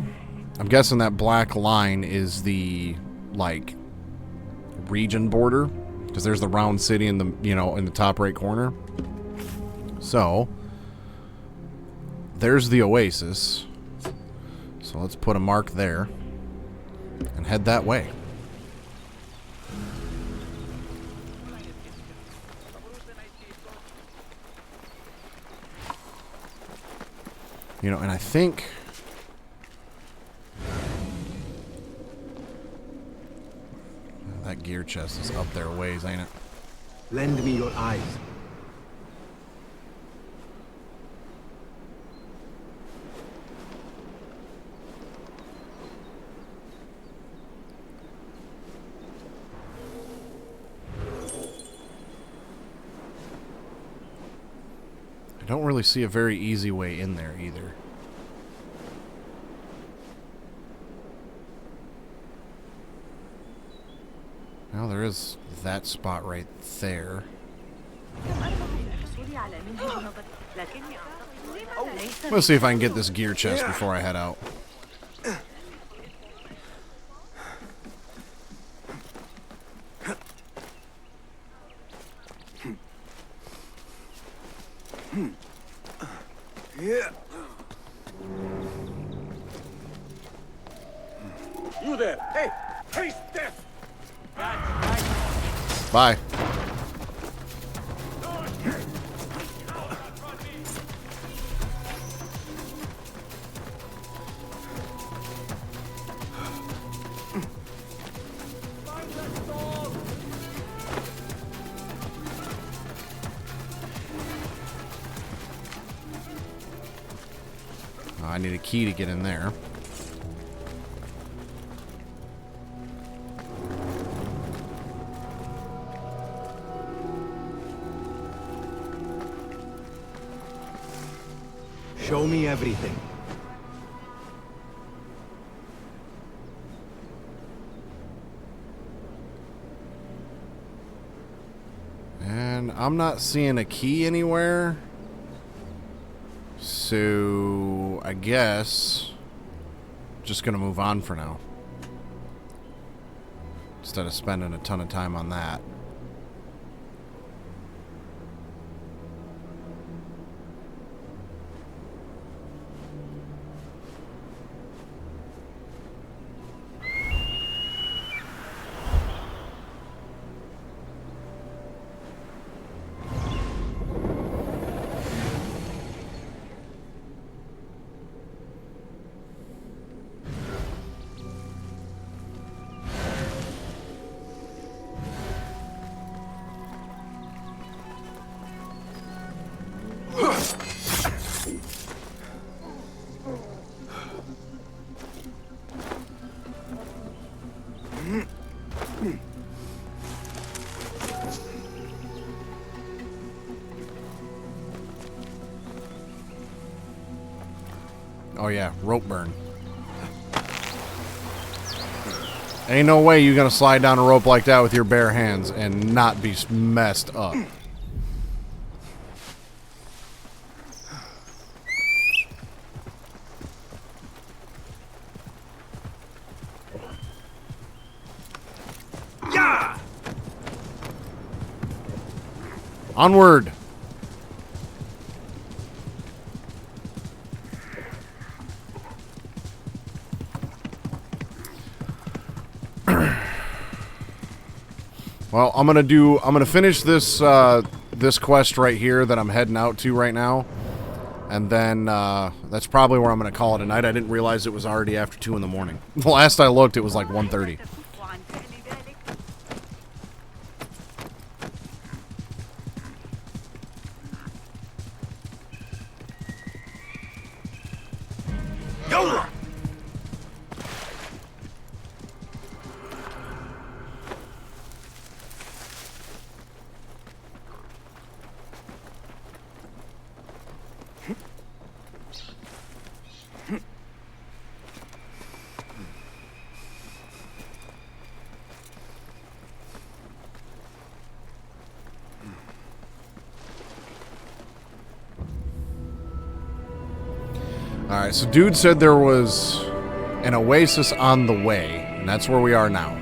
Speaker 1: I'm guessing that black line is the, like, region border. Because there's the round city in the, you know, in the top right corner. So, there's the oasis. So let's put a mark there. And head that way. You know, and I think... that gear chest is up there ways, ain't it?
Speaker 17: Lend me your eyes.
Speaker 1: I don't really see a very easy way in there either. Well, there is that spot right there. Let's see if I can get this gear chest before I head out.
Speaker 3: Yeah.
Speaker 9: You there? Hey! Hey, Steph!
Speaker 1: Bye. I need a key to get in there.
Speaker 3: Show me everything.
Speaker 1: And I'm not seeing a key anywhere. So I guess just gonna move on for now. Instead of spending a ton of time on that. Oh yeah, rope burn. Ain't no way you're gonna slide down a rope like that with your bare hands and not be messed up.
Speaker 3: Yeah!
Speaker 1: Onward! Well, I'm gonna finish this this quest right here that I'm heading out to right now, and then that's probably where I'm gonna call it a night. I didn't realize it was already after 2 in the morning. The last I looked, it was like 1:30. Alright, so dude said there was an oasis on the way, and that's where we are now.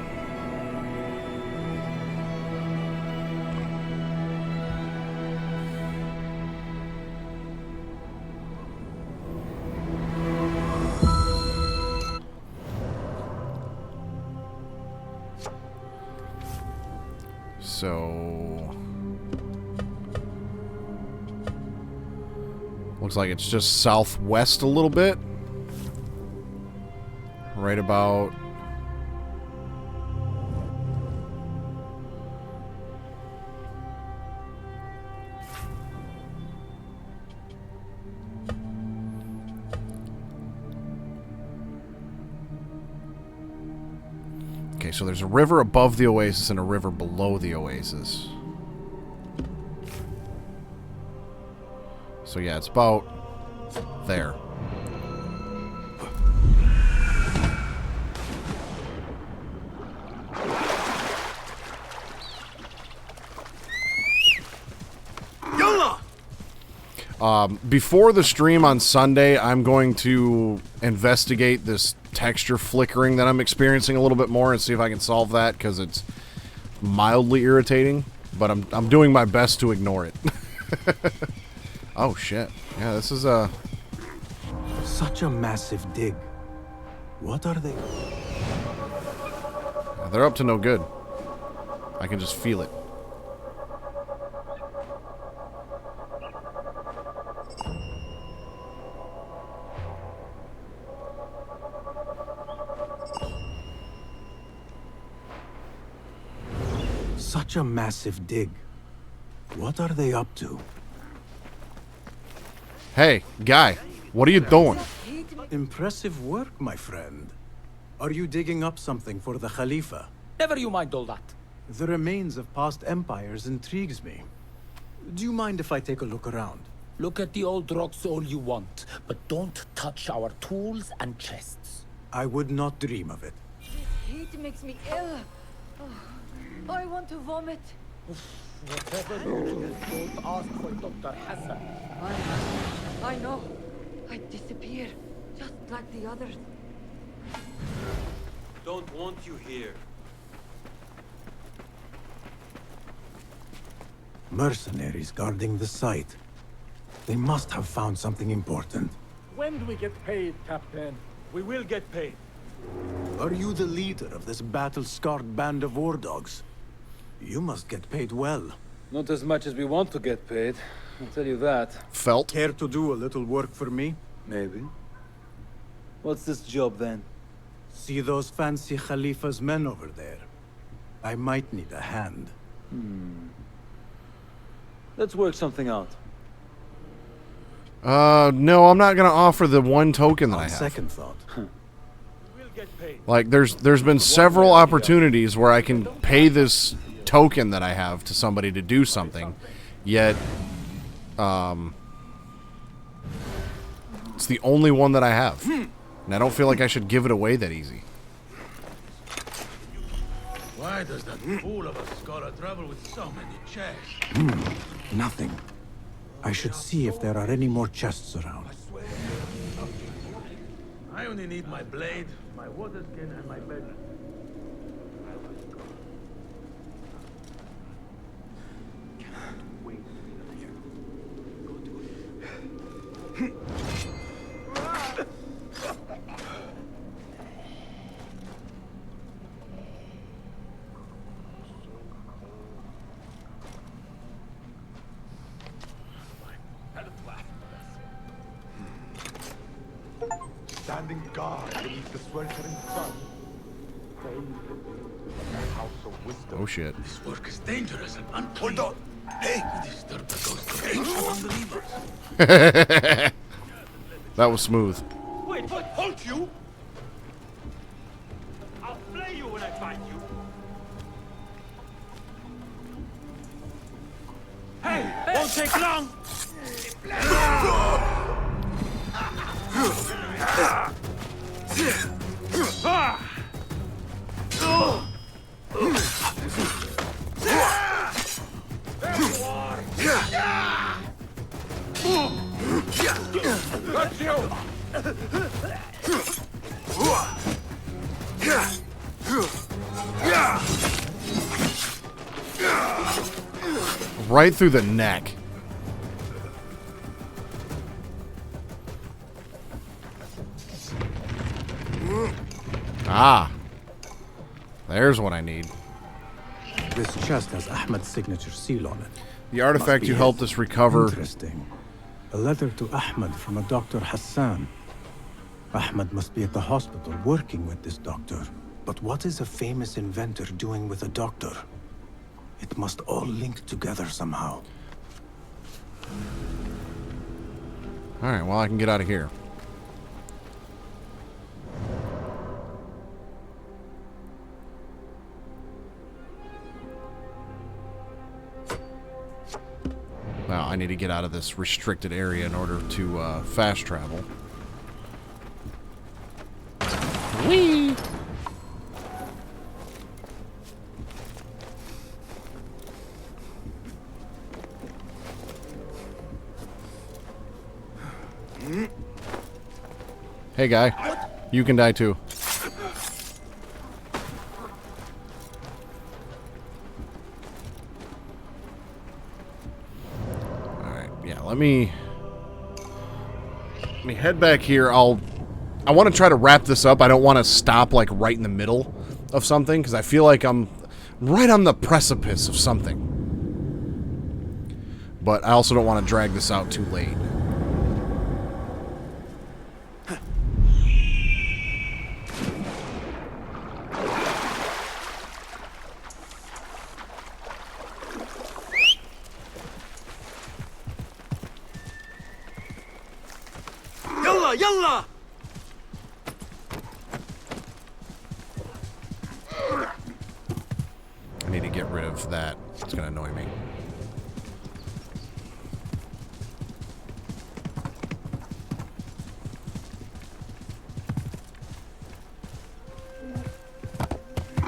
Speaker 1: So looks like it's just southwest a little bit. Right about... Okay, so there's a river above the oasis and a river below the oasis. So yeah, it's about there. Before the stream on Sunday, I'm going to investigate this texture flickering that I'm experiencing a little bit more and see if I can solve that, because it's mildly irritating, but I'm doing my best to ignore it. Oh shit. Yeah, this is
Speaker 3: Such a massive dig. What are they?
Speaker 1: they're up to no good. I can just feel it.
Speaker 3: Such a massive dig. What are they up to?
Speaker 1: Hey, guy, what are you doing?
Speaker 3: Impressive work, my friend. Are you digging up something for the Khalifa?
Speaker 4: Never you mind all that.
Speaker 3: The remains of past empires intrigues me. Do you mind if I take a look around?
Speaker 4: Look at the old rocks all you want, but don't touch our tools and chests.
Speaker 3: I would not dream of it.
Speaker 15: Heat makes me ill. Oh, I want to vomit.
Speaker 4: Whatever you do, don't ask for Dr. Hassan.
Speaker 15: I know. I disappear, just like the others.
Speaker 2: Don't want you here.
Speaker 3: Mercenaries guarding the site. They must have found something important.
Speaker 8: When do we get paid, Captain?
Speaker 2: We will get paid.
Speaker 3: Are you the leader of this battle-scarred band of war dogs? You must get paid well.
Speaker 22: Not as much as we want to get paid, I'll tell you that.
Speaker 1: Felt.
Speaker 3: Care to do a little work for me?
Speaker 22: Maybe. What's this job then?
Speaker 3: See those fancy Khalifa's men over there? I might need a hand.
Speaker 22: Let's work something out.
Speaker 1: No, I'm not gonna offer the one token that I have.
Speaker 3: Second thought.
Speaker 1: Like, there's been several opportunities where I can pay this token that I have to somebody to do something, yet, it's the only one that I have. And I don't feel like I should give it away that easy.
Speaker 17: Why does that fool of a scholar travel with so many chests?
Speaker 3: Nothing. I should see if there are any more chests around.
Speaker 17: I only need my blade, my water skin, and my bed.
Speaker 6: Standing guard beneath the sweltering sun. The house of wisdom.
Speaker 1: Oh shit.
Speaker 17: This work is dangerous and unclean. Hold on. Hey, we disturb the ghost of ancient unbelievers.
Speaker 1: That was smooth.
Speaker 2: Wait, what? Hold you! I'll flay you when I find you. Hey, won't take long.
Speaker 9: That's you!
Speaker 1: Right through the neck. Ah. There's what I need.
Speaker 3: This chest has Ahmed's signature seal on it.
Speaker 1: The artifact you helped us recover.
Speaker 3: Interesting. A letter to Ahmed from a Dr. Hassan. Ahmed must be at the hospital working with this doctor. But what is a famous inventor doing with a doctor? It must all link together somehow.
Speaker 1: Alright, well, I can get out of here. Now, I need to get out of this restricted area in order to fast travel. Whee! Hey, guy. You can die, too. Alright, yeah, let me me head back here. I want to try to wrap this up. I don't want to stop like right in the middle of something because I feel like I'm right on the precipice of something. But I also don't want to drag this out too late.
Speaker 2: Yalla, yalla!
Speaker 1: I need to get rid of that. It's going to annoy me.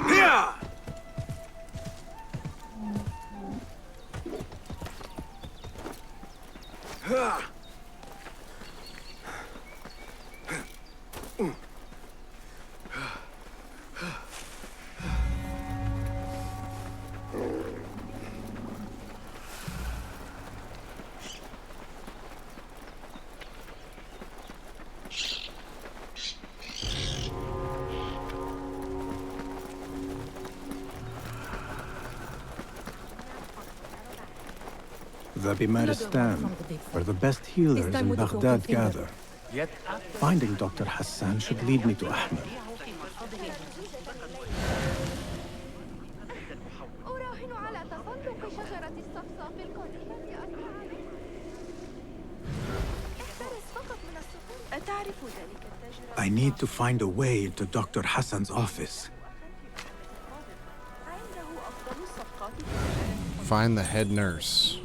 Speaker 2: Here!
Speaker 3: The Bimaristan, where the best healers in Baghdad gather. Finding Dr. Hassan should lead me to Ahmed.
Speaker 7: أراهن على تسلق شجرة الصفصاف القديمة أسرع. احترس فقط من السقوط. أتعرف ذلك التاجر؟
Speaker 3: I need to find a way into Dr. Hassan's office.
Speaker 1: Find the head nurse.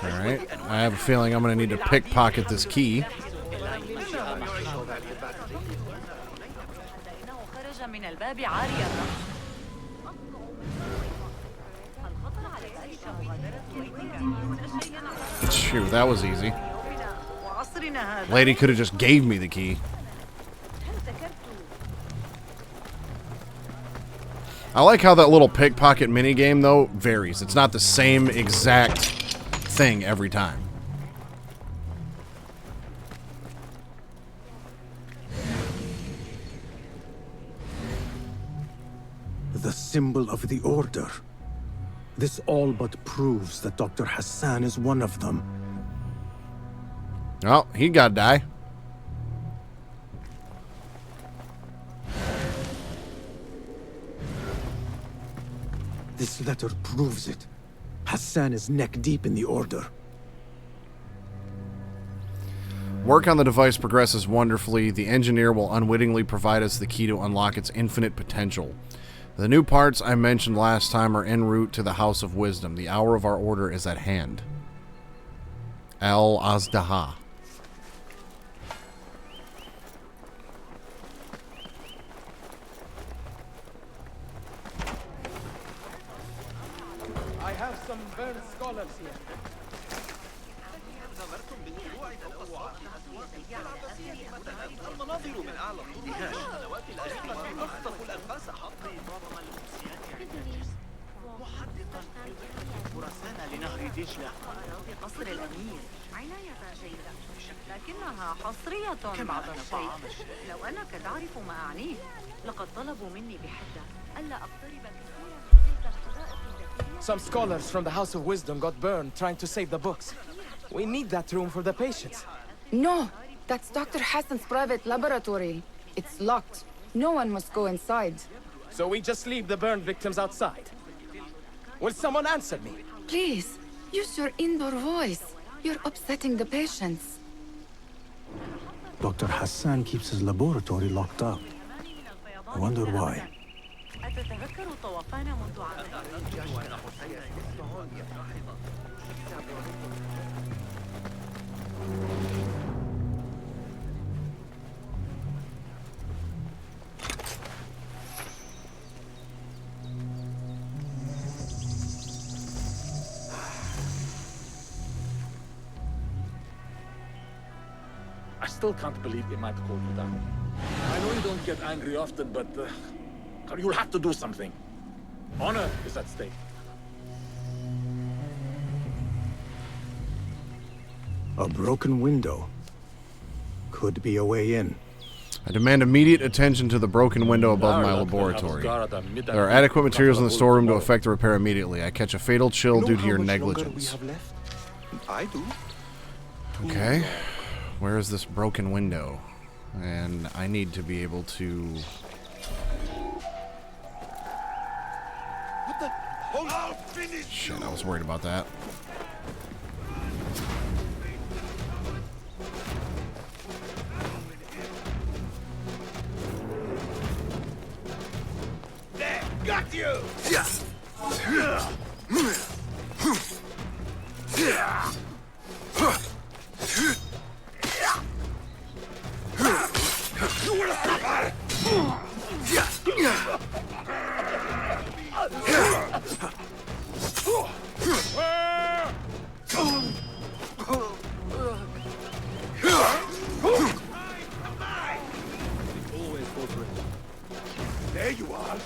Speaker 1: Alright, I have a feeling I'm going to need to pickpocket this key. Shoot, that was easy. Lady could have just gave me the key. I like how that little pickpocket minigame, though, varies. It's not the same exact thing every time.
Speaker 3: The symbol of the Order. This all but proves that Dr. Hassan is one of them.
Speaker 1: Oh, he gotta die.
Speaker 3: This letter proves it. Hassan is neck deep in the Order.
Speaker 1: Work on the device progresses wonderfully. The engineer will unwittingly provide us the key to unlock its infinite potential. The new parts I mentioned last time are en route to the House of Wisdom. The hour of our order is at hand. Al-Azdaha.
Speaker 8: I have some burnt scholars here.
Speaker 2: المناظر من أعلى الدهاش قنوات الأجهزة أخطف الأنفاس حقا محدقا فرسان لنهر دجلة
Speaker 15: أراضي قصر الأمير عناية جيدة لكنها حصرية بعض الشيء لو أنك تعرف ما أعنيه لقد طلبوا مني بحدة ألا أقترب كثيرا من تلك الحدائق الذكية.
Speaker 8: Some scholars from the House of Wisdom got burned trying to save the books. We need that room for the patients.
Speaker 11: No, that's Dr. Hassan's private laboratory. It's locked. No one must go inside.
Speaker 8: So we just leave the burned victims outside. Will someone answer me?
Speaker 11: Please, use your indoor voice. You're upsetting the patients.
Speaker 3: Dr. Hassan keeps his laboratory locked up. I wonder why.
Speaker 15: أتتذكر طوفان منذ عامين؟
Speaker 9: I still can't believe they might call you down. I know you don't get angry often, but you'll have to do something. Honor is at stake.
Speaker 3: A broken window could be a way in.
Speaker 1: I demand immediate attention to the broken window above my laboratory. There are adequate materials in the storeroom to effect the repair immediately. I catch a fatal chill due to your negligence.
Speaker 2: I do.
Speaker 1: Okay. Where is this broken window? And I need to be able to...
Speaker 2: What the? I'll finish.
Speaker 1: Shit, I was worried about that.
Speaker 2: There, got you. There you are.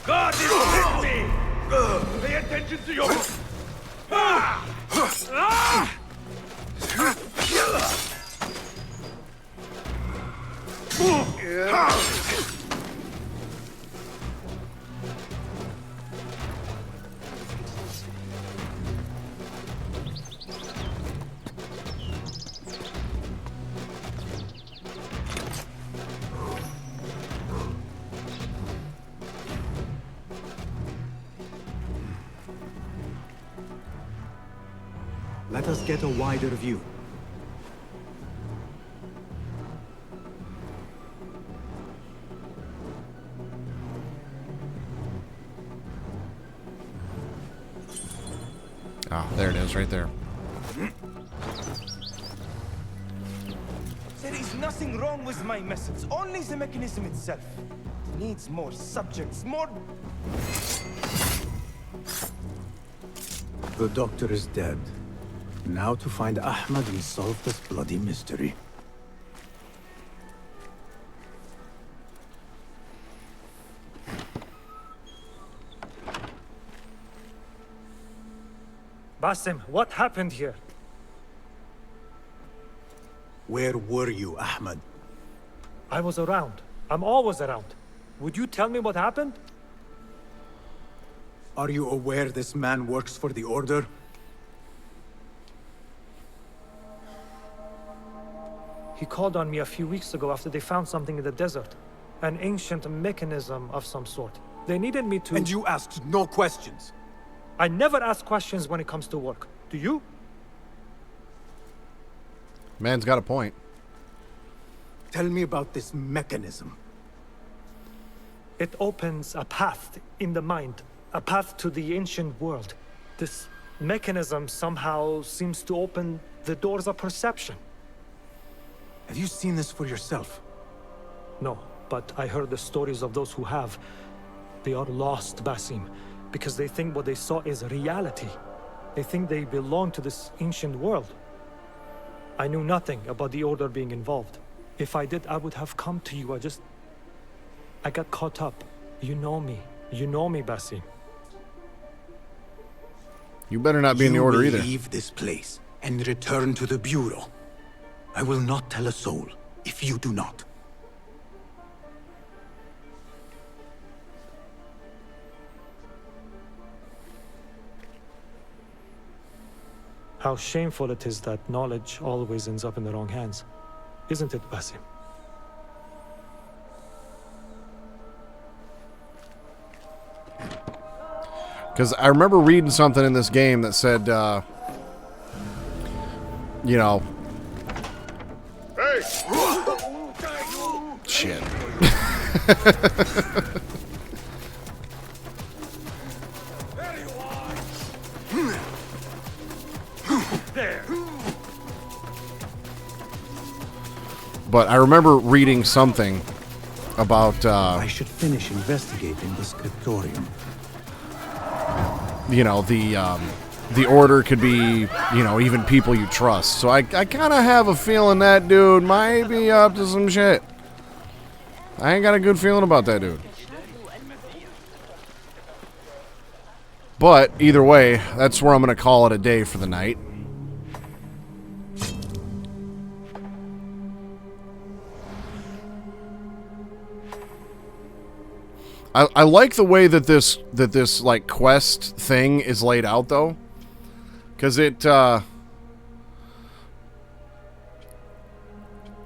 Speaker 2: God is with me. Pay attention to your.
Speaker 3: Let us get a wider view.
Speaker 1: Ah, there it is, right there.
Speaker 12: There is nothing wrong with my methods, only the mechanism itself. It needs more subjects, more...
Speaker 3: The doctor is dead. Now to find Ahmad and solve this bloody mystery.
Speaker 14: Basim, what happened here?
Speaker 3: Where were you, Ahmad?
Speaker 14: I was around. I'm always around. Would you tell me what happened?
Speaker 3: Are you aware this man works for the Order?
Speaker 14: He called on me a few weeks ago after they found something in the desert. An ancient mechanism of some sort. They needed me to...
Speaker 3: And you asked no questions?
Speaker 14: I never ask questions when it comes to work. Do you?
Speaker 1: Man's got a point.
Speaker 3: Tell me about this mechanism.
Speaker 14: It opens a path in the mind. A path to the ancient world. This mechanism somehow seems to open the doors of perception.
Speaker 3: Have you seen this for yourself?
Speaker 14: No, but I heard the stories of those who have. They are lost, Basim, because they think what they saw is reality. They think they belong to this ancient world. I knew nothing about the Order being involved. If I did, I would have come to you. I got caught up. You know me. You know me, Basim.
Speaker 1: You better not be in the Order either.
Speaker 3: Leave this place and return to the Bureau. I will not tell a soul if you do not.
Speaker 14: How shameful it is that knowledge always ends up in the wrong hands. Isn't it, Basim?
Speaker 1: Because I remember reading something in this game that said, you know...
Speaker 2: Hey!
Speaker 1: Shit.
Speaker 2: There.
Speaker 1: But I remember reading something about,
Speaker 3: I should finish investigating the scriptorium.
Speaker 1: you know, the Order could be, you know, even people you trust. So I kind of have a feeling that dude might be up to some shit. I ain't got a good feeling about that dude. But either way, that's where I'm going to call it a day for the night. I like the way that this like quest thing is laid out though, because it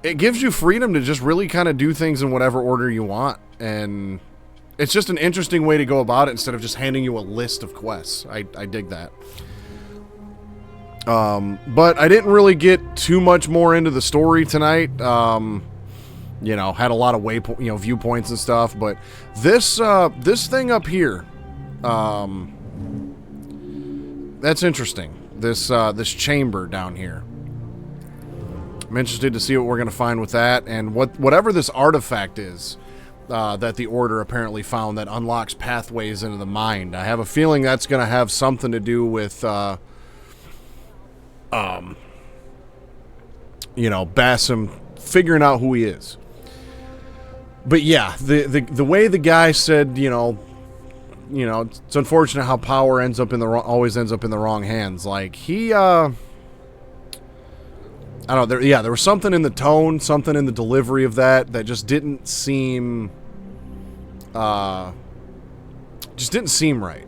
Speaker 1: gives you freedom to just really kind of do things in whatever order you want, and it's just an interesting way to go about it instead of just handing you a list of quests. I dig that. But I didn't really get too much more into the story tonight. You know, had a lot of viewpoints and stuff, but this thing up here, that's interesting. This chamber down here. I'm interested to see what we're going to find with that, and whatever this artifact is that the Order apparently found that unlocks pathways into the mind. I have a feeling that's going to have something to do with, you know, Basim figuring out who he is. But yeah, the way the guy said, you know, it's unfortunate how power always ends up in the wrong hands. Like he, I don't know. There was something in the tone, something in the delivery of that just didn't seem, right.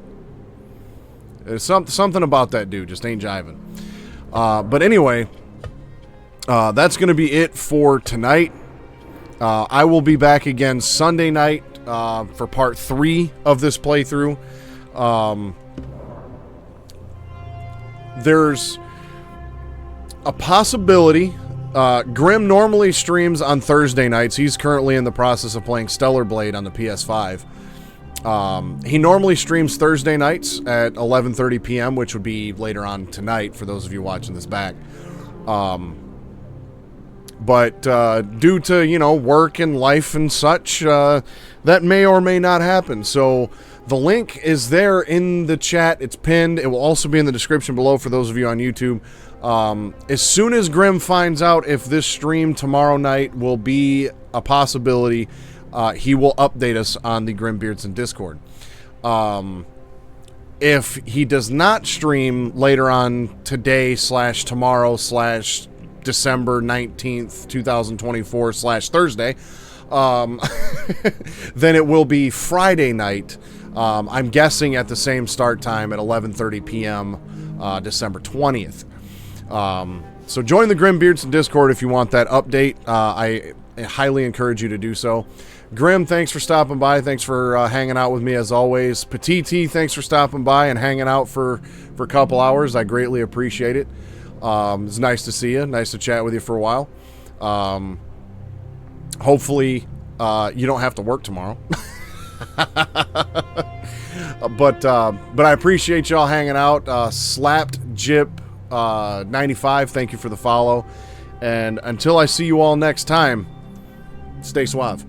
Speaker 1: There's something about that dude just ain't jiving. But anyway, that's going to be it for tonight. I will be back again Sunday night for part 3 of this playthrough. There's a possibility. Grim normally streams on Thursday nights. He's currently in the process of playing Stellar Blade on the PS5. He normally streams Thursday nights at 11:30 p.m., which would be later on tonight for those of you watching this back. But due to, you know, work and life and such, that may or may not happen. So the link is there in the chat. It's pinned. It will also be in the description below for those of you on YouTube. As soon as Grim finds out if this stream tomorrow night will be a possibility, he will update us on the Grim Beardson Discord. If he does not stream later on today / tomorrow / December 19th, 2024 / Thursday, then it will be Friday night. I'm guessing at the same start time at 11:30 p.m. December 20th. So join the Grim Beardson Discord if you want that update. I highly encourage you to do so. Grim, thanks for stopping by. Thanks for hanging out with me as always. Petiti, thanks for stopping by and hanging out for a couple hours. I greatly appreciate it. It's nice to see you. Nice to chat with you for a while. Hopefully, you don't have to work tomorrow. But I appreciate y'all hanging out. Slapped Jip 95, thank you for the follow. And until I see you all next time, stay suave.